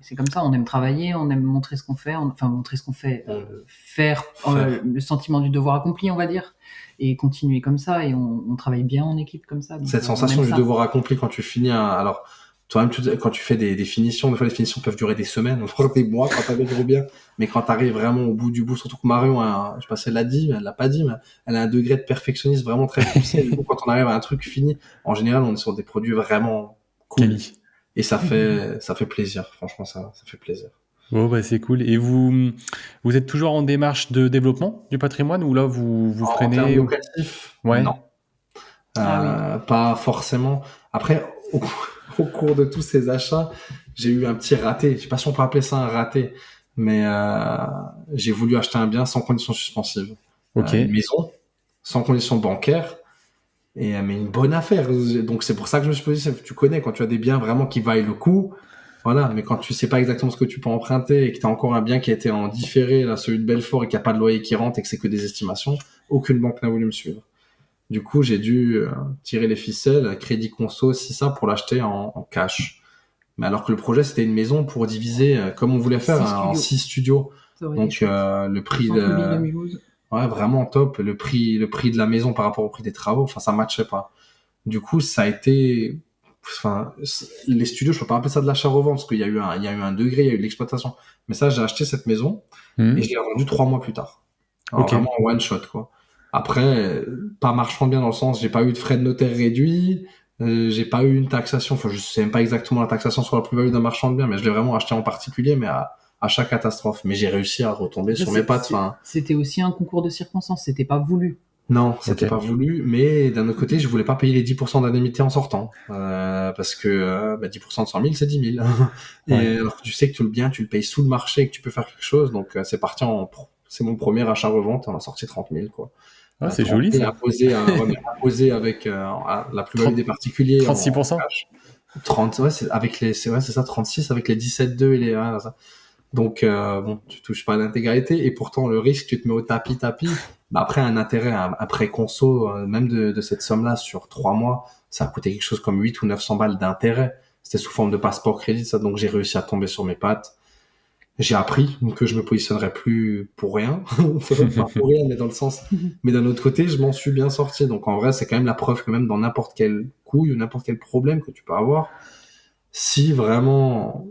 [SPEAKER 3] C'est comme ça. On aime travailler, on aime montrer ce qu'on fait, enfin montrer ce qu'on fait, faire
[SPEAKER 2] Faire.
[SPEAKER 3] le sentiment du devoir accompli, on va dire, et continuer comme ça. Et on travaille bien en équipe comme ça, donc
[SPEAKER 2] Cette
[SPEAKER 3] on
[SPEAKER 2] sensation
[SPEAKER 3] aime
[SPEAKER 2] du
[SPEAKER 3] ça.
[SPEAKER 2] devoir accompli quand tu finis alors, toi-même, quand tu fais des finitions, des fois les finitions peuvent durer des semaines, voire des mois quand t'as des gros biens, mais quand t'arrives vraiment au bout du bout, surtout que Marion, je sais pas si elle l'a dit, mais elle l'a pas dit, mais elle a un degré de perfectionnisme vraiment très poussé. Du coup, quand on arrive à un truc fini, en général, on est sur des produits vraiment cool.
[SPEAKER 1] Quali.
[SPEAKER 2] Et ça fait plaisir. Franchement, ça fait plaisir.
[SPEAKER 1] Bon, bah, c'est cool. Et vous êtes toujours en démarche de développement du patrimoine ou là, vous
[SPEAKER 2] En termes
[SPEAKER 1] freinez
[SPEAKER 2] locatifs,
[SPEAKER 1] Ouais.
[SPEAKER 2] non.
[SPEAKER 3] Ah oui.
[SPEAKER 2] Pas forcément. Après, au cours de tous ces achats, j'ai eu un petit raté. Je sais pas si on peut appeler ça un raté, mais j'ai voulu acheter un bien sans condition suspensive.
[SPEAKER 1] Ok.
[SPEAKER 2] Une maison sans condition bancaire, mais une bonne affaire. Donc c'est pour ça que je me suis posé, tu connais, quand tu as des biens vraiment qui valent le coup, voilà, mais quand tu sais pas exactement ce que tu peux emprunter et que tu as encore un bien qui a été en différé, là, celui de Belfort, et qu'il n'y a pas de loyer qui rentre et que c'est que des estimations, aucune banque n'a voulu me suivre. Du coup, j'ai dû tirer les ficelles, crédit conso, si ça, pour l'acheter en cash. Mais alors que le projet, c'était une maison pour diviser, comme on voulait faire,
[SPEAKER 3] 6
[SPEAKER 2] hein, en
[SPEAKER 3] studios.
[SPEAKER 2] 6 studios.
[SPEAKER 3] Ça aurait été
[SPEAKER 2] Donc,
[SPEAKER 3] chouette.
[SPEAKER 2] le prix
[SPEAKER 3] Centre-ville de
[SPEAKER 2] de,
[SPEAKER 3] Mulhouse.
[SPEAKER 2] ouais, vraiment top. Le prix de la maison par rapport au prix des travaux, enfin, ça matchait pas. Du coup, ça a été, enfin, les studios, je peux pas appeler ça de l'achat-revente parce qu'il y a eu un degré, il y a eu de l'exploitation. Mais ça, j'ai acheté cette maison et
[SPEAKER 1] Hmm.
[SPEAKER 2] je l'ai vendue 3 mois plus tard. Alors
[SPEAKER 1] Ok.
[SPEAKER 2] vraiment en one shot, quoi. Après, pas marchand de bien dans le sens, j'ai pas eu de frais de notaire réduits, j'ai pas eu une taxation, enfin je sais même pas exactement la taxation sur la plus-value d'un marchand de biens, mais je l'ai vraiment acheté en particulier, mais à chaque catastrophe. Mais j'ai réussi à retomber
[SPEAKER 3] Après,
[SPEAKER 2] sur mes pattes. Enfin,
[SPEAKER 3] c'était aussi un concours de circonstances, c'était pas voulu.
[SPEAKER 2] non,
[SPEAKER 1] Ok.
[SPEAKER 2] c'était pas voulu, mais d'un autre côté, je voulais pas payer les 10% d'indemnité en sortant, parce que 10% de 100 000, c'est 10 000.
[SPEAKER 1] Ouais.
[SPEAKER 2] Et alors que tu sais que le bien, tu le payes sous le marché et que tu peux faire quelque chose, donc c'est mon premier achat-revente, on a sorti 30 000, quoi.
[SPEAKER 1] Ah, c'est
[SPEAKER 2] 30
[SPEAKER 1] joli
[SPEAKER 2] 000
[SPEAKER 1] ça.
[SPEAKER 2] ouais, mais imposé avec la plus-value
[SPEAKER 1] 30
[SPEAKER 2] des particuliers en
[SPEAKER 1] 36%.
[SPEAKER 2] cash. 30, ouais, c'est ça, 36 avec les 17,2 et les, ouais, ça. Donc, bon, tu touches pas à l'intégralité et pourtant le risque, tu te mets au tapis. Bah, après, un intérêt, un prêt conso, même de cette somme-là sur 3 mois, ça a coûté quelque chose comme 8 ou 900 balles d'intérêt. C'était sous forme de passeport crédit, ça. Donc, j'ai réussi à tomber sur mes pattes. J'ai appris que je me positionnerais plus pour rien. Pas pour rien, mais dans le sens. Mais d'un autre côté, je m'en suis bien sorti. Donc, en vrai, c'est quand même la preuve que même dans n'importe quelle couille ou n'importe quel problème que tu peux avoir, si vraiment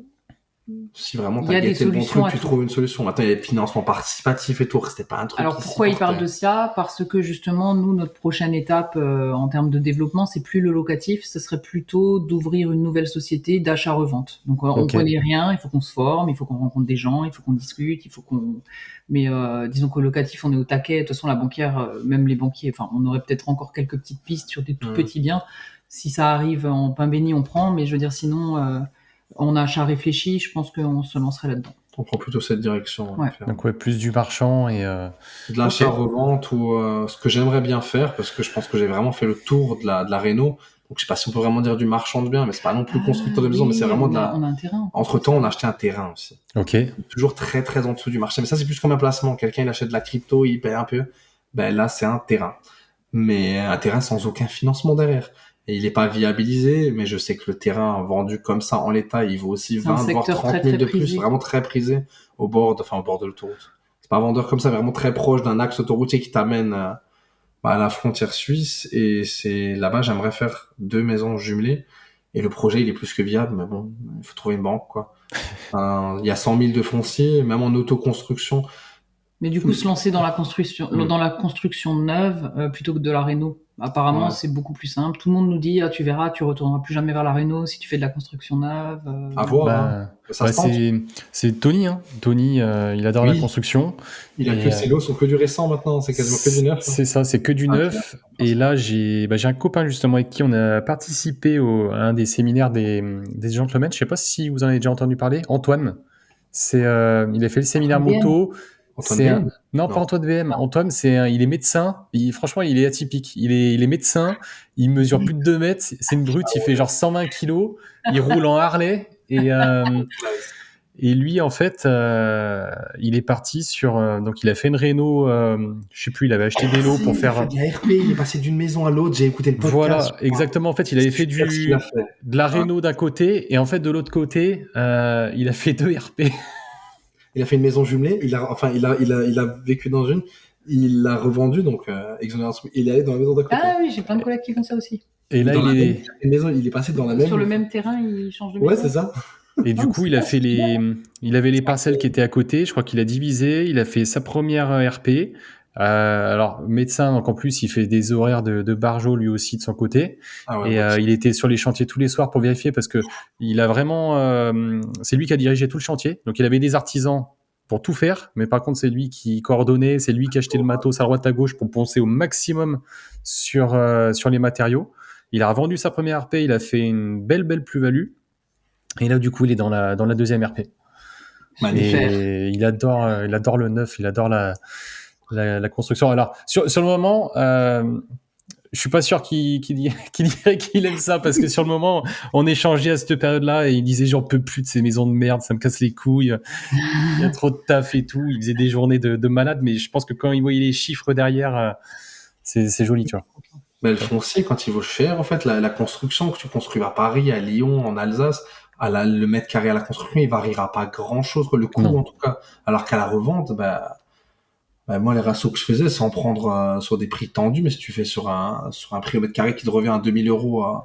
[SPEAKER 2] si vraiment
[SPEAKER 3] Il y
[SPEAKER 2] t'as
[SPEAKER 3] a des
[SPEAKER 2] guetté le bon
[SPEAKER 3] solutions
[SPEAKER 2] truc,
[SPEAKER 3] à
[SPEAKER 2] tu
[SPEAKER 3] tout.
[SPEAKER 2] trouves une solution. Attends, il y a le financement participatif et tout, c'était pas un truc
[SPEAKER 3] Alors
[SPEAKER 2] qui s'y
[SPEAKER 3] pourquoi il parle
[SPEAKER 2] portait.
[SPEAKER 3] de ça? Parce que justement, nous, notre prochaine étape en termes de développement, c'est plus le locatif, ce serait plutôt d'ouvrir une nouvelle société d'achat-revente. Donc on
[SPEAKER 1] Ok.
[SPEAKER 3] connaît rien, il faut qu'on se forme, il faut qu'on rencontre des gens, il faut qu'on discute, il faut qu'on. Mais disons qu'au locatif, on est au taquet. De toute façon, la banquière, même les banquiers, enfin, on aurait peut-être encore quelques petites pistes sur des tout petits biens. Si ça arrive en pain béni, on prend. Mais je veux dire, sinon, on a achat réfléchi, je pense qu'on se lancerait là-dedans.
[SPEAKER 2] On prend plutôt cette direction,
[SPEAKER 3] Ouais.
[SPEAKER 2] clairement.
[SPEAKER 1] Donc ouais, plus du marchand et
[SPEAKER 2] De l'achat-revente ou ce que j'aimerais bien faire, parce que je pense que j'ai vraiment fait le tour de la réno. Donc je sais pas si on peut vraiment dire du marchand de biens, mais c'est pas non plus constructeur de maison, mais c'est vraiment
[SPEAKER 3] on a un terrain.
[SPEAKER 2] Entre-temps, on a acheté un terrain aussi.
[SPEAKER 1] Ok.
[SPEAKER 2] Toujours très très en dessous du marché. Mais ça, c'est plus comme un placement. Quelqu'un, il achète de la crypto, il paye un peu. Ben là, c'est un terrain. Mais un terrain sans aucun financement derrière. Et il n'est pas viabilisé, mais je sais que le terrain vendu comme ça en l'état, il vaut aussi 20 voire 30 000 de plus.
[SPEAKER 3] Prisé.
[SPEAKER 2] Vraiment très prisé au bord de l'autoroute. C'est pas un vendeur comme ça, vraiment très proche d'un axe autoroutier qui t'amène à la frontière suisse. Et c'est là-bas, j'aimerais faire 2 maisons jumelées. Et le projet, il est plus que viable, mais bon, il faut trouver une banque, quoi. Il y a 100 000 de foncier, même en autoconstruction.
[SPEAKER 3] Mais du coup, se lancer dans la construction neuve plutôt que de la réno. Apparemment,
[SPEAKER 2] Ouais.
[SPEAKER 3] c'est beaucoup plus simple. Tout le monde nous dit, tu verras, tu retourneras plus jamais vers la réno si tu fais de la construction neuve.
[SPEAKER 2] À voir, hein. Ça
[SPEAKER 1] ouais,
[SPEAKER 2] se tente.
[SPEAKER 1] c'est Tony, hein. Tony, il adore la construction.
[SPEAKER 2] Il a que ses lots sont que du récent maintenant, c'est quasiment que du neuf.
[SPEAKER 1] C'est ça, c'est que du neuf. Et là, j'ai un copain justement avec qui on a participé à un des séminaires des gentlemen. Je sais pas si vous en avez déjà entendu parler. Antoine, il a fait le séminaire
[SPEAKER 3] BM.
[SPEAKER 1] moto.
[SPEAKER 2] Antoine
[SPEAKER 1] Non, pas Antoine BM. Antoine, il est médecin. Franchement, il est atypique. Il est médecin. Il mesure plus de 2 mètres. C'est une brute. Il fait genre 120 kilos. Il roule en Harley. Et lui, en fait, il est parti sur. Donc, il a fait une réno. Je sais plus. Il avait acheté des lots pour faire.
[SPEAKER 2] Il a fait de la RP. Il est passé d'une maison à l'autre. J'ai écouté le podcast.
[SPEAKER 1] Voilà, exactement. En fait, il avait fait de la réno d'un côté, et en fait, de l'autre côté, il a fait 2 RP.
[SPEAKER 2] Il a fait une maison jumelée. Il a vécu dans une. Il l'a revendue, donc exonération. Il est allé dans la maison d'à côté.
[SPEAKER 3] Ah oui, j'ai plein de collègues qui font ça aussi.
[SPEAKER 1] Et là,
[SPEAKER 2] il est passé dans la même.
[SPEAKER 3] Sur le même terrain, il change de maison.
[SPEAKER 2] Ouais, c'est ça.
[SPEAKER 1] Et du coup, il avait les parcelles qui étaient à côté. Je crois qu'il a divisé. Il a fait sa première RP. Alors, médecin, donc en plus, il fait des horaires de barjo lui aussi de son côté.
[SPEAKER 2] Ah ouais,
[SPEAKER 1] et il était sur les chantiers tous les soirs pour vérifier parce que il a vraiment. C'est lui qui a dirigé tout le chantier. Donc, il avait des artisans pour tout faire, mais par contre, c'est lui qui coordonnait, c'est lui qui achetait le matos à droite à gauche pour poncer au maximum sur les matériaux. Il a revendu sa première RP. Il a fait une belle plus-value. Et là, du coup, il est dans la deuxième RP.
[SPEAKER 2] Magnifique.
[SPEAKER 1] Et il adore le neuf, il adore la construction. Alors, sur le moment, je suis pas sûr qu'il dirait qu'il aime ça, parce que sur le moment, on échangeait à cette période-là et il disait j'en peux plus de ces maisons de merde, ça me casse les couilles, il y a trop de taf et tout. Il faisait des journées de malade, mais je pense que quand il voyait les chiffres derrière, c'est joli, tu vois.
[SPEAKER 2] Mais le foncier, quand il vaut cher, en fait, la construction que tu construis à Paris, à Lyon, en Alsace, le mètre carré à la construction, il variera pas grand-chose, le coût en tout cas. Alors qu'à la revente, moi, les ratios que je faisais, sans prendre sur des prix tendus, mais si tu fais sur un prix au mètre carré qui te revient à 2000 €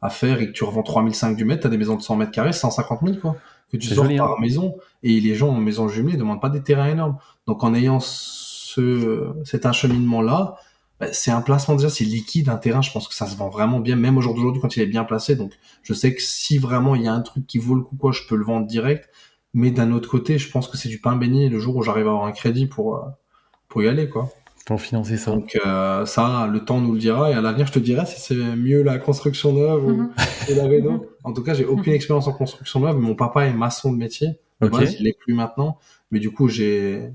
[SPEAKER 2] à faire et que tu revends 3005 du mètre, t'as des maisons de 100 mètres carrés, 150 000, quoi, que tu sors par maison. Et les gens en maison jumelée demandent pas des terrains énormes. Donc, en ayant cet acheminement-là, c'est un placement, déjà, c'est liquide, un terrain, je pense que ça se vend vraiment bien, même au jour d'aujourd'hui, quand il est bien placé. Donc, je sais que si vraiment il y a un truc qui vaut le coup, quoi, je peux le vendre direct. Mais d'un autre côté, je pense que c'est du pain béni le jour où j'arrive à avoir un crédit pour y aller, quoi.
[SPEAKER 1] Pour financer ça.
[SPEAKER 2] Donc, ça, le temps nous le dira, et à l'avenir, je te dirai si c'est mieux la construction neuve ou la réno. En tout cas, j'ai aucune expérience en construction neuve, mais mon papa est maçon de métier. Il l'est plus maintenant. Mais du coup, j'ai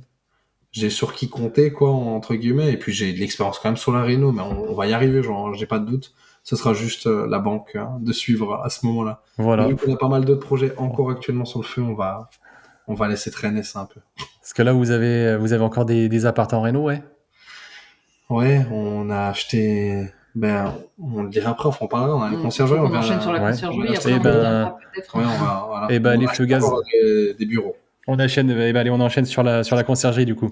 [SPEAKER 2] sur qui compter, quoi, entre guillemets, et puis j'ai de l'expérience quand même sur la réno, mais on va y arriver, genre, j'ai pas de doute. Ce sera juste la banque de suivre à ce moment-là.
[SPEAKER 1] Voilà.
[SPEAKER 2] Vu qu'on a pas mal d'autres projets encore actuellement sur le feu, on va laisser traîner ça un peu.
[SPEAKER 1] Parce que là, vous avez encore des apparts en réno, ouais?
[SPEAKER 2] Ouais, on a acheté... on le dira après, on en parlera. On a une conciergerie.
[SPEAKER 3] On enchaîne sur la conciergerie, après
[SPEAKER 2] on
[SPEAKER 3] peut-être.
[SPEAKER 2] Ouais, voilà.
[SPEAKER 1] Et les feux gaz.
[SPEAKER 2] Des bureaux.
[SPEAKER 1] On enchaîne sur la conciergerie, du coup.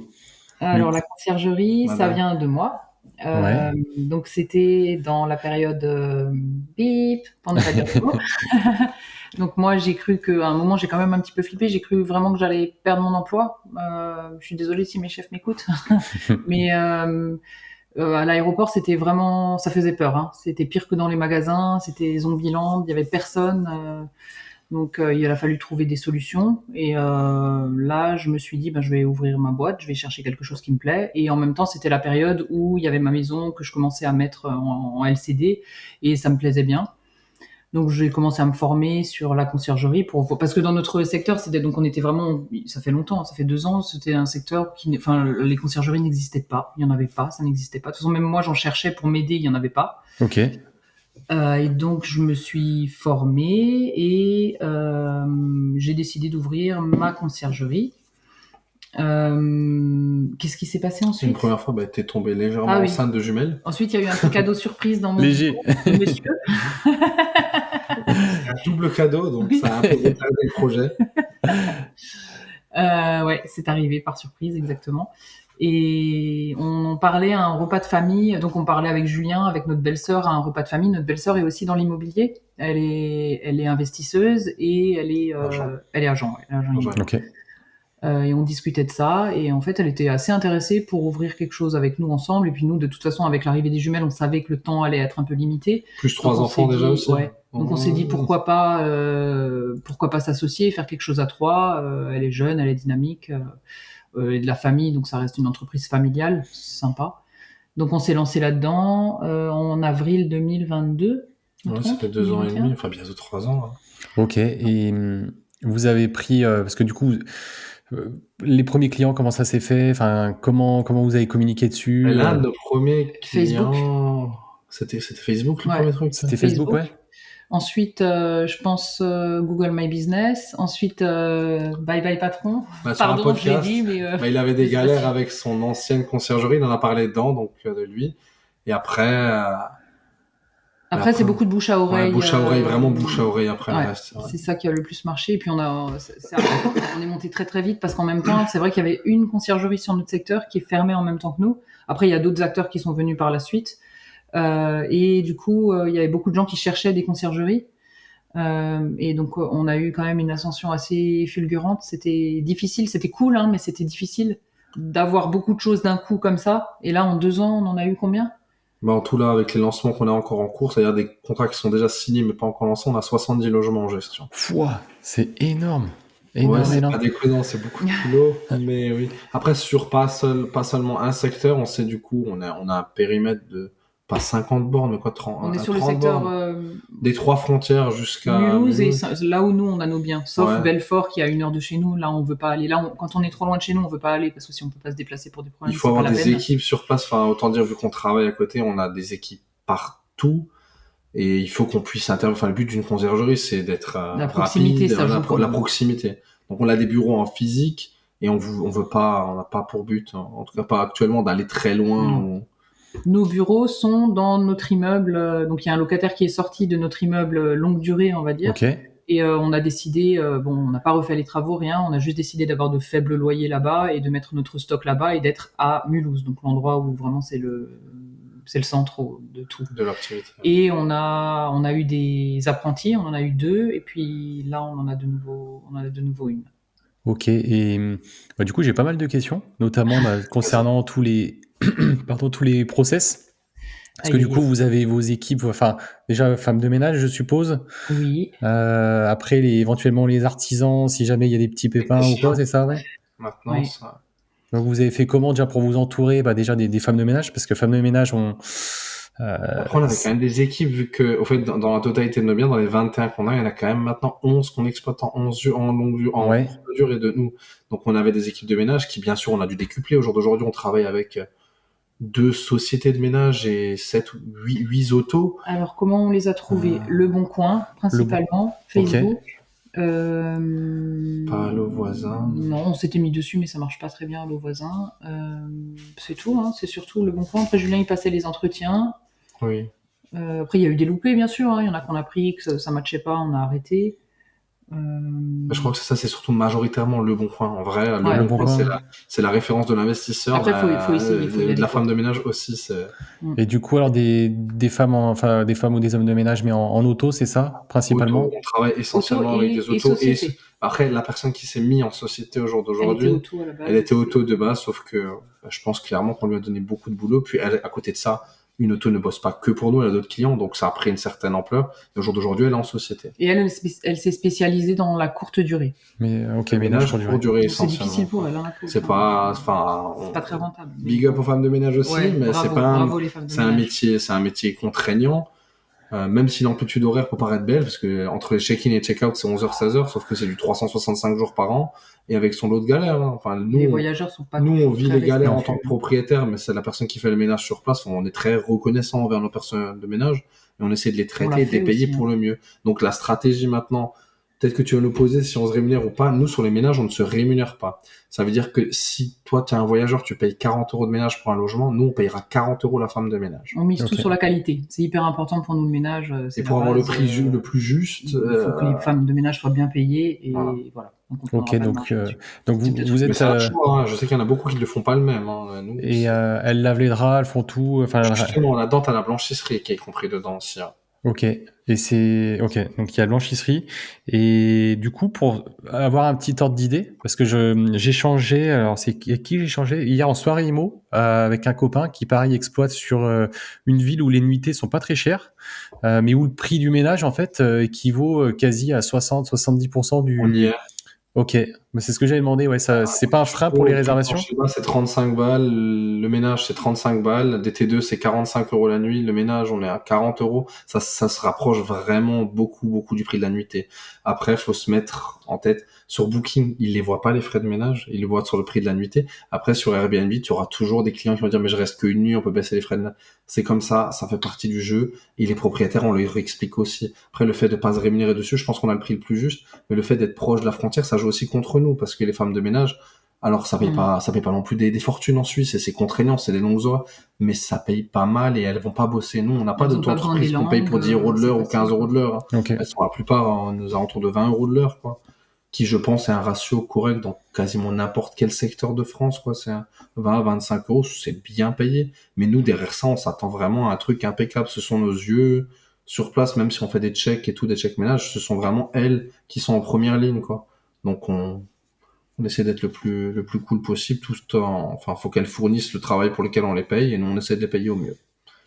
[SPEAKER 3] Alors, la conciergerie, ça vient de moi. Donc, c'était dans la période bip, pour ne pas dire le mot. Donc, moi, j'ai cru qu'à un moment, j'ai quand même un petit peu flippé. J'ai cru vraiment que j'allais perdre mon emploi. Je suis désolée si mes chefs m'écoutent. Mais à l'aéroport, c'était vraiment... Ça faisait peur. Hein. C'était pire que dans les magasins. C'était Zombieland. Il n'y avait personne. Donc, il a fallu trouver des solutions. Et là, je me suis dit, je vais ouvrir ma boîte, je vais chercher quelque chose qui me plaît. Et en même temps, c'était la période où il y avait ma maison que je commençais à mettre en LCD et ça me plaisait bien. Donc j'ai commencé à me former sur la conciergerie parce que dans notre secteur, donc on était vraiment, ça fait longtemps, ça fait 2 ans, c'était un secteur les conciergeries n'existaient pas, il y en avait pas, ça n'existait pas. De toute façon, même moi j'en cherchais pour m'aider, il y en avait pas.
[SPEAKER 1] Ok.
[SPEAKER 3] Et donc je me suis formée et j'ai décidé d'ouvrir ma conciergerie. Qu'est-ce qui s'est passé ensuite?
[SPEAKER 2] Une première fois, t'es tombée légèrement enceinte de jumelles.
[SPEAKER 3] Ensuite, il y a eu un cadeau surprise dans mon
[SPEAKER 1] Léger.
[SPEAKER 3] monsieur.
[SPEAKER 2] C'est un double cadeau, donc ça a un peu retardé le projet.
[SPEAKER 3] Ouais, c'est arrivé par surprise, exactement. Et on parlait à un repas de famille, donc on parlait avec Julien, avec notre belle-sœur, à un repas de famille. Notre belle-sœur est aussi dans l'immobilier. Elle est investisseuse et elle est agent. Ouais, agent immobilier.
[SPEAKER 1] Ok.
[SPEAKER 3] Et on discutait de ça, et en fait elle était assez intéressée pour ouvrir quelque chose avec nous ensemble, et puis nous de toute façon avec l'arrivée des jumelles on savait que le temps allait être un peu limité.
[SPEAKER 2] Plus 3 enfants déjà aussi.
[SPEAKER 3] Ouais. Donc on s'est dit pourquoi pas s'associer, faire quelque chose à 3. Elle est jeune, elle est dynamique, et de la famille, donc ça reste une entreprise familiale, c'est sympa. Donc on s'est lancé là-dedans en avril 2022.
[SPEAKER 2] Ouais, ça fait 2 ans et demi, enfin bientôt 3 ans. Hein.
[SPEAKER 1] Ok, et vous avez pris, parce que du coup, les premiers clients, comment ça s'est fait? Enfin, comment vous avez communiqué dessus?
[SPEAKER 2] L'un de nos premiers clients, c'était Facebook, le premier truc.
[SPEAKER 1] C'était Facebook, ouais.
[SPEAKER 3] Ensuite, je pense Google My Business. Ensuite, Bye Bye Patron.
[SPEAKER 2] Pardon, je l'ai dit, mais il avait des galères avec son ancienne conciergerie. Il en a parlé dedans, donc de lui. Et après.
[SPEAKER 3] Après, c'est beaucoup de bouche à oreille.
[SPEAKER 2] Ouais, bouche à oreille, vraiment bouche à oreille après
[SPEAKER 3] le
[SPEAKER 2] reste. Ouais.
[SPEAKER 3] C'est ça qui a le plus marché. Et puis on est monté très très vite parce qu'en même temps, c'est vrai qu'il y avait une conciergerie sur notre secteur qui est fermée en même temps que nous. Après, il y a d'autres acteurs qui sont venus par la suite. Et du coup, il y avait beaucoup de gens qui cherchaient des conciergeries. Et donc, on a eu quand même une ascension assez fulgurante. C'était difficile, c'était cool, hein, mais c'était difficile d'avoir beaucoup de choses d'un coup comme ça. Et là, en 2 ans, on en a eu combien ?
[SPEAKER 2] En tout là, avec les lancements qu'on a encore en cours, c'est-à-dire des contrats qui sont déjà signés mais pas encore lancés, on a 70 logements en gestion.
[SPEAKER 1] Pouah, c'est énorme.
[SPEAKER 2] Ouais, c'est pas déconnant, c'est beaucoup de kilos, mais oui. Après, sur pas seulement un secteur, on sait du coup, on a un périmètre de pas 50 bornes, mais quoi, 30.
[SPEAKER 3] On est sur le secteur
[SPEAKER 2] des 3 frontières jusqu'à
[SPEAKER 3] Mulhouse, et là où nous on a nos biens, sauf Belfort qui est à 1 heure de chez nous. Là, on veut pas aller. Là, quand on est trop loin de chez nous, on veut pas aller parce que si on peut pas se déplacer pour des problèmes,
[SPEAKER 2] il faut avoir des équipes sur place. Enfin, autant dire, vu qu'on travaille à côté, on a des équipes partout. Et il faut qu'on puisse intervenir. Enfin, le but d'une conciergerie, c'est d'être
[SPEAKER 3] la proximité,
[SPEAKER 2] rapide, la proximité. Donc, on a des bureaux en physique et on veut pas, on n'a pas pour but, en tout cas pas actuellement, d'aller très loin.
[SPEAKER 3] Nos bureaux sont dans notre immeuble. Donc, il y a un locataire qui est sorti de notre immeuble longue durée, on va dire.
[SPEAKER 1] Okay.
[SPEAKER 3] Et on a décidé, on n'a pas refait les travaux, rien. On a juste décidé d'avoir de faibles loyers là-bas et de mettre notre stock là-bas et d'être à Mulhouse, donc l'endroit où vraiment c'est le centre de tout.
[SPEAKER 2] De l'activité.
[SPEAKER 3] Et on a eu des apprentis, on en a eu 2, et puis là on en a de nouveau une.
[SPEAKER 1] Ok, et du coup j'ai pas mal de questions, notamment concernant tous les process. Parce que du coup vous avez vos équipes, enfin déjà femmes de ménage je suppose.
[SPEAKER 3] Oui.
[SPEAKER 1] Après éventuellement les artisans si jamais il y a des petits pépins ou quoi, c'est ça, ouais.
[SPEAKER 2] Maintenant ça.
[SPEAKER 1] Donc vous avez fait comment déjà pour vous entourer déjà des femmes de ménage, parce que femmes de ménage
[SPEAKER 2] après on avait quand même des équipes, vu que au fait dans la totalité de nos biens, dans les 21 qu'on a, il y en a quand même maintenant 11 qu'on exploite en longue durée, en courte durée de nous. Donc on avait des équipes de ménage qui bien sûr on a dû décupler. Au jour d'aujourd'hui on travaille avec 2 sociétés de ménage et 8 autos.
[SPEAKER 3] Alors comment on les a trouvés? Le Bon Coin principalement, Facebook.
[SPEAKER 2] Okay. Pas Allo Voisin.
[SPEAKER 3] Non, on s'était mis dessus, mais ça marche pas très bien, Allo Voisin. C'est tout, hein, c'est surtout Le Bon Coin. Après, Julien, il passait les entretiens.
[SPEAKER 2] Oui.
[SPEAKER 3] Après, il y a eu des loupés, bien sûr. Hein. Il y en a qu'on a pris, que ça matchait pas, on a arrêté.
[SPEAKER 2] Je crois que c'est surtout majoritairement Le Bon Coin. En vrai, Le Bon Coin, c'est la référence de l'investisseur.
[SPEAKER 3] Après, faut essayer.
[SPEAKER 2] De la femme de ménage aussi.
[SPEAKER 1] Et du coup, alors des femmes, des femmes ou des hommes de ménage, mais en auto, c'est ça, principalement?
[SPEAKER 2] On travaille essentiellement avec des autos. Et après, la personne qui s'est mise en société au jour d'aujourd'hui, elle était auto de base, sauf que je pense clairement qu'on lui a donné beaucoup de boulot. Puis elle, à côté de ça, une auto ne bosse pas que pour nous, elle a d'autres clients, donc ça a pris une certaine ampleur. Et au jour d'aujourd'hui, elle est en société.
[SPEAKER 3] Et elle s'est spécialisée dans la courte durée.
[SPEAKER 1] Mais ménage
[SPEAKER 2] courte durée essentiellement.
[SPEAKER 3] C'est difficile pour elle. Hein,
[SPEAKER 2] c'est pas
[SPEAKER 3] très rentable.
[SPEAKER 2] Big up aux femmes de ménage aussi, mais
[SPEAKER 3] bravo,
[SPEAKER 2] c'est un métier contraignant. Même si l'amplitude horaire peut paraître belle, parce que entre les check-in et check-out, c'est 11h, 16h, sauf que c'est du 365 jours par an, et avec son lot de galères. Hein. Enfin,
[SPEAKER 3] Les voyageurs sont pas
[SPEAKER 2] nous, on
[SPEAKER 3] toujours
[SPEAKER 2] vit
[SPEAKER 3] très
[SPEAKER 2] les galères en tant
[SPEAKER 3] respectueux.
[SPEAKER 2] que propriétaire, mais c'est la personne qui fait le ménage sur place. On est très reconnaissant envers nos personnes de ménage, et on essaie de les
[SPEAKER 3] On l'a
[SPEAKER 2] traiter et de les
[SPEAKER 3] fait
[SPEAKER 2] payer
[SPEAKER 3] aussi.
[SPEAKER 2] pour le mieux. Donc la stratégie maintenant, peut-être que tu vas nous poser si on se rémunère ou pas. Nous, sur les ménages, on ne se rémunère pas. Ça veut dire que si toi, tu es un voyageur, tu payes 40 euros de ménage pour un logement, nous, on payera 40 euros la femme de ménage.
[SPEAKER 3] On mise tout
[SPEAKER 1] Ok.
[SPEAKER 3] sur la qualité. C'est hyper important pour nous le ménage,
[SPEAKER 2] Et
[SPEAKER 3] c'est la
[SPEAKER 2] pour avoir le
[SPEAKER 3] base.
[SPEAKER 2] prix le plus juste,
[SPEAKER 3] Il faut que les femmes de ménage soient bien payées
[SPEAKER 2] voilà.
[SPEAKER 3] et voilà. Donc on
[SPEAKER 1] Ok,
[SPEAKER 3] prendra pas de marge là-dessus.
[SPEAKER 1] donc
[SPEAKER 3] Type de
[SPEAKER 1] vous
[SPEAKER 3] truc.
[SPEAKER 2] Mais
[SPEAKER 1] êtes
[SPEAKER 2] c'est un choix, hein. Je sais qu'il y en a beaucoup qui ne le font pas le même. Hein. Nous,
[SPEAKER 1] et elles lavent les draps, elles font tout. Enfin,
[SPEAKER 2] justement, là-dedans, t'as la blanchisserie qui est compris dedans aussi. Hein.
[SPEAKER 1] ok. Et c'est ok. Donc il y a blanchisserie et du coup pour avoir un petit ordre d'idée, parce que j'ai changé. Alors c'est qui j'ai changé hier en soirée IMO avec un copain qui pareil exploite sur une ville où les nuitées sont pas très chères, mais où le prix du ménage en fait équivaut quasi à 60-70%
[SPEAKER 2] On y
[SPEAKER 1] du.
[SPEAKER 2] est.
[SPEAKER 1] Ok, mais c'est ce que j'avais demandé. Ouais, ça c'est pas un frein pour les
[SPEAKER 2] Tout
[SPEAKER 1] réservations.
[SPEAKER 2] plancher bas, c'est 35 balles. Le ménage, c'est 35 balles. Des T2, c'est 45 euros la nuit. Le ménage, on est à 40 euros. Ça se rapproche vraiment beaucoup, beaucoup du prix de la nuitée. Après, faut se mettre en tête. Sur Booking, ils les voient pas, les frais de ménage. Ils les voient sur le prix de la nuitée. Après, sur Airbnb, tu auras toujours des clients qui vont dire, mais je reste qu'une nuit, on peut baisser les frais de ménage. C'est comme ça fait partie du jeu. Et les propriétaires, on leur explique aussi. Après, le fait de pas se rémunérer dessus, je pense qu'on a le prix le plus juste. Mais le fait d'être proche de la frontière, ça joue aussi contre nous, parce que les femmes de ménage, alors ça paye pas non plus des fortunes en Suisse, et c'est contraignant, c'est des longues heures, mais ça paye pas mal et elles vont pas bosser. Nous, on n'a pas
[SPEAKER 3] Elles ont pas besoin des
[SPEAKER 2] d'auto-entreprise qu'on paye pour
[SPEAKER 3] langues,
[SPEAKER 2] 10 euros de
[SPEAKER 3] c'est
[SPEAKER 2] l'heure ou
[SPEAKER 3] facile
[SPEAKER 2] 15 euros
[SPEAKER 3] quoi.
[SPEAKER 2] de l'heure. Hein.
[SPEAKER 1] Ok.
[SPEAKER 2] Elles sont la plupart aux alentours de 20 euros de l'heure, quoi. Qui, je pense, est un ratio correct dans quasiment n'importe quel secteur de France, quoi. C'est 20 à 25 euros, c'est bien payé. Mais nous, derrière ça, on s'attend vraiment à un truc impeccable. Ce sont nos yeux sur place, même si on fait des checks et tout, des checks ménage, ce sont vraiment elles qui sont en première ligne, quoi. Donc on essaie d'être le plus cool possible, enfin, faut qu'elles fournissent le travail pour lequel on les paye, et nous, on essaie de les payer au mieux.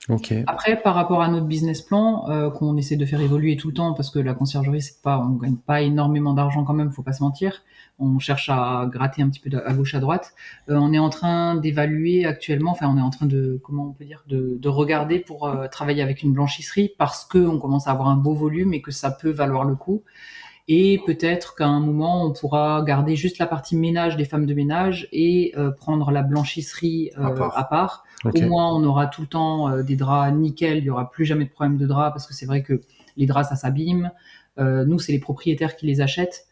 [SPEAKER 1] Ok.
[SPEAKER 3] Après, par rapport à notre business plan, qu'on essaie de faire évoluer tout le temps, parce que la conciergerie, on gagne pas énormément d'argent quand même, faut pas se mentir. On cherche à gratter un petit peu à gauche, à droite. On est en train d'évaluer actuellement, enfin, on est en train de, comment on peut dire, de regarder pour travailler avec une blanchisserie parce que on commence à avoir un beau volume et que ça peut valoir le coup. Et peut-être qu'à un moment, on pourra garder juste la partie ménage des femmes de ménage et prendre la blanchisserie à part.
[SPEAKER 1] Ok.
[SPEAKER 3] Au moins, on aura tout le temps des draps nickel, il n'y aura plus jamais de problème de draps, parce que c'est vrai que les draps, ça s'abîme. Nous, c'est les propriétaires qui les achètent.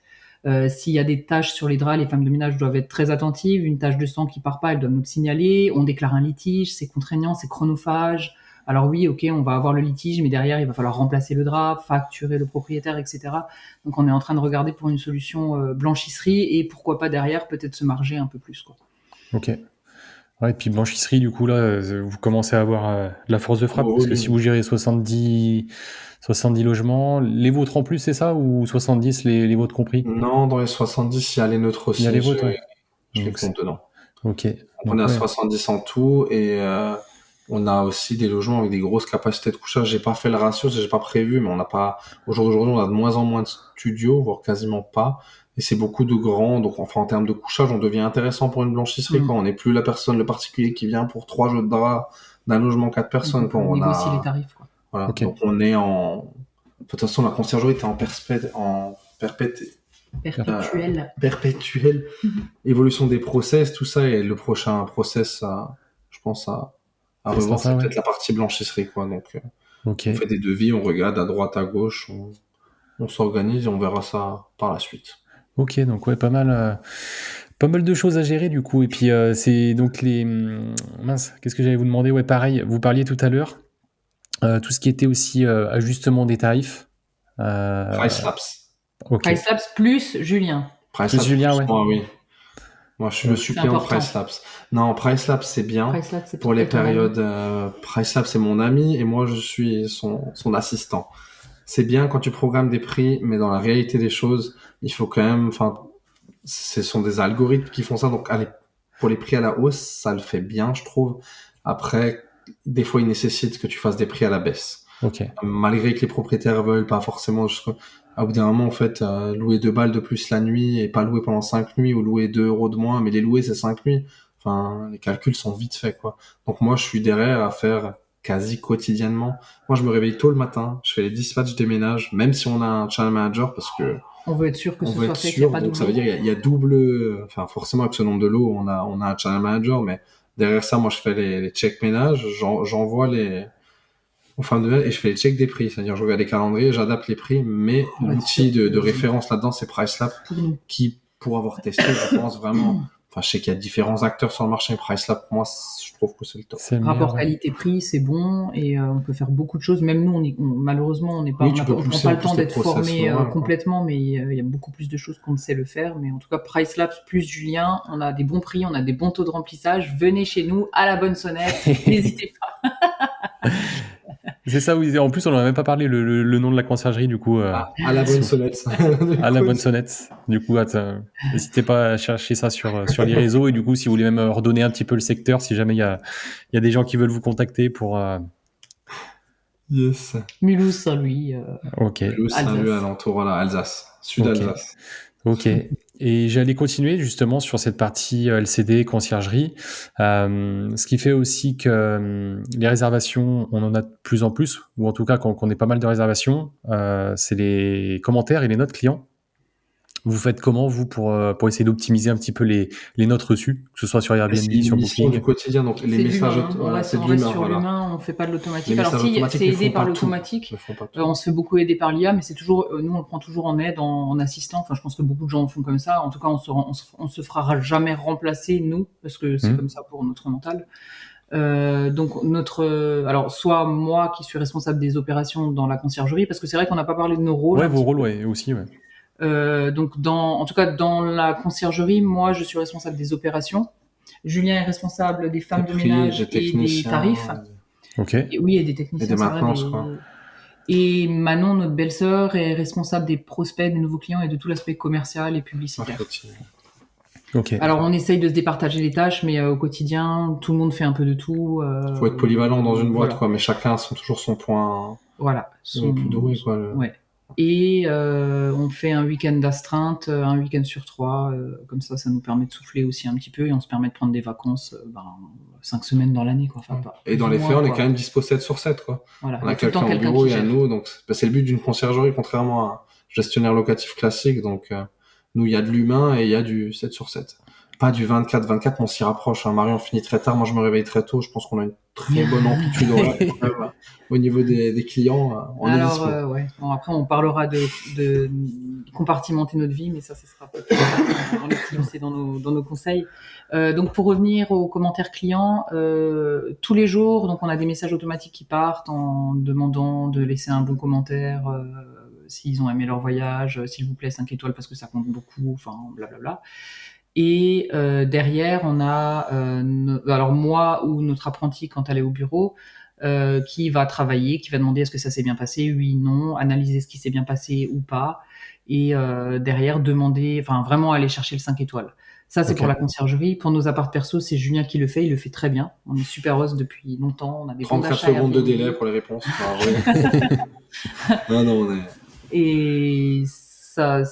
[SPEAKER 3] S'il y a des taches sur les draps, les femmes de ménage doivent être très attentives. Une tache de sang qui part pas, elles doivent nous le signaler. On déclare un litige, c'est contraignant, c'est chronophage. Alors oui, ok, on va avoir le litige, mais derrière, il va falloir remplacer le drap, facturer le propriétaire, etc. Donc on est en train de regarder pour une solution blanchisserie et pourquoi pas derrière peut-être se marger un peu plus, quoi.
[SPEAKER 1] Ok. Ouais, et puis blanchisserie, du coup, là, vous commencez à avoir de la force de frappe,
[SPEAKER 2] Gros
[SPEAKER 1] parce que si
[SPEAKER 2] volume.
[SPEAKER 1] vous gérez 70 logements, les vôtres en plus, c'est ça, ou 70, les vôtres compris?
[SPEAKER 2] Non, dans les 70, il y a les neutres
[SPEAKER 1] Il y a
[SPEAKER 2] aussi,
[SPEAKER 1] les vôtres, ouais.
[SPEAKER 2] je les
[SPEAKER 1] Donc,
[SPEAKER 2] compte dedans.
[SPEAKER 1] ok.
[SPEAKER 2] Donc on est
[SPEAKER 1] Donc,
[SPEAKER 2] à
[SPEAKER 1] ouais.
[SPEAKER 2] 70 en tout, et on a aussi des logements avec des grosses capacités de couchage. J'ai pas fait le ratio, j'ai pas prévu, mais on n'a pas, au jour d'aujourd'hui, on a de moins en moins de studios, voire quasiment pas. Et c'est beaucoup de grands, donc enfin en termes de couchage, on devient intéressant pour une blanchisserie, quoi. On n'est plus la personne, le particulier qui vient pour 3 jeux de drap d'un logement 4
[SPEAKER 3] Donc on
[SPEAKER 2] personnes,
[SPEAKER 3] peut
[SPEAKER 2] quoi. On
[SPEAKER 3] négocier les
[SPEAKER 2] a,
[SPEAKER 3] tarifs, quoi.
[SPEAKER 2] voilà.
[SPEAKER 1] Ok.
[SPEAKER 2] Donc on est de toute façon, la conciergerie était en
[SPEAKER 3] Perpétuel.
[SPEAKER 2] perpétuelle évolution des process, tout ça, et le prochain process, je pense à
[SPEAKER 1] Ce sera
[SPEAKER 2] revoir,
[SPEAKER 1] ça,
[SPEAKER 2] c'est
[SPEAKER 1] ouais.
[SPEAKER 2] peut-être la partie blanchisserie, quoi. Donc,
[SPEAKER 1] Ok.
[SPEAKER 2] on fait des devis, on regarde à droite, à gauche, on s'organise et on verra ça par la suite.
[SPEAKER 1] Ok, donc ouais, pas mal de choses à gérer du coup. Et puis c'est donc mince, qu'est-ce que j'allais vous demander? Ouais, pareil, vous parliez tout à l'heure, tout ce qui était aussi ajustement des tarifs.
[SPEAKER 2] Price Labs.
[SPEAKER 1] Ok.
[SPEAKER 3] Price Labs plus Julien.
[SPEAKER 2] Price
[SPEAKER 1] Plus
[SPEAKER 2] Labs
[SPEAKER 1] Julien,
[SPEAKER 2] plus
[SPEAKER 1] ouais.
[SPEAKER 2] moi, oui. Moi, je suis le
[SPEAKER 1] Ok.
[SPEAKER 3] C'est
[SPEAKER 2] suppléant de
[SPEAKER 3] important.
[SPEAKER 2] Price Labs. Non, Price Labs, c'est bien.
[SPEAKER 3] Price Labs, c'est
[SPEAKER 2] Pour les
[SPEAKER 3] peut-être ton ami.
[SPEAKER 2] périodes, Price Labs, c'est mon ami et moi, je suis son assistant. C'est bien quand tu programmes des prix, mais dans la réalité des choses, il faut quand même, enfin, ce sont des algorithmes qui font ça. Donc, allez, pour les prix à la hausse, ça le fait bien, je trouve. Après, des fois, il nécessite que tu fasses des prix à la baisse.
[SPEAKER 1] Ok.
[SPEAKER 2] Malgré que les propriétaires veulent pas forcément, à bout d'un moment, en fait, louer 2 balles de plus la nuit et pas louer pendant 5 nuits, ou louer 2 euros de moins, mais les louer, c'est 5 nuits. Enfin, les calculs sont vite faits, quoi. Donc moi, je suis derrière à faire quasi quotidiennement. Moi, je me réveille tôt le matin, je fais les dispatchs des ménages, même si on a un channel manager, parce que
[SPEAKER 3] On veut être sûr que
[SPEAKER 2] on
[SPEAKER 3] ce
[SPEAKER 2] veut
[SPEAKER 3] soit
[SPEAKER 2] être
[SPEAKER 3] fait, qu'il n'y a
[SPEAKER 2] sûr.
[SPEAKER 3] pas
[SPEAKER 2] Donc, ça veut
[SPEAKER 3] doublon.
[SPEAKER 2] dire il y a double, enfin, forcément, avec ce nombre de lots, on a un channel manager, mais derrière ça, moi, je fais les checks ménages, j'envoie aux femmes de ménage et je fais les checks des prix. C'est-à-dire, je regarde les calendriers, j'adapte les prix, mais
[SPEAKER 3] On va être
[SPEAKER 2] l'outil
[SPEAKER 3] sûr
[SPEAKER 2] de
[SPEAKER 3] que-
[SPEAKER 2] référence là-dedans, c'est Pricelab,
[SPEAKER 3] pour nous.
[SPEAKER 2] qui, pour avoir testé, je pense vraiment, enfin, je sais qu'il y a différents acteurs sur le marché, Pricelab, pour moi, je trouve que c'est le top.
[SPEAKER 1] C'est le meilleur.
[SPEAKER 3] Rapport
[SPEAKER 1] Ouais.
[SPEAKER 3] qualité-prix, c'est bon et on peut faire beaucoup de choses. Même nous, malheureusement, on n'est pas,
[SPEAKER 2] Oui,
[SPEAKER 3] on
[SPEAKER 2] tu
[SPEAKER 3] n'a
[SPEAKER 2] peux
[SPEAKER 3] pas- on prend
[SPEAKER 2] pousser
[SPEAKER 3] pas
[SPEAKER 2] en
[SPEAKER 3] le temps
[SPEAKER 2] plus les
[SPEAKER 3] d'être
[SPEAKER 2] process
[SPEAKER 3] formé
[SPEAKER 2] normales, quoi.
[SPEAKER 3] complètement, mais il y a beaucoup plus de choses qu'on ne sait le faire. Mais en tout cas, Price Labs plus Julien, on a des bons prix, on a des bons taux de remplissage. Venez chez nous à la bonne sonnette, n'hésitez pas.
[SPEAKER 1] C'est ça, oui. En plus, on n'en a même pas parlé, le nom de la conciergerie, du coup.
[SPEAKER 2] À la bonne sonnette.
[SPEAKER 1] À la bonne sonnette. Du coup, n'hésitez pas à chercher ça sur les réseaux. Et du coup, si vous voulez même redonner un petit peu le secteur, si jamais il y a des gens qui veulent vous contacter pour.
[SPEAKER 2] Yes.
[SPEAKER 3] Mulhouse, Saint-Louis,
[SPEAKER 1] Ok.
[SPEAKER 2] Le Saint-Louis
[SPEAKER 3] Alsace.
[SPEAKER 2] alentour, voilà, Alsace, Sud-Alsace.
[SPEAKER 1] Ok. Et j'allais continuer justement sur cette partie LCD, conciergerie. Ce qui fait aussi que les réservations, on en a de plus en plus, ou en tout cas qu'on ait pas mal de réservations, c'est les commentaires et les notes clients. Vous faites comment, vous, pour essayer d'optimiser un petit peu les notes reçues, que ce soit sur
[SPEAKER 2] C'est
[SPEAKER 1] Airbnb,
[SPEAKER 2] une
[SPEAKER 1] sur
[SPEAKER 2] mission
[SPEAKER 1] Booking?
[SPEAKER 2] du quotidien, donc les
[SPEAKER 3] C'est
[SPEAKER 2] messages,
[SPEAKER 3] l'humain, hein.
[SPEAKER 2] voilà, c'est
[SPEAKER 3] On
[SPEAKER 2] de
[SPEAKER 3] reste
[SPEAKER 2] l'humain,
[SPEAKER 3] sur
[SPEAKER 2] voilà.
[SPEAKER 3] l'humain, on fait pas de
[SPEAKER 2] Les
[SPEAKER 3] l'automatique. Alors
[SPEAKER 2] messages
[SPEAKER 3] si,
[SPEAKER 2] automatiques
[SPEAKER 3] c'est
[SPEAKER 2] ne
[SPEAKER 3] aidé
[SPEAKER 2] font
[SPEAKER 3] par
[SPEAKER 2] pas tout.
[SPEAKER 3] l'automatique.
[SPEAKER 2] Ne font pas tout.
[SPEAKER 3] On se fait beaucoup aider par l'IA, mais c'est toujours, nous, on le prend toujours en aide, en assistant. Enfin, je pense que beaucoup de gens le font comme ça. En tout cas, on se fera jamais remplacer, nous, parce que c'est comme ça pour notre mental. Donc alors soit moi qui suis responsable des opérations dans la conciergerie, parce que c'est vrai qu'on n'a pas parlé de nos rôles.
[SPEAKER 1] Ouais, vos rôles, ouais, aussi, ouais.
[SPEAKER 3] Donc en tout cas dans la conciergerie, moi je suis responsable des opérations. Julien est responsable des femmes de ménage et des tarifs.
[SPEAKER 1] Ok.
[SPEAKER 3] Et, oui, et des techniciens.
[SPEAKER 2] Et des
[SPEAKER 3] c'est vrai,
[SPEAKER 2] maintenances, quoi.
[SPEAKER 3] Et Manon, notre belle-sœur, est responsable des prospects, des nouveaux clients et de tout l'aspect commercial et publicitaire.
[SPEAKER 2] Marketing.
[SPEAKER 1] Ok.
[SPEAKER 3] Alors on essaye de se départager les tâches, mais au quotidien, tout le monde fait un peu de tout.
[SPEAKER 2] Faut être polyvalent dans une boîte,
[SPEAKER 3] voilà.
[SPEAKER 2] quoi, mais chacun a toujours son point.
[SPEAKER 3] Voilà.
[SPEAKER 2] Le plus doué, quoi.
[SPEAKER 3] Ouais. Et on fait un week-end d'astreinte, un week-end sur 3, comme ça nous permet de souffler aussi un petit peu et on se permet de prendre des vacances 5 semaines dans l'année, quoi. Enfin,
[SPEAKER 2] Et dans les faits, on est quand même dispo 7 sur 7, quoi.
[SPEAKER 3] Voilà.
[SPEAKER 2] On a quelqu'un au bureau, il y a nous, donc c'est le but d'une conciergerie, contrairement à un gestionnaire locatif classique. Donc nous, il y a de l'humain et il y a du 7 sur 7. Pas du 24-24, on s'y rapproche. Hein. Marion finit très tard, moi je me réveille très tôt. Je pense qu'on a une très bonne amplitude horaire quand même, au niveau des clients. On est dispo.
[SPEAKER 3] Ouais. Bon, après, on parlera de compartimenter notre vie, mais ça sera peut-être dans les tips et dans nos conseils. Donc, pour revenir aux commentaires clients, tous les jours, donc on a des messages automatiques qui partent en demandant de laisser un bon commentaire, s'ils ont aimé leur voyage, s'il vous plaît 5 étoiles parce que ça compte beaucoup, enfin blablabla. Et derrière, on a alors moi ou notre apprentie quand elle est au bureau, qui va travailler, qui va demander est-ce que ça s'est bien passé, oui, non, analyser ce qui s'est bien passé ou pas, et derrière demander, enfin vraiment aller chercher le 5 étoiles. Ça, c'est pour la conciergerie. Pour nos apparts perso, c'est Julien qui le fait, il le fait très bien. On est super heureuse depuis longtemps, on a des
[SPEAKER 2] 34 secondes de délai pour les réponses. Non, on est...
[SPEAKER 3] Et ça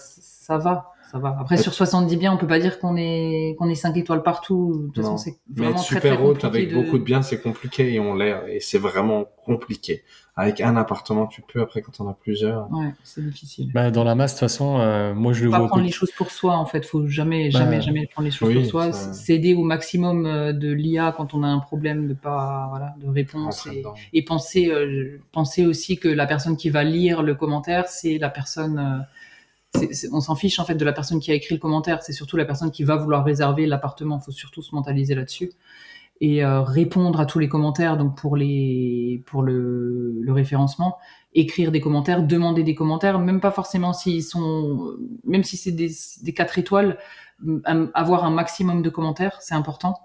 [SPEAKER 3] va. Ça va. Après, sur 70 biens, on peut pas dire qu'on est 5 étoiles partout. De toute façon, c'est vraiment
[SPEAKER 2] mais être
[SPEAKER 3] très,
[SPEAKER 2] super
[SPEAKER 3] très
[SPEAKER 2] haute avec beaucoup de biens, c'est compliqué et on l'est. Et c'est vraiment compliqué. Avec un appartement, tu peux. Après, quand on a plusieurs.
[SPEAKER 3] Ouais, c'est difficile.
[SPEAKER 1] Dans la masse, de toute façon, moi je le vois.
[SPEAKER 3] Faut pas prendre les choses pour soi, en fait. Faut jamais prendre les choses pour soi. S'aider au maximum de l'IA quand on a un problème de réponse et penser aussi que la personne qui va lire le commentaire, c'est la personne. On s'en fiche en fait de la personne qui a écrit le commentaire, c'est surtout la personne qui va vouloir réserver l'appartement. Il faut surtout se mentaliser là-dessus et répondre à tous les commentaires. Donc pour le référencement, écrire des commentaires, demander des commentaires, même pas forcément même si c'est des 4 étoiles, avoir un maximum de commentaires, c'est important.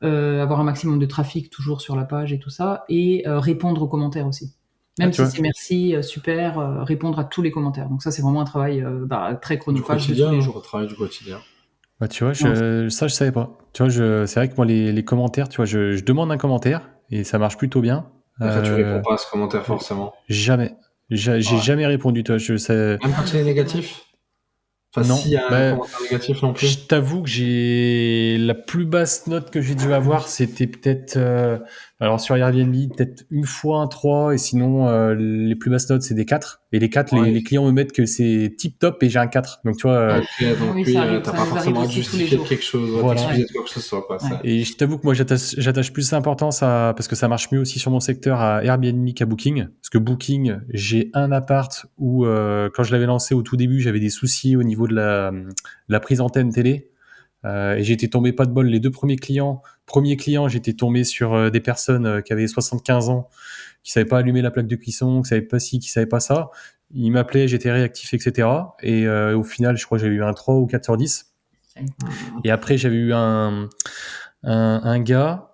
[SPEAKER 3] Avoir un maximum de trafic toujours sur la page et tout ça, et répondre aux commentaires aussi. Même si c'est merci, super, répondre à tous les commentaires. Donc ça, c'est vraiment un travail très chronophage de tous les jours.
[SPEAKER 2] Un travail du quotidien.
[SPEAKER 1] Tu vois, ça, je savais pas. Tu vois, c'est vrai que moi, les commentaires, tu vois, je demande un commentaire et ça marche plutôt bien.
[SPEAKER 2] Après, tu réponds pas à ce commentaire, forcément.
[SPEAKER 1] Jamais. J'ai jamais répondu, toi.
[SPEAKER 2] Même quand il est négatif? Enfin,
[SPEAKER 1] non,
[SPEAKER 2] s'il y a un commentaire négatif non plus.
[SPEAKER 1] Je t'avoue que la plus basse note que j'ai dû avoir, c'était peut-être Alors sur Airbnb, peut-être une fois un 3, et sinon les plus basses notes c'est des 4. Et les 4,
[SPEAKER 2] Ouais.
[SPEAKER 1] les clients me mettent que c'est tip top et j'ai un 4. Donc tu vois,
[SPEAKER 2] Ok, donc
[SPEAKER 3] Oui,
[SPEAKER 2] oui,
[SPEAKER 3] ça arrive,
[SPEAKER 2] t'as
[SPEAKER 3] ça
[SPEAKER 2] pas
[SPEAKER 3] nous arrive
[SPEAKER 2] forcément à te
[SPEAKER 3] aussi tous les
[SPEAKER 2] justifier de
[SPEAKER 3] jours.
[SPEAKER 2] quelque chose, ou à
[SPEAKER 1] Voilà.
[SPEAKER 2] t'excuser de quoi que ce soit, quoi.
[SPEAKER 3] Ouais.
[SPEAKER 1] et je t'avoue que moi j'attache plus d'importance à, parce que ça marche mieux aussi sur mon secteur, à Airbnb qu'à Booking. Parce que Booking, j'ai un appart où quand je l'avais lancé au tout début, j'avais des soucis au niveau de la prise antenne télé. Et j'étais tombé pas de bol les deux premiers clients, j'étais tombé sur des personnes qui avaient 75 ans, qui savaient pas allumer la plaque de cuisson, qui savaient pas ci, qui savaient pas ça. Ils m'appelaient, j'étais réactif, etc. Et au final, je crois que j'ai eu un 3 ou 4 sur 10. Et après, j'avais eu un gars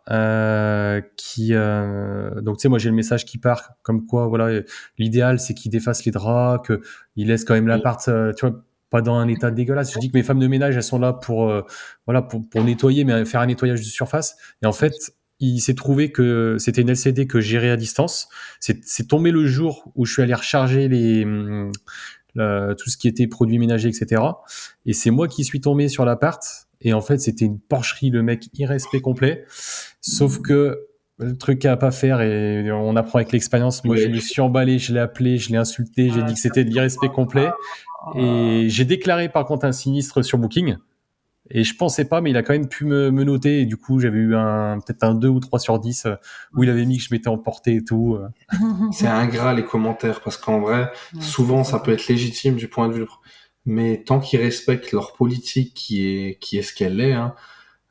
[SPEAKER 1] qui... donc, tu sais, moi, j'ai le message qui part comme quoi, voilà, l'idéal, c'est qu'il défasse les draps, qu'il laisse quand même l'appart, tu vois, pas dans un état dégueulasse. Je dis que mes femmes de ménage, elles sont là voilà, pour nettoyer, mais faire un nettoyage de surface. Et en fait, il s'est trouvé que c'était une LCD que je gérais à distance. C'est tombé le jour où je suis allé recharger tout ce qui était produits ménagers, etc. Et c'est moi qui suis tombé sur l'appart. Et en fait, c'était une porcherie, le mec, irrespect complet. Sauf que le truc à pas faire, et on apprend avec l'expérience, moi je me suis emballé, je l'ai appelé, je l'ai insulté, j'ai dit que c'était de l'irrespect complet. Et j'ai déclaré par contre un sinistre sur Booking. Et je pensais pas, mais il a quand même pu me noter. Et du coup, j'avais eu peut-être un 2 ou 3 sur 10 où il avait mis que je m'étais emporté et tout.
[SPEAKER 2] C'est ingrat les commentaires, parce qu'en vrai, souvent ça peut être légitime du point de vue, mais tant qu'ils respectent leur politique qui est ce qu'elle est, hein,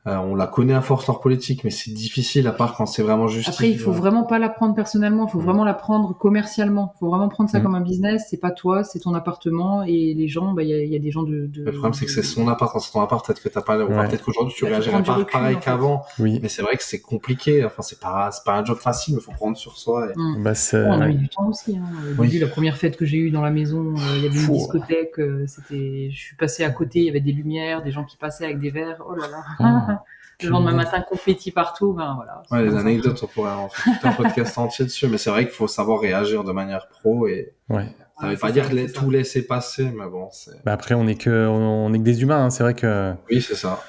[SPEAKER 2] on la connaît à force leur politique, mais c'est difficile à part quand c'est vraiment justifié.
[SPEAKER 3] Après, il faut vraiment pas la prendre personnellement, il faut vraiment la prendre commercialement. Il faut vraiment prendre ça comme un business. C'est pas toi, c'est ton appartement, et les gens, il y a des gens de.
[SPEAKER 2] Le problème, c'est que c'est son appart. Quand c'est ton appart, peut-être que t'as pas,
[SPEAKER 1] Ouais.
[SPEAKER 2] peut-être qu'aujourd'hui tu
[SPEAKER 3] Bah, faut
[SPEAKER 2] réagirais
[SPEAKER 3] prendre du
[SPEAKER 2] pas
[SPEAKER 3] recul,
[SPEAKER 2] pareil
[SPEAKER 3] en fait.
[SPEAKER 2] qu'avant.
[SPEAKER 1] Oui.
[SPEAKER 2] Mais c'est vrai que c'est compliqué. Enfin, c'est pas un job facile, mais faut prendre sur soi. Et...
[SPEAKER 1] Bah,
[SPEAKER 3] On a mis du temps aussi. Hein. Au début, la première fête que j'ai eue dans la maison, il y avait une discothèque. Je suis passée à côté, il y avait des lumières, des gens qui passaient avec des verres. Oh là là. Le lendemain matin, confetti partout. Ben voilà.
[SPEAKER 2] Ouais, les anecdotes, on pourrait en faire tout un podcast entier dessus. Mais c'est vrai qu'il faut savoir réagir de manière pro. Et ça veut pas dire tout laisser passer, mais bon.
[SPEAKER 1] Bah après, on est que des humains. Hein. C'est vrai que.
[SPEAKER 2] Oui, c'est ça.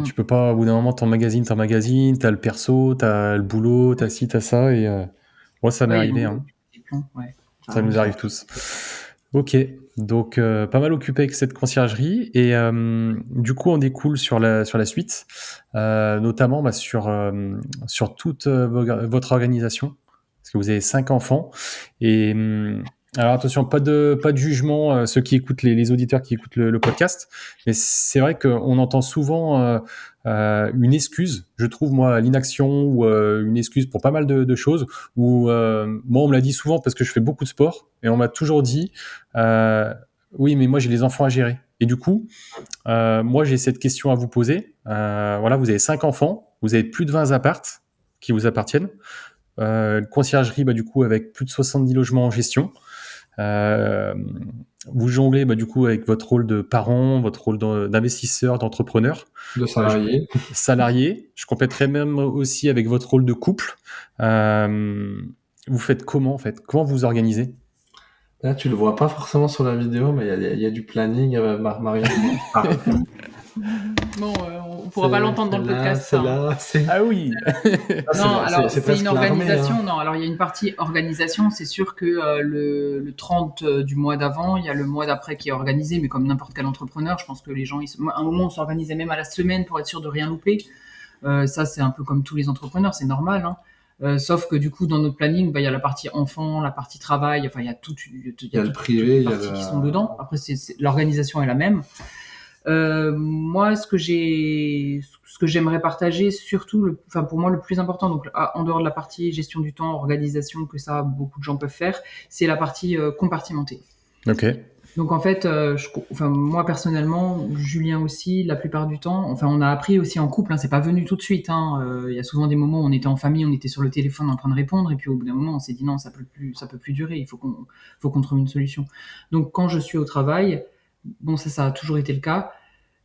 [SPEAKER 1] Tu peux pas, au bout d'un moment, t'emmagasines, t'as le perso, t'as le boulot, t'as ci, t'as ça, et moi, ça m'est arrivé. Hein. Ça nous arrive tous. Ok, donc pas mal occupé avec cette conciergerie, et du coup, on découle sur la suite, notamment sur toute votre organisation, parce que vous avez 5 enfants, et alors attention, pas de jugement, ceux qui écoutent, les auditeurs qui écoutent le podcast, mais c'est vrai qu'on entend souvent une excuse, je trouve, moi, l'inaction, ou une excuse pour pas mal de choses, où moi on me l'a dit souvent parce que je fais beaucoup de sport, et on m'a toujours dit oui, mais moi j'ai les enfants à gérer. Et du coup, moi j'ai cette question à vous poser. Voilà, vous avez 5 enfants, vous avez plus de 20 apparts qui vous appartiennent, une conciergerie, du coup, avec plus de 70 logements en gestion. Vous jonglez du coup avec votre rôle de parent, votre rôle d'investisseur, d'entrepreneur,
[SPEAKER 2] de
[SPEAKER 1] salarié. Je compléterai même aussi avec votre rôle de couple. Vous faites comment, en fait? Comment vous vous organisez?
[SPEAKER 2] Là, tu le vois pas forcément sur la vidéo, mais il y a du planning, Marianne.
[SPEAKER 3] Bon, on pourra pas l'entendre dans le podcast.
[SPEAKER 1] Ah oui.
[SPEAKER 3] Non, alors c'est une organisation. Non, alors il y a une partie organisation. C'est sûr que le 30 du mois d'avant, il y a le mois d'après qui est organisé, mais comme n'importe quel entrepreneur, je pense que les gens, à un moment, on s'organisait même à la semaine pour être sûr de rien louper. Ça, c'est un peu comme tous les entrepreneurs, c'est normal. Hein. Sauf que du coup, dans notre planning, il y a la partie enfant, la partie travail. Enfin, il y a
[SPEAKER 2] le privé,
[SPEAKER 3] toutes les parties qui sont dedans. Après, l'organisation est la même. Moi, ce que j'aimerais partager, surtout, pour moi, le plus important, donc en dehors de la partie gestion du temps, organisation, que ça, beaucoup de gens peuvent faire, c'est la partie compartimentée.
[SPEAKER 1] Ok.
[SPEAKER 3] Donc en fait, moi personnellement, Julien aussi, la plupart du temps, on a appris aussi en couple, hein, c'est pas venu tout de suite. Il y a souvent des moments où on était en famille, on était sur le téléphone en train de répondre, et puis au bout d'un moment, on s'est dit non, ça peut plus durer, il faut qu'on trouve une solution. Donc quand je suis au travail, bon, ça a toujours été le cas,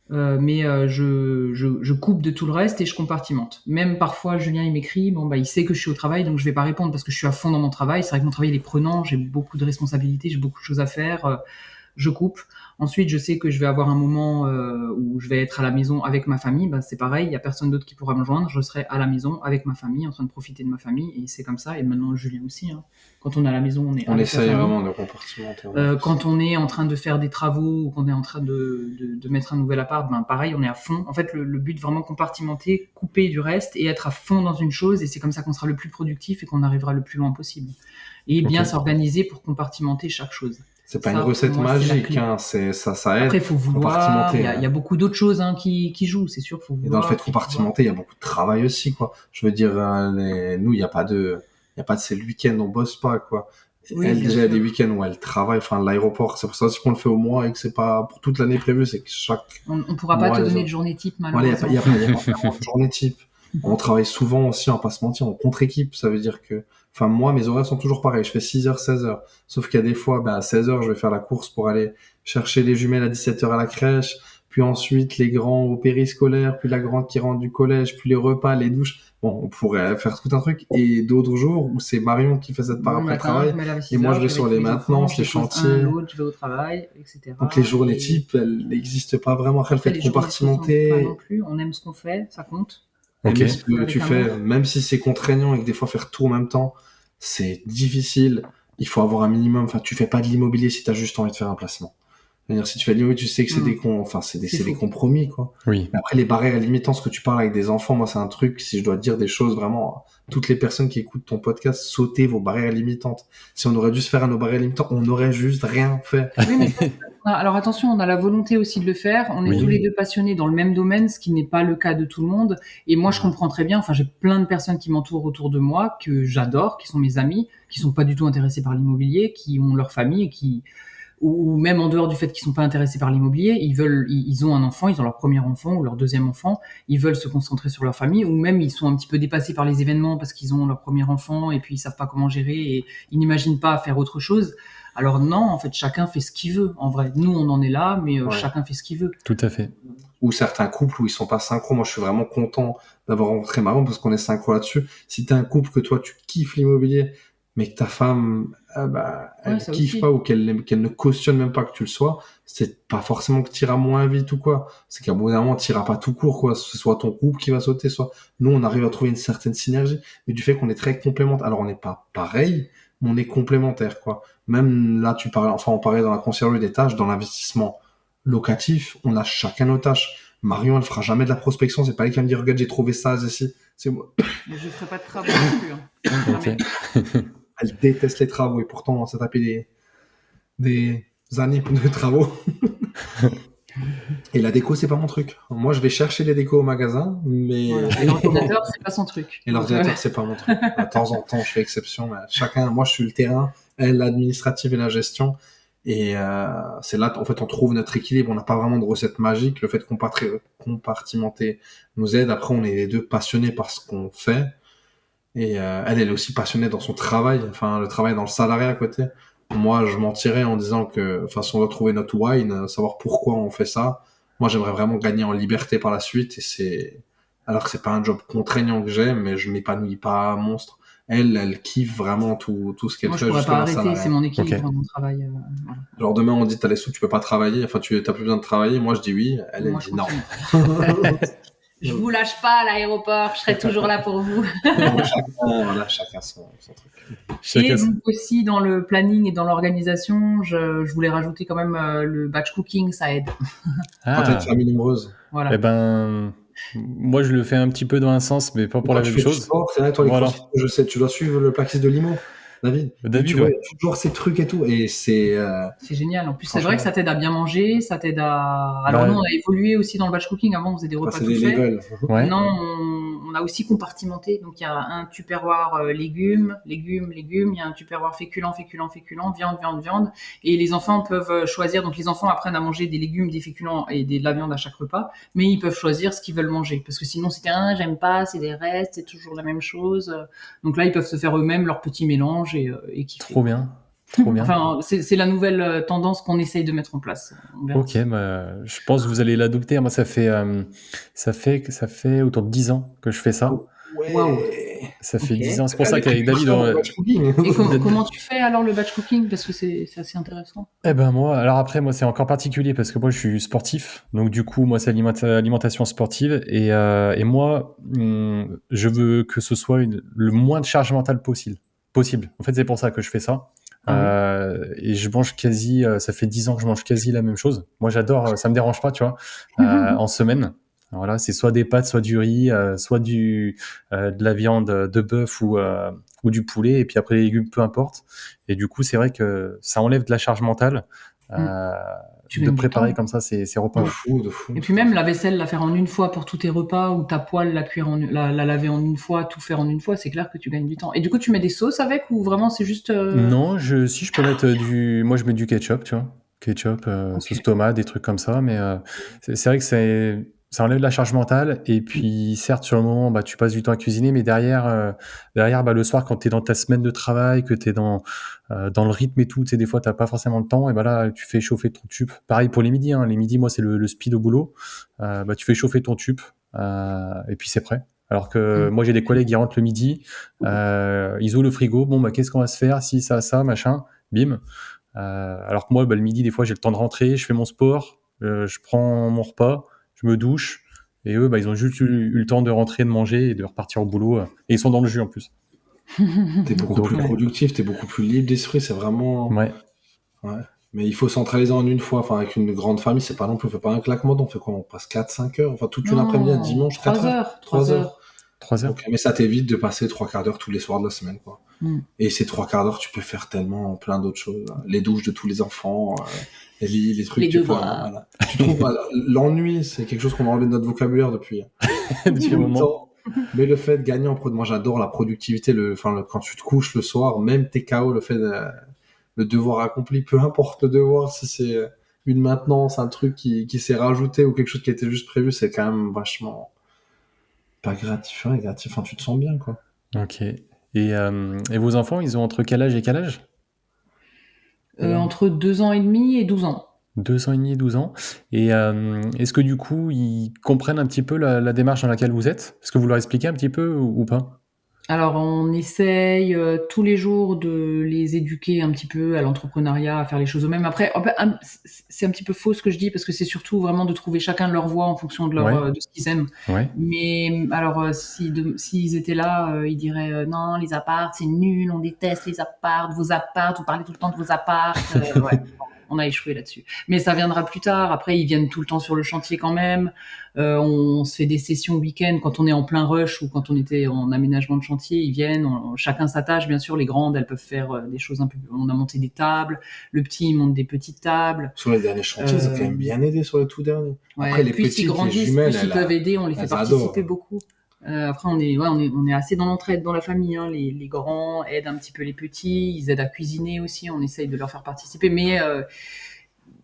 [SPEAKER 3] mais je coupe de tout le reste et je compartimente. Même parfois, Julien, il m'écrit, il sait que je suis au travail, donc je vais pas répondre parce que je suis à fond dans mon travail. C'est vrai que mon travail, il est prenant, j'ai beaucoup de responsabilités, j'ai beaucoup de choses à faire. je coupe. Ensuite, je sais que je vais avoir un moment où je vais être à la maison avec ma famille. Bah, c'est pareil, il n'y a personne d'autre qui pourra me joindre. Je serai à la maison avec ma famille, en train de profiter de ma famille. Et c'est comme ça. Et maintenant, Julien aussi. Hein. Quand on est à la maison, on est
[SPEAKER 2] On
[SPEAKER 3] avec la
[SPEAKER 2] essaye
[SPEAKER 3] famille.
[SPEAKER 2] vraiment de compartimenter.
[SPEAKER 3] Quand on est en train de faire des travaux ou qu'on est en train de mettre un nouvel appart, ben pareil, on est à fond. En fait, le but vraiment compartimenter, couper du reste et être à fond dans une chose. Et c'est comme ça qu'on sera le plus productif et qu'on arrivera le plus loin possible. Et bien s'organiser pour compartimenter chaque chose.
[SPEAKER 2] C'est pas une recette magique, hein, ça aide.
[SPEAKER 3] Après, il faut vouloir. Il y a beaucoup d'autres choses hein, qui jouent, c'est sûr. Faut vouloir,
[SPEAKER 2] et dans le fait de compartimenter, il y a beaucoup de travail aussi, quoi. Je veux dire, nous, il y a pas de c'est le week-end, on bosse pas, quoi.
[SPEAKER 3] Oui,
[SPEAKER 2] elle, déjà, il y a des
[SPEAKER 3] sûr.
[SPEAKER 2] week-ends où elle travaille, enfin, l'aéroport, c'est pour ça aussi qu'on le fait au mois et que c'est pas pour toute l'année prévu, c'est que chaque
[SPEAKER 3] On pourra pas
[SPEAKER 2] mois,
[SPEAKER 3] te
[SPEAKER 2] les
[SPEAKER 3] donner
[SPEAKER 2] autres.
[SPEAKER 3] de journée type,
[SPEAKER 2] Voilà,
[SPEAKER 3] malheureusement.
[SPEAKER 2] il y a pas vraiment de journée type. On travaille souvent aussi, on va pas se mentir, en contre-équipe. Ça veut dire que, enfin, moi, mes horaires sont toujours pareils. Je fais 6h, 16h. Sauf qu'il y a des fois, à 16h, je vais faire la course pour aller chercher les jumelles à 17h à la crèche. Puis ensuite, les grands au périscolaire, puis la grande qui rentre du collège, puis les repas, les douches. Bon, on pourrait faire tout un truc. Et d'autres jours où c'est Marion qui fait cette part après le travail.
[SPEAKER 3] Je me lève à 6
[SPEAKER 2] Et moi,
[SPEAKER 3] heures,
[SPEAKER 2] je vais sur les
[SPEAKER 3] avec mes
[SPEAKER 2] maintenances,
[SPEAKER 3] enfants,
[SPEAKER 2] les
[SPEAKER 3] je dépose
[SPEAKER 2] chantiers.
[SPEAKER 3] un, l'autre, je vais au travail, etc.
[SPEAKER 2] Donc les journées
[SPEAKER 3] Et
[SPEAKER 2] types, elles n'existent pas vraiment. Après, le
[SPEAKER 3] après,
[SPEAKER 2] fait de
[SPEAKER 3] les journées ne sont pas
[SPEAKER 2] compartimenter,
[SPEAKER 3] non plus. On aime ce qu'on fait, ça compte.
[SPEAKER 1] Ok.
[SPEAKER 2] aimer ce que
[SPEAKER 3] Avec
[SPEAKER 2] tu
[SPEAKER 3] amour.
[SPEAKER 2] fais, même si c'est contraignant et que des fois faire tout en même temps, c'est difficile. Il faut avoir un minimum. Enfin, tu fais pas de l'immobilier si t'as juste envie de faire un placement. C'est-à-dire, si tu fais de l'immobilier, tu sais que c'est
[SPEAKER 3] C'est
[SPEAKER 2] des
[SPEAKER 3] faux.
[SPEAKER 2] compromis, quoi.
[SPEAKER 1] Oui.
[SPEAKER 2] Mais après, les barrières limitantes, ce que tu parles avec des enfants, moi, c'est un truc, si je dois dire des choses vraiment, toutes les personnes qui écoutent ton podcast, sautez vos barrières limitantes. Si on aurait dû se faire à nos barrières limitantes, on n'aurait juste rien fait.
[SPEAKER 3] Oui, mais alors attention, on a la volonté aussi de le faire. On est
[SPEAKER 1] Oui.
[SPEAKER 3] tous les deux passionnés dans le même domaine, ce qui n'est pas le cas de tout le monde. Et moi, je comprends très bien. Enfin, j'ai plein de personnes qui m'entourent autour de moi, que j'adore, qui sont mes amis, qui sont pas du tout intéressés par l'immobilier, qui ont leur famille, et ou même en dehors du fait qu'ils sont pas intéressés par l'immobilier, ils ont un enfant, ils ont leur premier enfant ou leur deuxième enfant, ils veulent se concentrer sur leur famille, ou même ils sont un petit peu dépassés par les événements parce qu'ils ont leur premier enfant et puis ils savent pas comment gérer et ils n'imaginent pas faire autre chose. Alors non, en fait, chacun fait ce qu'il veut. En vrai, nous, on en est là, mais
[SPEAKER 2] Ouais.
[SPEAKER 3] chacun fait ce qu'il veut.
[SPEAKER 1] Tout à fait.
[SPEAKER 2] Ou certains couples où ils sont pas synchro. Moi, je suis vraiment content d'avoir rencontré Marion parce qu'on est synchro là-dessus. Si t'es un couple que toi, tu kiffes l'immobilier, mais que ta femme, elle
[SPEAKER 3] ça
[SPEAKER 2] kiffe
[SPEAKER 3] aussi.
[SPEAKER 2] pas ou qu'elle ne cautionne même pas que tu le sois, c'est pas forcément que t'iras moins vite ou quoi. C'est qu'à bout d'un moment, t'iras pas tout court, quoi. C'est soit ton couple qui va sauter, soit nous, on arrive à trouver une certaine synergie. Mais du fait qu'on est très complémentaires. Alors, on n'est pas pareil, mais on est complémentaires, quoi. Même là, on parlait dans la conciergerie des tâches, dans l'investissement locatif, on a chacun nos tâches. Marion, elle fera jamais de la prospection, c'est pas elle qui va me dire, regarde, j'ai trouvé ça, ici. C'est moi.
[SPEAKER 3] Mais je ferai pas de travaux non plus. Hein.
[SPEAKER 1] Ok.
[SPEAKER 3] Jamais.
[SPEAKER 2] Elle déteste les travaux et pourtant, on s'est tapé des années de travaux. Et la déco, c'est pas mon truc. Moi, je vais chercher les décos au magasin, mais
[SPEAKER 3] Voilà. Et l'ordinateur, c'est pas son truc.
[SPEAKER 2] et l'ordinateur, c'est pas mon truc. De temps en temps, je fais exception, mais chacun, moi, je suis le terrain, elle, l'administrative et la gestion. Et c'est là, en fait, on trouve notre équilibre. On n'a pas vraiment de recette magique. Le fait de compartimenter nous aide. Après, on est les deux passionnés par ce qu'on fait. Et elle est aussi passionnée dans son travail. Enfin, le travail dans le salariat à côté. Moi, je mentirais en disant que, enfin, si on doit trouver notre wine, savoir pourquoi on fait ça. Moi, j'aimerais vraiment gagner en liberté par la suite. Alors que c'est pas un job contraignant que j'aime, mais je m'épanouis pas monstre. Elle kiffe vraiment tout ce qu'elle
[SPEAKER 3] Moi, je
[SPEAKER 2] fait
[SPEAKER 3] pourrais
[SPEAKER 2] juste
[SPEAKER 3] pas
[SPEAKER 2] dans le
[SPEAKER 3] arrêter.
[SPEAKER 2] salariat.
[SPEAKER 3] C'est mon équilibre
[SPEAKER 1] Ok.
[SPEAKER 3] dans mon travail. Voilà.
[SPEAKER 2] Genre demain on dit t'as les sous, tu peux pas travailler, enfin t'as plus besoin de travailler. Moi je dis oui, elle
[SPEAKER 3] Moi,
[SPEAKER 2] dit
[SPEAKER 3] je
[SPEAKER 2] non.
[SPEAKER 3] continue. Je vous lâche pas à l'aéroport. Je serai toujours là pour vous.
[SPEAKER 2] Chacun son truc.
[SPEAKER 3] Et
[SPEAKER 1] Chacun
[SPEAKER 3] donc aussi dans le planning et dans l'organisation, je voulais rajouter quand même le batch cooking, ça aide.
[SPEAKER 2] Quand t'as une
[SPEAKER 1] Ah.
[SPEAKER 2] famille nombreuse.
[SPEAKER 3] Voilà.
[SPEAKER 1] Eh ben, moi, je le fais un petit peu dans un sens, mais pas pour
[SPEAKER 2] Toi,
[SPEAKER 1] la
[SPEAKER 2] tu
[SPEAKER 1] même
[SPEAKER 2] fais du
[SPEAKER 1] chose.
[SPEAKER 2] sport, c'est vrai, toi les
[SPEAKER 1] Voilà.
[SPEAKER 2] crossfit, je sais, tu dois suivre le plaquis de Limo, David.
[SPEAKER 1] David,
[SPEAKER 2] Et tu vois,
[SPEAKER 1] ouais.
[SPEAKER 2] il y a toujours ces trucs et tout, et c'est
[SPEAKER 3] C'est génial. En plus, c'est
[SPEAKER 2] Franchement.
[SPEAKER 3] vrai que ça t'aide à bien manger, ça t'aide à. Alors
[SPEAKER 1] Bah,
[SPEAKER 3] nous, on a évolué aussi dans le batch cooking. Avant, on faisait des repas
[SPEAKER 2] c'est
[SPEAKER 3] tout
[SPEAKER 2] des
[SPEAKER 3] faits.
[SPEAKER 2] levels.
[SPEAKER 1] Ouais.
[SPEAKER 3] Non, on a aussi compartimenté. Donc il y a un tupperware légumes. Il y a un tupperware féculent, viande. Et les enfants peuvent choisir. Donc les enfants apprennent à manger des légumes, des féculents et de la viande à chaque repas. Mais ils peuvent choisir ce qu'ils veulent manger. Parce que sinon, c'était j'aime pas, c'est des restes, c'est toujours la même chose. Donc là, ils peuvent se faire eux-mêmes leur petit mélange et kiffer.
[SPEAKER 1] Trop bien. Trop bien.
[SPEAKER 3] Enfin, c'est la nouvelle tendance qu'on essaye de mettre en place. On verra.
[SPEAKER 1] Ok, bah, je pense que vous allez l'adopter. Moi, ça fait autour de 10 ans que je fais ça.
[SPEAKER 2] Ouais.
[SPEAKER 3] Waouh.
[SPEAKER 1] Ça fait
[SPEAKER 3] Ok.
[SPEAKER 1] 10 ans. C'est pour ça
[SPEAKER 2] Avec
[SPEAKER 1] qu'avec David,
[SPEAKER 2] le batch cooking.
[SPEAKER 3] Et comment tu fais alors le batch cooking? Parce que c'est assez intéressant.
[SPEAKER 1] eh ben moi, alors après, moi c'est encore particulier parce que moi je suis sportif, donc du coup moi c'est alimentation sportive et moi je veux que ce soit le moins de charge mentale possible. En fait c'est pour ça que je fais ça.
[SPEAKER 3] Ah oui.
[SPEAKER 1] Et je mange quasi, ça fait 10 ans que je mange quasi la même chose. Moi j'adore, ça me dérange pas, tu vois, en semaine. Voilà, c'est soit des pâtes, soit du riz, soit de la viande de bœuf ou du poulet, et puis après les légumes, peu importe. Et du coup, c'est vrai que ça enlève de la charge mentale
[SPEAKER 3] Tu
[SPEAKER 1] de
[SPEAKER 3] gagnes du
[SPEAKER 1] préparer
[SPEAKER 3] temps.
[SPEAKER 1] comme ça ces repas.
[SPEAKER 2] De
[SPEAKER 1] Ouais.
[SPEAKER 2] fou, de fou.
[SPEAKER 3] Et puis même la vaisselle, la faire en une fois pour tous tes repas, ou ta poêle, la cuire la laver en une fois, tout faire en une fois, c'est clair que tu gagnes du temps. Et du coup, tu mets des sauces avec, ou vraiment c'est juste...
[SPEAKER 1] Non, si je peux mettre moi je mets du ketchup, tu vois, ketchup,
[SPEAKER 3] Ok.
[SPEAKER 1] sauce tomate, des trucs comme ça, mais c'est vrai que ça enlève de la charge mentale. Et puis certes sur le moment, bah tu passes du temps à cuisiner, mais derrière, bah le soir quand t'es dans ta semaine de travail, que t'es dans le rythme et tout, tu sais, des fois t'as pas forcément le temps, et bah là tu fais chauffer ton tube. Pareil pour les midis, hein. Les midis, moi c'est le speed au boulot. Bah tu fais chauffer ton tube, et puis c'est prêt. Alors que moi j'ai des collègues qui rentrent le midi, ils ouvrent le frigo, bon bah qu'est-ce qu'on va se faire, si ça machin, bim. Alors que moi bah, le midi des fois j'ai le temps de rentrer, je fais mon sport, je prends mon repas, je me douche, et eux bah ils ont juste eu le temps de rentrer, de manger et de repartir au boulot, et ils sont dans le jus en plus.
[SPEAKER 2] T'es beaucoup
[SPEAKER 1] Donc
[SPEAKER 2] plus productif, t'es beaucoup plus libre d'esprit, c'est vraiment.
[SPEAKER 1] ouais.
[SPEAKER 2] Ouais. Mais il faut centraliser en une fois. Enfin, avec une grande famille, c'est pas non plus, on fait pas un claquement, on fait quoi? On passe 4-5 heures, enfin toute une après-midi, un dimanche, 4
[SPEAKER 3] 3
[SPEAKER 2] heures.
[SPEAKER 3] heures.
[SPEAKER 2] 3 heures.
[SPEAKER 1] 3 heures.
[SPEAKER 2] Ok, mais ça t'évite de passer 3 quarts d'heure tous les soirs de la semaine, quoi.
[SPEAKER 3] Mm.
[SPEAKER 2] Et ces 3 quarts d'heure, tu peux faire tellement plein d'autres choses. Les douches de tous les enfants, les lits, les trucs.
[SPEAKER 3] Les
[SPEAKER 2] tu peux,
[SPEAKER 3] devoirs.
[SPEAKER 2] voilà. Tu trouves, voilà, l'ennui, c'est quelque chose qu'on a enlevé de notre vocabulaire depuis
[SPEAKER 1] Depuis un moment.
[SPEAKER 2] longtemps. Mais le fait de gagner en moi j'adore la productivité, quand tu te couches le soir, même t'es KO, le devoir accompli, peu importe le devoir, si c'est une maintenance, un truc qui s'est rajouté ou quelque chose qui était juste prévu, c'est quand même vachement pas gratifiant et gratifiant. Tu te sens bien, quoi.
[SPEAKER 1] Ok. Et vos enfants, ils ont entre quel âge et quel âge?
[SPEAKER 3] Entre 2 ans et demi et 12 ans.
[SPEAKER 1] 2 ans et demi et 12 ans. Et est-ce que du coup, ils comprennent un petit peu la démarche dans laquelle vous êtes? Est-ce que vous leur expliquez un petit peu ou pas?
[SPEAKER 3] Alors, on essaye tous les jours de les éduquer un petit peu à l'entrepreneuriat, à faire les choses eux-mêmes. Après, c'est un petit peu faux ce que je dis, parce que c'est surtout vraiment de trouver chacun leur voie en fonction de
[SPEAKER 1] Ouais.
[SPEAKER 3] de ce qu'ils aiment.
[SPEAKER 1] Ouais.
[SPEAKER 3] Mais alors, s'ils étaient là, ils diraient non, les apparts, c'est nul, on déteste les apparts, vos apparts, vous parlez tout le temps de vos apparts. Ouais, on a échoué là-dessus. Mais ça viendra plus tard. Après, ils viennent tout le temps sur le chantier quand même. On se fait des sessions week-end quand on est en plein rush ou quand on était en aménagement de chantier. Ils viennent, chacun sa tâche. Bien sûr, les grandes, elles peuvent faire des choses un peu. On a monté des tables. Le petit, il monte des petites tables.
[SPEAKER 2] Sur les derniers chantiers, ça a quand même bien aidé sur les tout derniers.
[SPEAKER 3] Ouais,
[SPEAKER 2] Après, les
[SPEAKER 3] plus ils
[SPEAKER 2] petites, les
[SPEAKER 3] grandissent,
[SPEAKER 2] jumelles,
[SPEAKER 3] plus ils peuvent aider. On les fait
[SPEAKER 2] elles
[SPEAKER 3] participer
[SPEAKER 2] adorent.
[SPEAKER 3] beaucoup. Après, on est assez dans l'entraide dans la famille. Hein. Les grands aident un petit peu les petits. Ils aident à cuisiner aussi. On essaye de leur faire participer, mais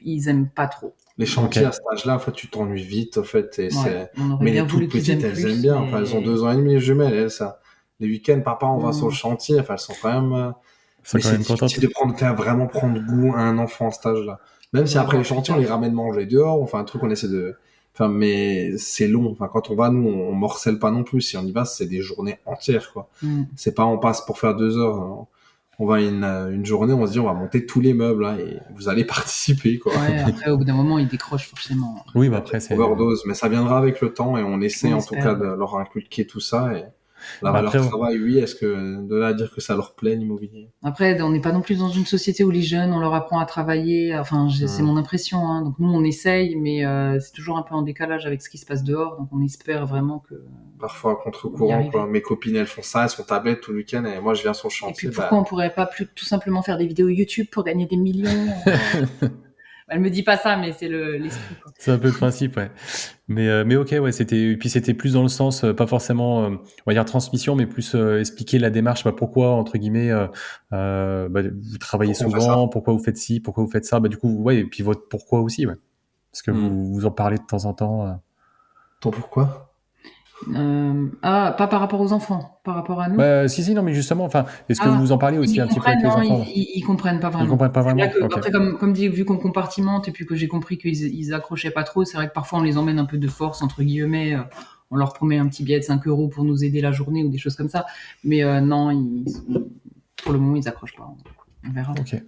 [SPEAKER 3] ils aiment pas trop.
[SPEAKER 2] Les chantiers
[SPEAKER 1] Ok.
[SPEAKER 2] à cet âge-là, en fait, tu t'ennuies vite, en fait.
[SPEAKER 3] Ouais, on aurait
[SPEAKER 2] Mais
[SPEAKER 3] bien
[SPEAKER 2] les
[SPEAKER 3] voulu
[SPEAKER 2] toutes
[SPEAKER 3] qu'ils
[SPEAKER 2] petites,
[SPEAKER 3] aiment
[SPEAKER 2] elles
[SPEAKER 3] plus,
[SPEAKER 2] aiment bien.
[SPEAKER 3] mais-
[SPEAKER 2] Enfin, elles ont 2 ans et demi, les jumelles, elles, ça. Les week-ends, papa, on va
[SPEAKER 3] Mm.
[SPEAKER 2] sur le chantier. Enfin, elles sont quand même.
[SPEAKER 1] C'est
[SPEAKER 2] Mais
[SPEAKER 1] quand
[SPEAKER 2] c'est
[SPEAKER 1] même contente.
[SPEAKER 2] difficile de vraiment prendre goût à un enfant à cet âge-là. Même si
[SPEAKER 3] Ouais,
[SPEAKER 2] après les
[SPEAKER 3] putain.
[SPEAKER 2] chantiers, on les ramène manger dehors, on fait un truc, on essaie de. Enfin, mais c'est long. Enfin, quand on va, nous, on morcelle pas non plus. Si on y va, c'est des journées entières, quoi.
[SPEAKER 3] Mm.
[SPEAKER 2] C'est pas on passe pour faire 2 heures. Hein. On va une journée, on se dit on va monter tous les meubles là, et vous allez participer, quoi.
[SPEAKER 3] Ouais, après, au bout d'un moment, ils décrochent forcément.
[SPEAKER 1] Oui, bah après, c'est.
[SPEAKER 2] Overdose, mais ça viendra avec le temps et on essaie
[SPEAKER 3] On
[SPEAKER 2] en tout
[SPEAKER 3] espère.
[SPEAKER 2] cas de leur inculquer tout ça et la
[SPEAKER 1] Bah
[SPEAKER 2] valeur
[SPEAKER 1] après,
[SPEAKER 2] travail, oui, est-ce que de là à dire que ça leur plaît l'immobilier?
[SPEAKER 3] Après, on n'est pas non plus dans une société où les jeunes, on leur apprend à travailler. Enfin, c'est mon impression. Hein. Donc nous, on essaye, mais c'est toujours un peu en décalage avec ce qui se passe dehors. Donc on espère vraiment que.
[SPEAKER 2] Parfois à
[SPEAKER 3] Y
[SPEAKER 2] contre-courant,
[SPEAKER 3] arriver.
[SPEAKER 2] quoi. Mes copines, elles font ça, elles sont tablettes tout le week-end et moi je viens sur le
[SPEAKER 3] Et
[SPEAKER 2] chantier.
[SPEAKER 3] puis pourquoi on pourrait pas tout simplement faire des vidéos YouTube pour gagner des millions? Elle me dit pas ça, mais c'est l'esprit. Quoi.
[SPEAKER 1] c'est un peu le principe, ouais. Mais ok, ouais, c'était plus dans le sens, pas forcément, on va dire transmission, mais plus expliquer la démarche, bah, pourquoi, entre guillemets, bah, vous travaillez
[SPEAKER 2] Pourquoi on fait
[SPEAKER 1] souvent, pourquoi vous faites ci, pourquoi vous faites ça, bah, du coup, ouais, et puis votre pourquoi aussi, ouais. Parce que vous en parlez de temps en temps.
[SPEAKER 2] Ton pourquoi?
[SPEAKER 3] Pas par rapport aux enfants, par rapport à nous.
[SPEAKER 1] Bah, si, non, mais justement, enfin, est-ce que vous en parlez aussi
[SPEAKER 3] Ils
[SPEAKER 1] un petit peu avec
[SPEAKER 3] comprennent,
[SPEAKER 1] les
[SPEAKER 3] non,
[SPEAKER 1] enfants?
[SPEAKER 3] ils comprennent pas vraiment.
[SPEAKER 1] Ils comprennent pas
[SPEAKER 3] C'est
[SPEAKER 1] vraiment?
[SPEAKER 3] vrai que,
[SPEAKER 1] Ok.
[SPEAKER 3] après, comme dit, vu qu'on compartimente et puis que j'ai compris qu'ils accrochaient pas trop, c'est vrai que parfois on les emmène un peu de force, entre guillemets, on leur promet un petit billet de 5 € pour nous aider la journée ou des choses comme ça. Mais non, pour le moment, ils accrochent pas. On verra.
[SPEAKER 1] Ok.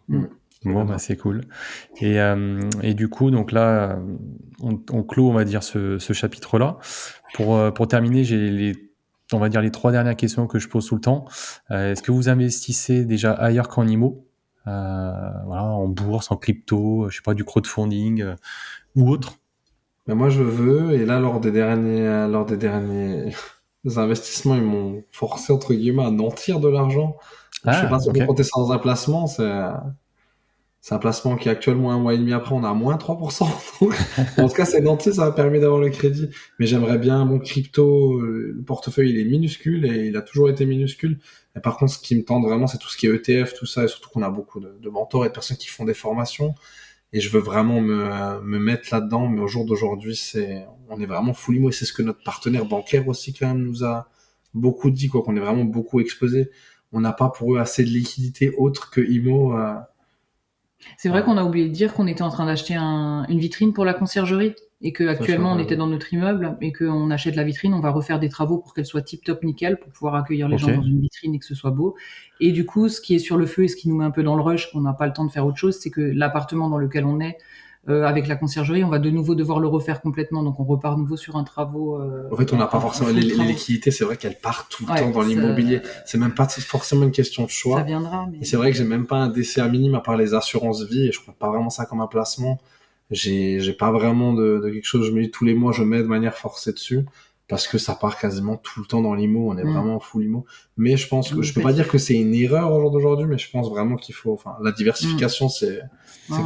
[SPEAKER 3] Mm.
[SPEAKER 1] Bon, bah, c'est cool. Et du coup, donc là, on clôt, on va dire, ce chapitre-là. Pour terminer, j'ai on va dire les 3 dernières questions que je pose tout le temps. Est-ce que vous investissez déjà ailleurs qu'en IMO? Voilà, en bourse, en crypto, je sais pas, du crowdfunding ou autre?
[SPEAKER 2] Mais moi, je veux, et là, lors des derniers investissements, ils m'ont forcé, entre guillemets, à nantir de l'argent. Donc, je sais
[SPEAKER 1] Ah,
[SPEAKER 2] pas si on
[SPEAKER 1] ok.
[SPEAKER 2] peut compter ça dans un placement, c'est un placement qui, actuellement, un mois et demi après, on a moins 3%. Donc, en tout cas, c'est nanti, ça m'a permis d'avoir le crédit. Mais j'aimerais bien, mon crypto, le portefeuille, il est minuscule et il a toujours été minuscule. Et par contre, ce qui me tente vraiment, c'est tout ce qui est ETF, tout ça, et surtout qu'on a beaucoup de mentors et de personnes qui font des formations. Et je veux vraiment me mettre là-dedans. Mais au jour d'aujourd'hui, on est vraiment full IMO. Et c'est ce que notre partenaire bancaire aussi, quand même, nous a beaucoup dit, quoi, qu'on est vraiment beaucoup exposé. On n'a pas pour eux assez de liquidité autre que IMO.
[SPEAKER 3] C'est vrai qu'on a oublié de dire qu'on était en train d'acheter une vitrine pour la conciergerie et que actuellement on était dans notre immeuble et qu'on achète la vitrine, on va refaire des travaux pour qu'elle soit tip top nickel pour pouvoir accueillir les
[SPEAKER 1] Ok.
[SPEAKER 3] gens dans une vitrine et que ce soit beau. Et du coup, ce qui est sur le feu et ce qui nous met un peu dans le rush, qu'on n'a pas le temps de faire autre chose, c'est que l'appartement dans lequel on est, avec la conciergerie, on va de nouveau devoir le refaire complètement, donc on repart de nouveau sur un travaux.
[SPEAKER 2] En fait, on n'a pas forcément
[SPEAKER 3] full
[SPEAKER 2] les
[SPEAKER 3] travaux.
[SPEAKER 2] liquidités. C'est vrai qu'elles partent tout le
[SPEAKER 3] Ouais,
[SPEAKER 2] temps dans
[SPEAKER 3] ça-
[SPEAKER 2] l'immobilier. C'est même pas forcément une question de
[SPEAKER 3] Ça
[SPEAKER 2] choix.
[SPEAKER 3] viendra, mais
[SPEAKER 2] Et c'est vrai que j'ai même pas un DCA minime à part les assurances vie et je compte pas vraiment ça comme un placement. J'ai pas vraiment de quelque chose. Je me dis tous les mois, je mets de manière forcée dessus parce que ça part quasiment tout le temps dans l'IMO. On est vraiment en full IMO. Mais je pense que je peux pas dire que c'est une erreur au jour d'aujourd'hui, mais je pense vraiment qu'il faut, enfin, la diversification, c'est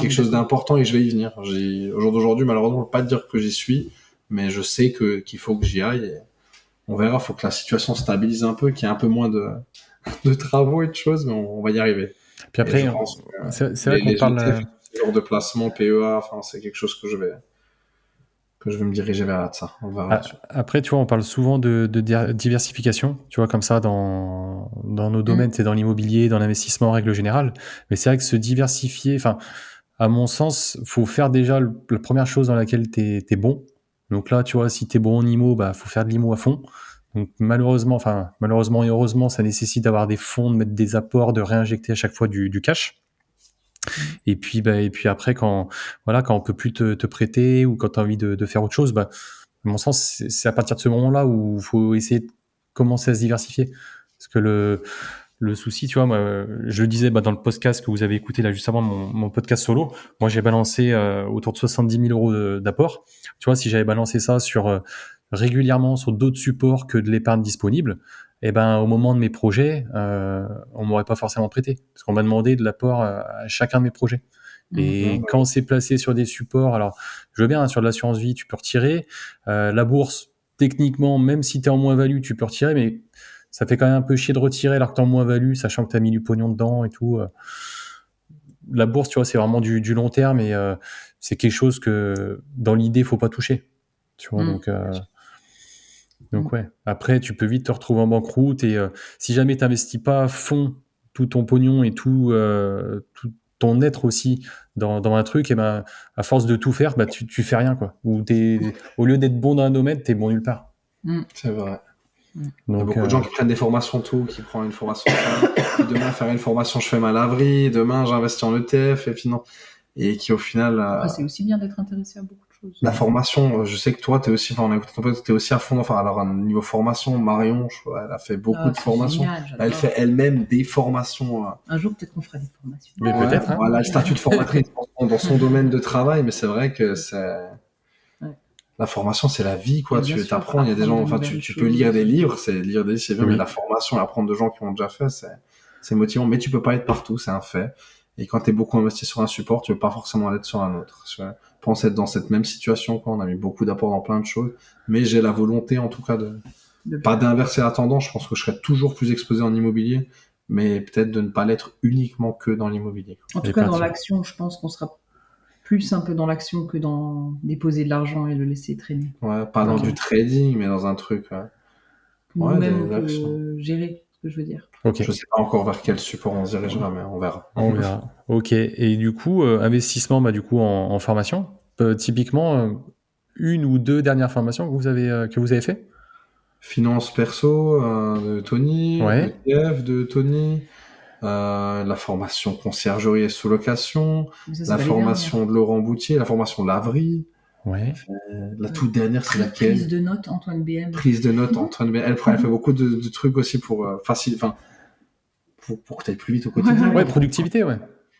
[SPEAKER 2] quelque chose d'important et je vais y venir. Au jour d'aujourd'hui, malheureusement, je peux pas te dire que j'y suis, mais je sais qu'il faut que j'y aille et on verra. Faut que la situation se stabilise un peu, qu'il y ait un peu moins de travaux et de choses, mais on va y arriver.
[SPEAKER 1] Puis
[SPEAKER 2] Et je
[SPEAKER 1] après,
[SPEAKER 2] pense que
[SPEAKER 1] c'est vrai qu'on
[SPEAKER 2] les
[SPEAKER 1] parle.
[SPEAKER 2] ETF, ce genre de placement, PEA, enfin, c'est quelque chose que je vais me diriger vers ça. On verra là-dessus.
[SPEAKER 1] Après, tu vois, on parle souvent de diversification, tu vois, comme ça, dans nos domaines, c'est dans l'immobilier, dans l'investissement en règle générale. Mais c'est vrai que se diversifier, enfin, à mon sens, faut faire déjà la première chose dans laquelle t'es bon. Donc là, tu vois, si t'es bon en IMO, bah, faut faire de l'IMO à fond. Donc malheureusement et heureusement, ça nécessite d'avoir des fonds, de mettre des apports, de réinjecter à chaque fois du cash. Et puis après, quand on peut plus te prêter ou quand tu as envie de faire autre chose, bah, à mon sens, c'est à partir de ce moment-là où il faut essayer de commencer à se diversifier. Parce que le souci, tu vois, moi, je le disais dans le podcast que vous avez écouté là juste avant mon podcast solo, moi j'ai balancé autour de 70 000 euros d'apport. Tu vois, si j'avais balancé ça régulièrement sur d'autres supports que de l'épargne disponible, et ben au moment de mes projets, on m'aurait pas forcément prêté parce qu'on m'a demandé de l'apport à chacun de mes projets. Et quand on s'est placé sur des supports, alors je veux bien, hein, sur de l'assurance vie, tu peux retirer. La bourse, techniquement, même si tu es en moins-value, tu peux retirer, mais ça fait quand même un peu chier de retirer alors que tu es en moins-value, sachant que tu as mis du pognon dedans et tout. La bourse, tu vois, c'est vraiment du long terme et c'est quelque chose que, dans l'idée, faut pas toucher. Tu vois, donc ouais. Après, tu peux vite te retrouver en banqueroute et si jamais tu n'investis pas à fond tout ton pognon et tout ton être aussi dans un truc, et ben à force de tout faire, bah tu fais rien quoi. Ou au lieu d'être bon dans un domaine, t'es bon nulle part.
[SPEAKER 2] C'est vrai. Il y a
[SPEAKER 1] Donc
[SPEAKER 2] beaucoup de gens qui prennent des formations qui prennent une formation, puis demain faire une formation, je fais ma laverie, demain j'investis en ETF, et puis non. Et qui au final...
[SPEAKER 3] Après, c'est aussi bien d'être intéressé à beaucoup de choses.
[SPEAKER 2] La formation, je sais que toi, t'es aussi, enfin, on a écouté ton pote, t'es aussi à fond, enfin, alors, à niveau formation, Marion, elle a fait beaucoup de formations.
[SPEAKER 3] Génial,
[SPEAKER 2] Elle fait elle-même des formations.
[SPEAKER 3] Un jour, peut-être qu'on fera des formations.
[SPEAKER 1] mais peut-être. Hein.
[SPEAKER 2] Elle a le statut de formatrice dans son domaine de travail, mais c'est vrai que la formation, c'est la vie, quoi. Tu t'apprends, il y a des gens, enfin, tu peux lire des livres, c'est bien, mais la formation et apprendre de gens qui ont déjà fait, c'est motivant, mais tu peux pas être partout, c'est un fait. Et quand t'es beaucoup investi sur un support, tu veux pas forcément être sur un autre. Je pense être dans cette même situation, quoi. On a mis beaucoup d'apports dans plein de choses, mais j'ai la volonté, en tout cas, pas d'inverser la tendance. Je pense que je serai toujours plus exposé en immobilier, mais peut-être de ne pas l'être uniquement que dans l'immobilier.
[SPEAKER 3] En tout cas, dans l'action, je pense qu'on sera plus un peu dans l'action que dans déposer de l'argent et le laisser traîner.
[SPEAKER 2] Ouais, pas dans du trading, mais dans un truc.
[SPEAKER 3] Nous-mêmes gérer, ce que je veux dire.
[SPEAKER 1] Okay.
[SPEAKER 2] Je sais pas encore vers quel support on se dirigera, mais on verra.
[SPEAKER 1] On verra. Ok. Et du coup, investissement, du coup, en formation. Typiquement, une ou deux dernières formations que vous avez fait?
[SPEAKER 2] Finance perso de Tony,
[SPEAKER 1] Ouais.
[SPEAKER 2] ETF de Tony, la formation conciergerie et sous-location,
[SPEAKER 3] Ça, c'est
[SPEAKER 2] la
[SPEAKER 3] pas les dernières.
[SPEAKER 2] formation de Laurent Boutier, la formation Laverie.
[SPEAKER 1] Ouais.
[SPEAKER 2] La toute dernière, c'est
[SPEAKER 3] Prise
[SPEAKER 2] laquelle?
[SPEAKER 3] de notes, Antoine BM.
[SPEAKER 2] Prise de notes, Antoine B. Elle fait beaucoup de trucs aussi pour pour que tu ailles plus vite au quotidien.
[SPEAKER 1] Ouais, productivité, ouais.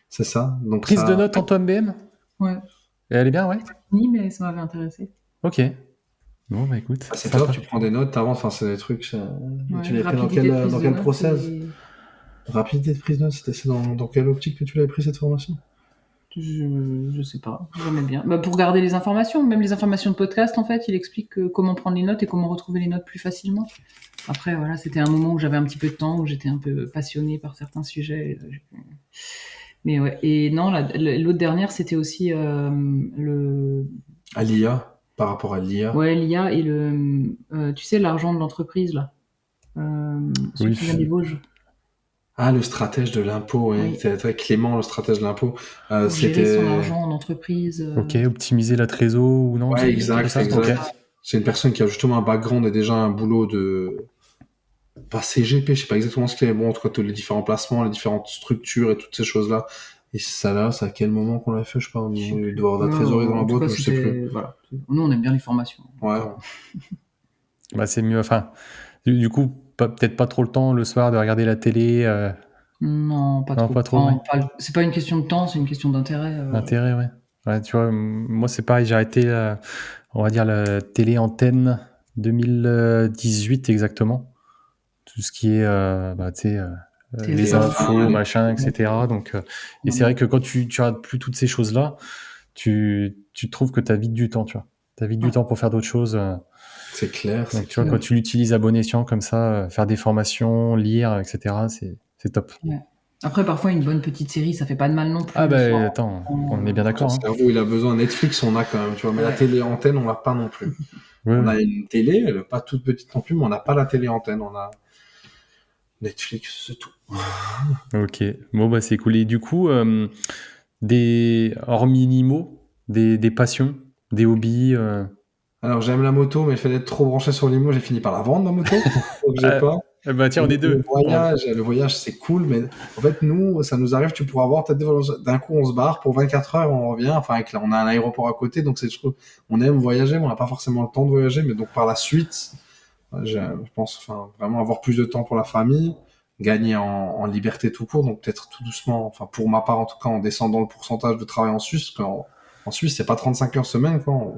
[SPEAKER 2] C'est ça. Donc
[SPEAKER 1] Prise
[SPEAKER 2] ça...
[SPEAKER 1] de notes Antoine BM?
[SPEAKER 3] Ouais.
[SPEAKER 1] Et elle est bien, ouais?
[SPEAKER 3] Ni, mais ça m'avait intéressé.
[SPEAKER 1] Ok. Bon, bah écoute.
[SPEAKER 2] C'est
[SPEAKER 1] sympa.
[SPEAKER 2] top, tu prends des notes, t'avances, enfin c'est des trucs...
[SPEAKER 3] Ouais,
[SPEAKER 2] tu l'avais pris dans
[SPEAKER 3] rapidité de prise
[SPEAKER 2] dans
[SPEAKER 3] de
[SPEAKER 2] quel
[SPEAKER 3] notes
[SPEAKER 2] process?
[SPEAKER 3] et-
[SPEAKER 2] Rapidité de prise de notes, c'est dans quelle optique que tu l'avais pris cette formation?
[SPEAKER 3] Je sais pas, j'aimais bien. Bah, pour garder les informations, même les informations de podcast, en fait, il explique comment prendre les notes et comment retrouver les notes plus facilement. Après, voilà, c'était un moment où j'avais un petit peu de temps, où j'étais un peu passionnée par certains sujets. Mais ouais, et non, l'autre dernière, c'était aussi
[SPEAKER 2] À l'IA, par rapport à l'IA.
[SPEAKER 3] ouais, l'IA et tu sais, l'argent de l'entreprise, là. Celui
[SPEAKER 1] Oui.
[SPEAKER 3] qui vient des Vosges.
[SPEAKER 2] Ah, le stratège de l'impôt, oui.
[SPEAKER 3] Oui.
[SPEAKER 2] C'était très Clément, le stratège de l'impôt.
[SPEAKER 3] Pour gérer son
[SPEAKER 2] C'était...
[SPEAKER 3] argent en entreprise.
[SPEAKER 1] Ok, optimiser la trésor ou non?
[SPEAKER 2] Ouais,
[SPEAKER 1] c'est
[SPEAKER 2] exact,
[SPEAKER 1] ça
[SPEAKER 2] exact.
[SPEAKER 1] Ok.
[SPEAKER 2] C'est une personne qui a justement un background et déjà un boulot de... Pas CGP, je sais pas exactement ce qu'il est. Bon, en tout cas, tous les différents placements, les différentes structures et toutes ces choses-là. Et ça là, c'est à quel moment qu'on l'a fait? Je sais pas, on doit avoir de la trésorerie dans la
[SPEAKER 3] En tout
[SPEAKER 2] boîte,
[SPEAKER 3] cas,
[SPEAKER 2] mais je sais plus.
[SPEAKER 3] voilà. Nous, on aime bien les formations.
[SPEAKER 2] Ouais.
[SPEAKER 1] Bah, c'est mieux. Enfin, du coup, peut-être pas trop le temps le soir de regarder la télé.
[SPEAKER 3] Non, pas
[SPEAKER 1] Non,
[SPEAKER 3] trop.
[SPEAKER 1] pas trop,
[SPEAKER 3] Enfin,
[SPEAKER 1] ouais.
[SPEAKER 3] C'est pas une question de temps, c'est une question d'intérêt.
[SPEAKER 1] L'intérêt, ouais. Ouais, tu vois, moi, c'est pareil. J'ai arrêté, on va dire, la télé antenne 2018 exactement. Tout ce qui est, tu sais, les
[SPEAKER 3] TF1,
[SPEAKER 1] infos, machin, etc. Donc, et c'est
[SPEAKER 3] Ouais.
[SPEAKER 1] vrai que quand tu regardes plus toutes ces choses-là, tu trouves que tu as vite du temps, tu vois. Tu as vite du
[SPEAKER 3] Ouais.
[SPEAKER 1] temps pour faire d'autres choses.
[SPEAKER 2] C'est clair.
[SPEAKER 1] Donc, tu vois, quand tu l'utilises à bon escient comme ça, faire des formations, lire, etc., c'est top.
[SPEAKER 3] Ouais. Après, parfois, une bonne petite série, ça fait pas de mal non plus.
[SPEAKER 1] Ah,
[SPEAKER 3] le soir.
[SPEAKER 1] bah, attends, on est bien
[SPEAKER 2] Son
[SPEAKER 1] d'accord. Hein.
[SPEAKER 2] cerveau, il a besoin. Netflix, on a quand même, tu vois. Mais la
[SPEAKER 3] Ouais.
[SPEAKER 2] télé-antenne, on l'a pas non plus.
[SPEAKER 1] Ouais,
[SPEAKER 2] On
[SPEAKER 1] ouais.
[SPEAKER 2] a une télé, elle est pas toute petite non plus, mais on n'a pas la télé-antenne. On a Netflix, c'est tout.
[SPEAKER 1] Ok, bon, bah, c'est cool. Et du coup, hormis Nimo, des passions, des hobbies.
[SPEAKER 2] Alors, j'aime la moto, mais le fait d'être trop branché sur l'IMO, j'ai fini par la vendre, la moto. Donc, j'ai pas.
[SPEAKER 1] Bah, tiens, on est deux.
[SPEAKER 2] Le voyage, c'est cool, mais en fait, nous, ça nous arrive, tu pourras voir, peut-être d'un coup, on se barre pour 24 heures, on revient. Enfin, on a un aéroport à côté, donc on aime voyager, mais on n'a pas forcément le temps de voyager. Mais donc, par la suite, je pense, enfin, vraiment avoir plus de temps pour la famille, gagner en liberté tout court, donc peut-être tout doucement, enfin, pour ma part, en tout cas, en descendant le pourcentage de travail en Suisse, en Suisse, c'est pas 35 heures semaine, quoi.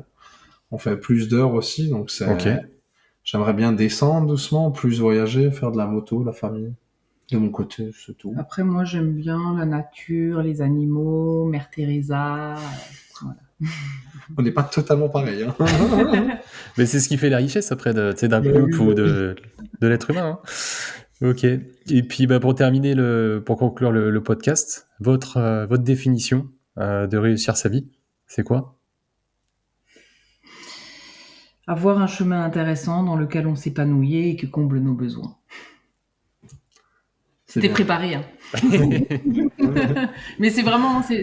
[SPEAKER 2] On fait plus d'heures aussi, donc
[SPEAKER 1] Ok.
[SPEAKER 2] j'aimerais bien descendre doucement, plus voyager, faire de la moto, la famille. De mon côté, c'est tout.
[SPEAKER 3] Après, moi, j'aime bien la nature, les animaux, Mère Teresa. Voilà.
[SPEAKER 2] On n'est pas totalement pareil. Hein.
[SPEAKER 1] Mais c'est ce qui fait la richesse après d'un couple ou de l'être humain. Hein. Ok. Et puis bah, pour terminer, pour conclure le podcast, votre définition de réussir sa vie, c'est quoi?
[SPEAKER 3] Avoir un chemin intéressant dans lequel on s'épanouit et qui comble nos besoins. C'était préparé, hein. Mais c'est vraiment, ça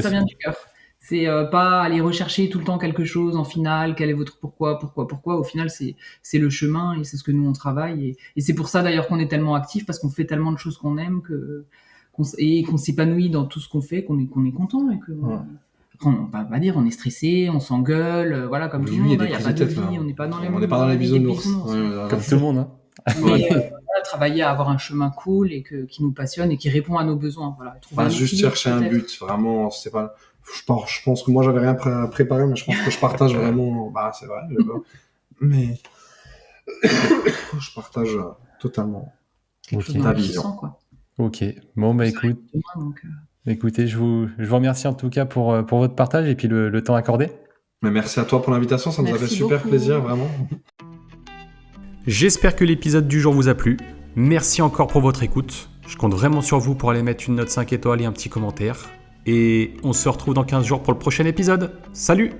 [SPEAKER 3] vient du cœur. C'est pas aller rechercher tout le temps quelque chose en finale, quel est votre pourquoi. Au final, c'est le chemin et c'est ce que nous on travaille. Et c'est pour ça d'ailleurs qu'on est tellement actifs, parce qu'on fait tellement de choses qu'on aime et qu'on s'épanouit dans tout ce qu'on fait, qu'on est content et que. On va pas dire on est stressé, on s'engueule, voilà, comme tout le monde, il n'y a pas de vie, on n'est pas dans les
[SPEAKER 2] bisounours.
[SPEAKER 1] Comme tout le monde. Hein.
[SPEAKER 3] Mais travailler à avoir un chemin cool et qui nous passionne et qui répond à nos besoins. Voilà,
[SPEAKER 2] pas juste chercher un but, vraiment, c'est pas... Je pense que moi j'avais rien préparé, mais je pense que je partage vraiment... Bah c'est vrai, mais je partage totalement
[SPEAKER 3] ta vision. Quoi.
[SPEAKER 1] Ok, bon bah écoute... Écoutez, je vous remercie en tout cas pour votre partage et puis le temps accordé.
[SPEAKER 2] Mais merci à toi pour l'invitation, ça nous a fait super plaisir, vraiment.
[SPEAKER 1] J'espère que l'épisode du jour vous a plu. Merci encore pour votre écoute. Je compte vraiment sur vous pour aller mettre une note 5 étoiles et un petit commentaire. Et on se retrouve dans 15 jours pour le prochain épisode. Salut!